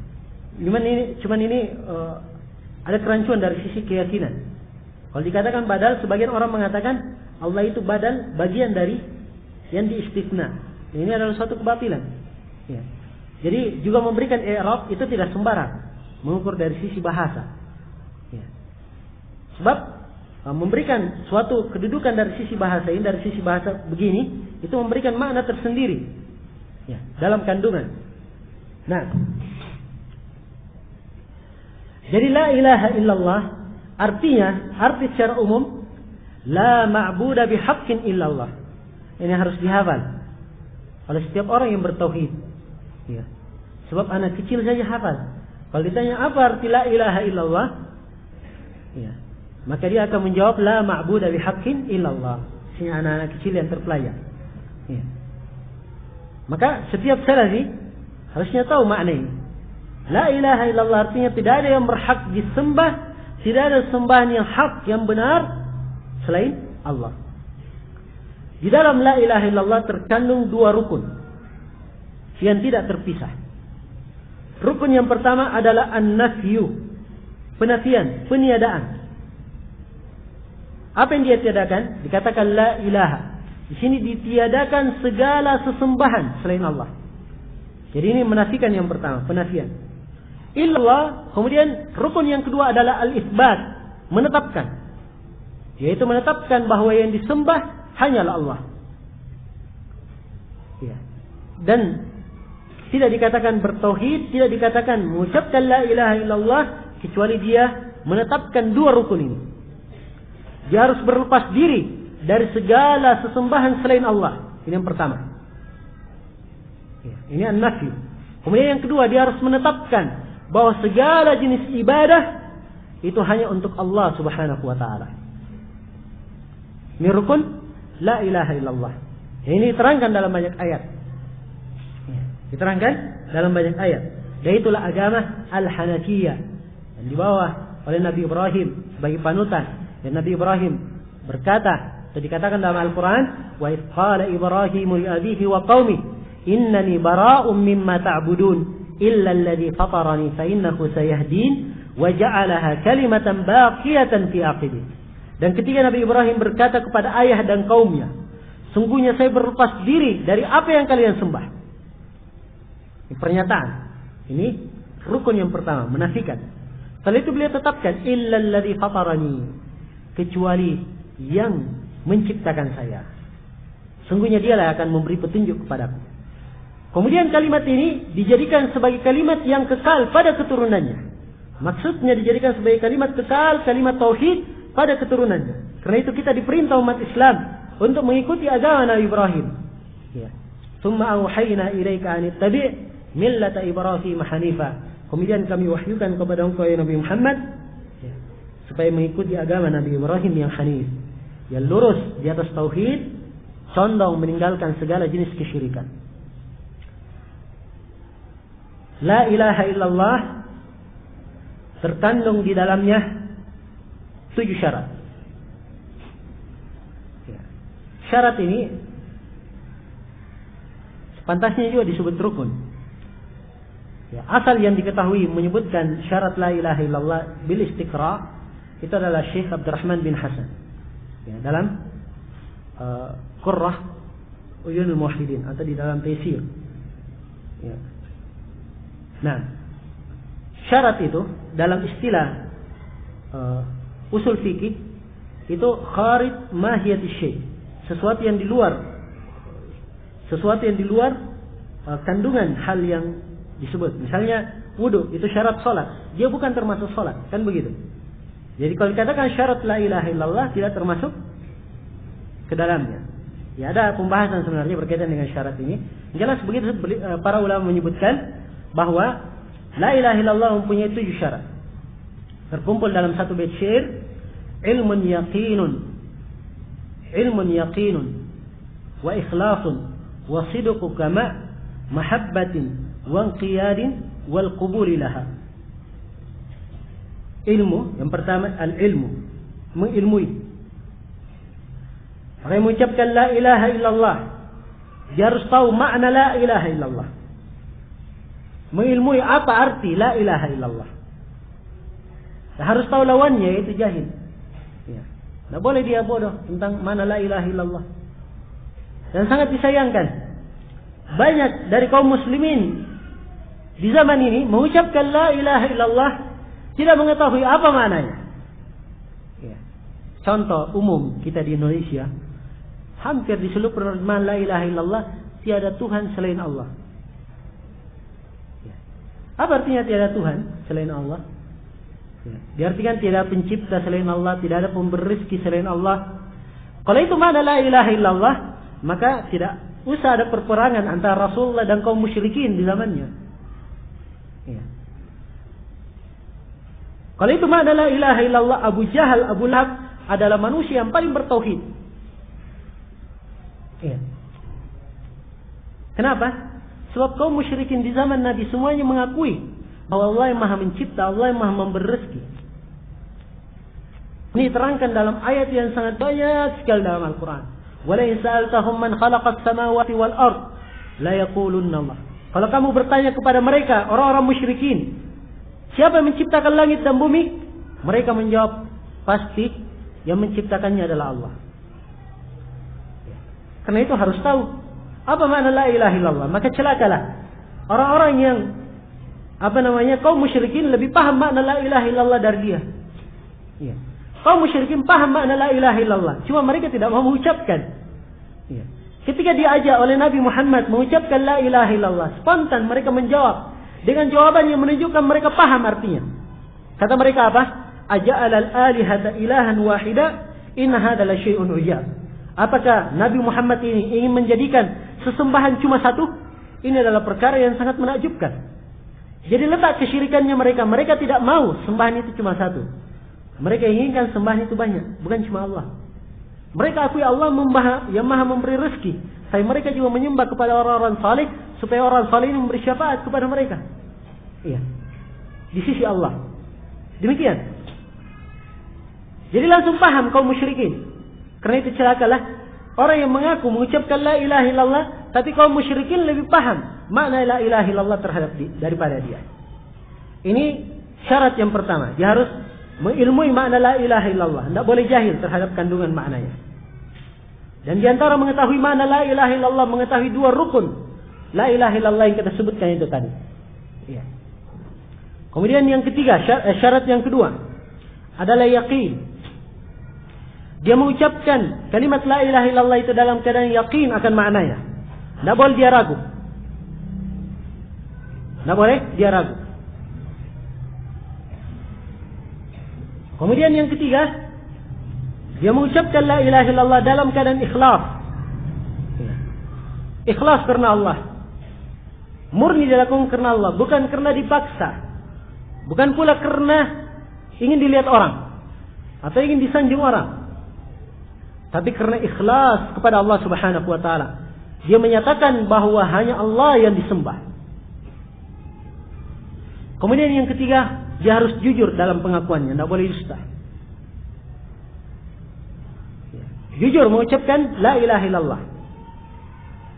Cuman ini ada kerancuan dari sisi keyakinan. Kalau dikatakan badal, sebagian orang mengatakan Allah itu badal bagian dari yang diistisna. Ini adalah suatu kebatilan. Ya. Jadi juga memberikan i'rab itu tidak sembarang, mengukur dari sisi bahasa. Ya. Sebab memberikan suatu kedudukan dari sisi bahasa ini, dari sisi bahasa begini, itu memberikan makna tersendiri. Ya, dalam kandungan. Nah, jadi la ilaha illallah arti secara umum la ma'buda bihaqqin illallah. Ini harus dihafal oleh setiap orang yang bertauhid. Ya. Sebab anak kecil saja hafal. Kalau ditanya apa arti la ilaha illallah, ya, maka dia akan menjawab la ma'buda bihaqqin illallah. Ini anak-anak kecil yang terpelajar. Ya. Maka setiap salafi harusnya tahu makna ini. La ilaha illallah artinya tidak ada yang berhak disembah, tidak ada sembahan yang hak, yang benar selain Allah. Di dalam la ilaha illallah terkandung dua rukun yang tidak terpisah. Rukun yang pertama adalah an-nafyu, penafian, peniadaan. Apa yang dia tiadakan? Dikatakan la ilaha. Di sini ditiadakan segala sesembahan selain Allah. Jadi ini menafikan yang pertama, penafian. Illallah, kemudian rukun yang kedua adalah al-itsbat, menetapkan. Yaitu menetapkan bahwa yang disembah hanyalah Allah. Ya. Dan tidak dikatakan bertauhid, tidak dikatakan mengucapkan la ilaha illallah kecuali dia menetapkan dua rukun ini. Dia harus berlepas diri dari segala sesembahan selain Allah. Ini yang pertama. Ya, ini an-nafyu. Kemudian yang kedua, dia harus menetapkan bahwa segala jenis ibadah itu hanya untuk Allah Subhanahu wa taala. Ini rukun la ilaha illallah. Ini diterangkan dalam banyak ayat. Diterangkan dalam banyak ayat. Dan itulah agama Al-Hanafiyah yang dibawa oleh Nabi Ibrahim sebagai panutan. Dan Nabi Ibrahim berkata, atau dikatakan dalam Al-Quran, wa idh qala Ibrahimu li abihi wa qaumi innani bara'um mimma ta'budun illa alladhi fatarani fa innahu sayahdin wa ja'alaha kalimatan baqiyatan fi aqibih. Dan ketika Nabi Ibrahim berkata kepada ayah dan kaumnya, sungguhnya saya berlepas diri dari apa yang kalian sembah. Ini pernyataan. Ini rukun yang pertama, menafikan. Setelah itu beliau tetapkan illal ladzi fatarani, kecuali yang menciptakan saya. Sungguhnya dialah akan memberi petunjuk kepadaku. Kemudian kalimat ini dijadikan sebagai kalimat yang kekal pada keturunannya. Maksudnya dijadikan sebagai kalimat kekal, kalimat tauhid pada keturunannya. Karena itu kita diperintah umat Islam untuk mengikuti agama Nabi Ibrahim. Ya. Tsumma auhayna ilaika an ittabi' millata Ibrahim hanifa. Kemudian kami wahyukan kepada engkau ya Nabi Muhammad, ya, supaya mengikuti agama Nabi Ibrahim yang hanif, yang lurus di atas tauhid, condong meninggalkan segala jenis kesyirikan. La ilaha illallah terkandung di dalamnya 7 syarat. Ya. Syarat ini sepantasnya juga disebut rukun. Ya, asal yang diketahui menyebutkan syarat la ilaha illallah bil istiqra itu adalah Syekh Abdurrahman bin Hasan. Ya, dalam Qurrah Uyunul Muwahhidin atau di dalam Taisir. Ya. Nah, syarat itu dalam istilah usul fikih itu kharij mahiyati syai', sesuatu yang di luar kandungan hal yang disebut. Misalnya wudu itu syarat salat, dia bukan termasuk salat, kan begitu. Jadi kalau dikatakan syarat la ilaha illallah tidak termasuk ke dalamnya. Ya, ada pembahasan sebenarnya berkaitan dengan syarat ini. Jelas begitu para ulama menyebutkan bahwa la ilaha illallah mempunyai 7 syarat. Terkumpul dalam satu bait syair, ilmun yaqinun wa ikhlasun wa sidqu kama mahabbatin wa inqiyadin wal qubuli laha. Ilmu yang pertama al-ilmu, mengilmui. Orang yang mengucapkan la ilaha illallah dia harus tahu makna la ilaha illallah. Mengilmui apa arti la ilaha illallah. Dia harus tahu lawannya, yaitu jahil. Ya. Tidak boleh dia bodoh tentang mana la ilaha illallah. Dan sangat disayangkan, banyak dari kaum muslimin di zaman ini mengucapkan la ilaha illallah tidak mengetahui apa maknanya. Ya. Contoh umum kita di Indonesia, hampir di seluruh penerjemahan la ilaha illallah tiada Tuhan selain Allah. Apa artinya tiada Tuhan selain Allah? Ya, diartikan tiada pencipta selain Allah, tidak ada pemberi rezeki selain Allah. Kalau itu makna la ilaha illallah, maka tidak usah ada perperangan antara Rasulullah dan kaum musyrikin di zamannya. Ya. Kalau itu makna la ilaha illallah, Abu Jahal, Abu Lahab adalah manusia yang paling bertauhid. Ya. Kenapa? Sebab kaum musyrikin di zaman Nabi semuanya mengakui bahwa Allah yang Maha Mencipta, Allah yang Maha Memberi rezeki. Ini terangkan dalam ayat yang sangat banyak sekali dalam Al-Quran. Wa la in sa'altahum man khalaqas samawati wal ard la yaqulunna Allah. Kalau kamu bertanya kepada mereka, orang-orang musyrikin, siapa yang menciptakan langit dan bumi? Mereka menjawab, pasti yang menciptakannya adalah Allah. Karena itu harus tahu apa makna la ilaha illallah. Maka celakalah orang-orang yang kaum musyrikin lebih paham makna la ilaha illallah dari dia. Ya. Kaum musyrikin paham makna la ilaha illallah, cuma mereka tidak mau mengucapkan. Ya. Ketika diajak oleh Nabi Muhammad mengucapkan la ilaha illallah, spontan mereka menjawab dengan jawaban yang menunjukkan mereka paham artinya. Kata mereka apa? Aja'alal alihata ilahan wahida inna hadza la syai'un ujab. Apakah Nabi Muhammad ini ingin menjadikan sesembahan cuma satu? Ini adalah perkara yang sangat menakjubkan. Jadi letak kesyirikannya mereka. Mereka tidak mau sembahan itu cuma satu. Mereka inginkan sembahan itu banyak, bukan cuma Allah. Mereka akui Allah yang Maha memberi rezeki. Tapi mereka juga menyembah kepada orang-orang saleh supaya orang saleh ini memberi syafaat kepada mereka. Iya. Di sisi Allah. Demikian. Jadi langsung paham kaum musyrikin. Karena itu celakalah orang yang mengaku mengucapkan la ilaha illallah, tapi kaum musyrikin lebih paham makna la ilaha illallah daripada dia. Ini syarat yang pertama. Dia harus mengilmui makna la ilaha illallah. Tidak boleh jahil terhadap kandungan maknanya. Dan di antara mengetahui makna la ilaha illallah, mengetahui 2 rukun la ilaha illallah yang kita sebutkan itu tadi. Ya. Kemudian yang ketiga, syarat yang kedua adalah yaqin. Dia mengucapkan kalimat la ilaha illallah itu dalam keadaan yakin akan maknanya. Tidak boleh dia ragu. Tidak boleh dia ragu. Kemudian yang ketiga, dia mengucapkan la ilaha illallah dalam keadaan ikhlas. Ikhlas karena Allah. Murni dilakukan karena Allah, bukan karena dipaksa. Bukan pula karena ingin dilihat orang atau ingin disanjung orang. Tapi karena ikhlas kepada Allah Subhanahu wa taala. Dia menyatakan bahwa hanya Allah yang disembah. Kemudian yang ketiga, dia harus jujur dalam pengakuannya, tidak boleh dusta. Jujur mengucapkan la ilaha illallah.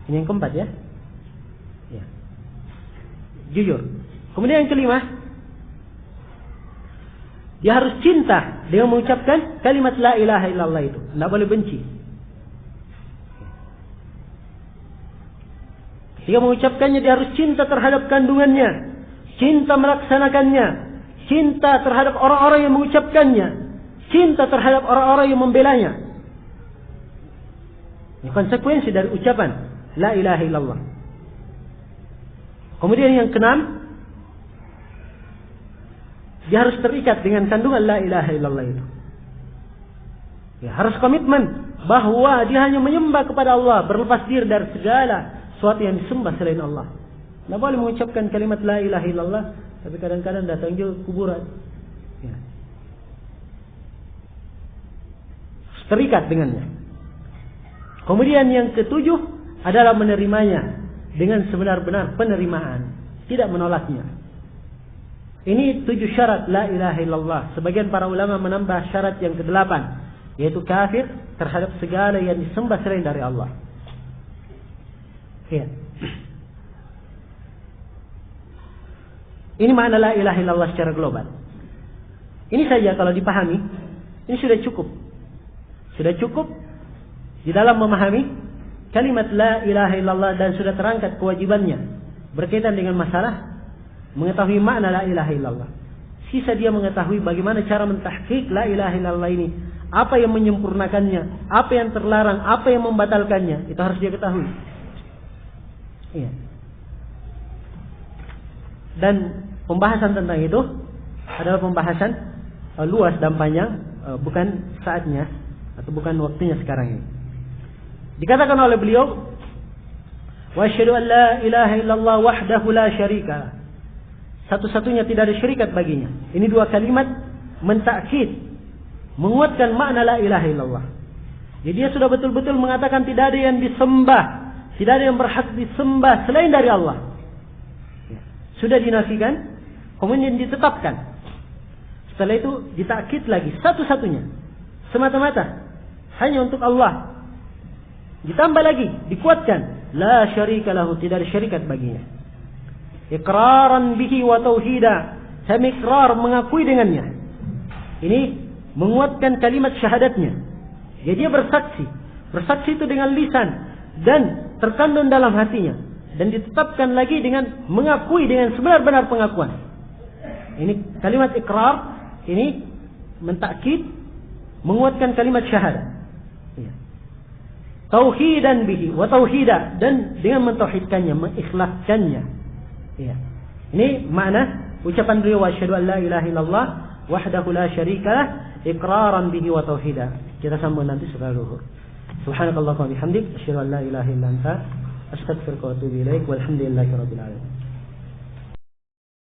Ini yang keempat ya. Jujur. Kemudian yang kelima, dia harus cinta dengan mengucapkan kalimat la ilaha illallah itu. Tidak boleh benci. Ketika mengucapkannya, dia harus cinta terhadap kandungannya, cinta melaksanakannya, cinta terhadap orang-orang yang mengucapkannya, cinta terhadap orang-orang yang membelanya. Ini konsekuensi dari ucapan la ilaha illallah. Kemudian yang keenam, dia harus terikat dengan kandungan la ilaha illallah itu. Ya, harus komitmen bahwa dia hanya menyembah kepada Allah, berlepas diri dari segala sesuatu yang disembah selain Allah. Tidak boleh mengucapkan kalimat la ilaha illallah, tapi kadang-kadang datang juga kuburan. Ya. Terikat dengannya. Kemudian yang ketujuh adalah menerimanya dengan sebenar-benar penerimaan, tidak menolaknya. Ini 7 syarat la ilaha illallah. Sebagian para ulama menambah syarat yang ke-8, yaitu kafir terhadap segala yang disembah selain dari Allah. Ya. Ini makna la ilaha illallah secara global. Ini saja kalau dipahami, ini sudah cukup. Sudah cukup di dalam memahami kalimat la ilaha illallah dan sudah terangkat kewajibannya berkaitan dengan masalah mengetahui makna la ilaha illallah. Sisa dia mengetahui bagaimana cara mentahqiq la ilaha illallah ini, apa yang menyempurnakannya, apa yang terlarang, apa yang membatalkannya, itu harus dia ketahui. Iya. Dan pembahasan tentang itu adalah pembahasan luas dan panjang, bukan saatnya atau bukan waktunya sekarang ini. Dikatakan oleh beliau, wa asyhadu an la ilaha illallah wahdahu la syarika. Satu-satunya tidak ada syarikat baginya. Ini 2 kalimat mentakkid, menguatkan makna la ilaha illallah. Jadi dia sudah betul-betul mengatakan tidak ada yang disembah, tidak ada yang berhak disembah selain dari Allah. Sudah dinafikan, kemudian ditetapkan. Setelah itu ditakkid lagi, satu-satunya, semata-mata hanya untuk Allah. Ditambah lagi, dikuatkan, la syarika lahu, tidak ada syarikat baginya. Iqraran bihi wa tauhida, kami ikrar mengakui dengannya. Ini menguatkan kalimat syahadatnya. Jadi dia bersaksi. Bersaksi itu dengan lisan dan terkandung dalam hatinya. Dan ditetapkan lagi dengan mengakui dengan sebenar-benar pengakuan. Ini kalimat ikrar, ini mentakkid, menguatkan kalimat syahadat. Tauhidan bihi wa tauhida, dan dengan mentauhidkannya, mengikhlaskannya. Ya. Ini makna ucapan beliau, wa asyhadu an la ilaha illallah wahdahu la syarikalah iqraran bihi wa tauhida. Kita sambung nanti setelah zuhur. Subhanakallahumma wa bihamdik asyhadu an la ilaha illa anta astaghfiruka wa atubu ilaik walhamdulillahi rabbil alamin.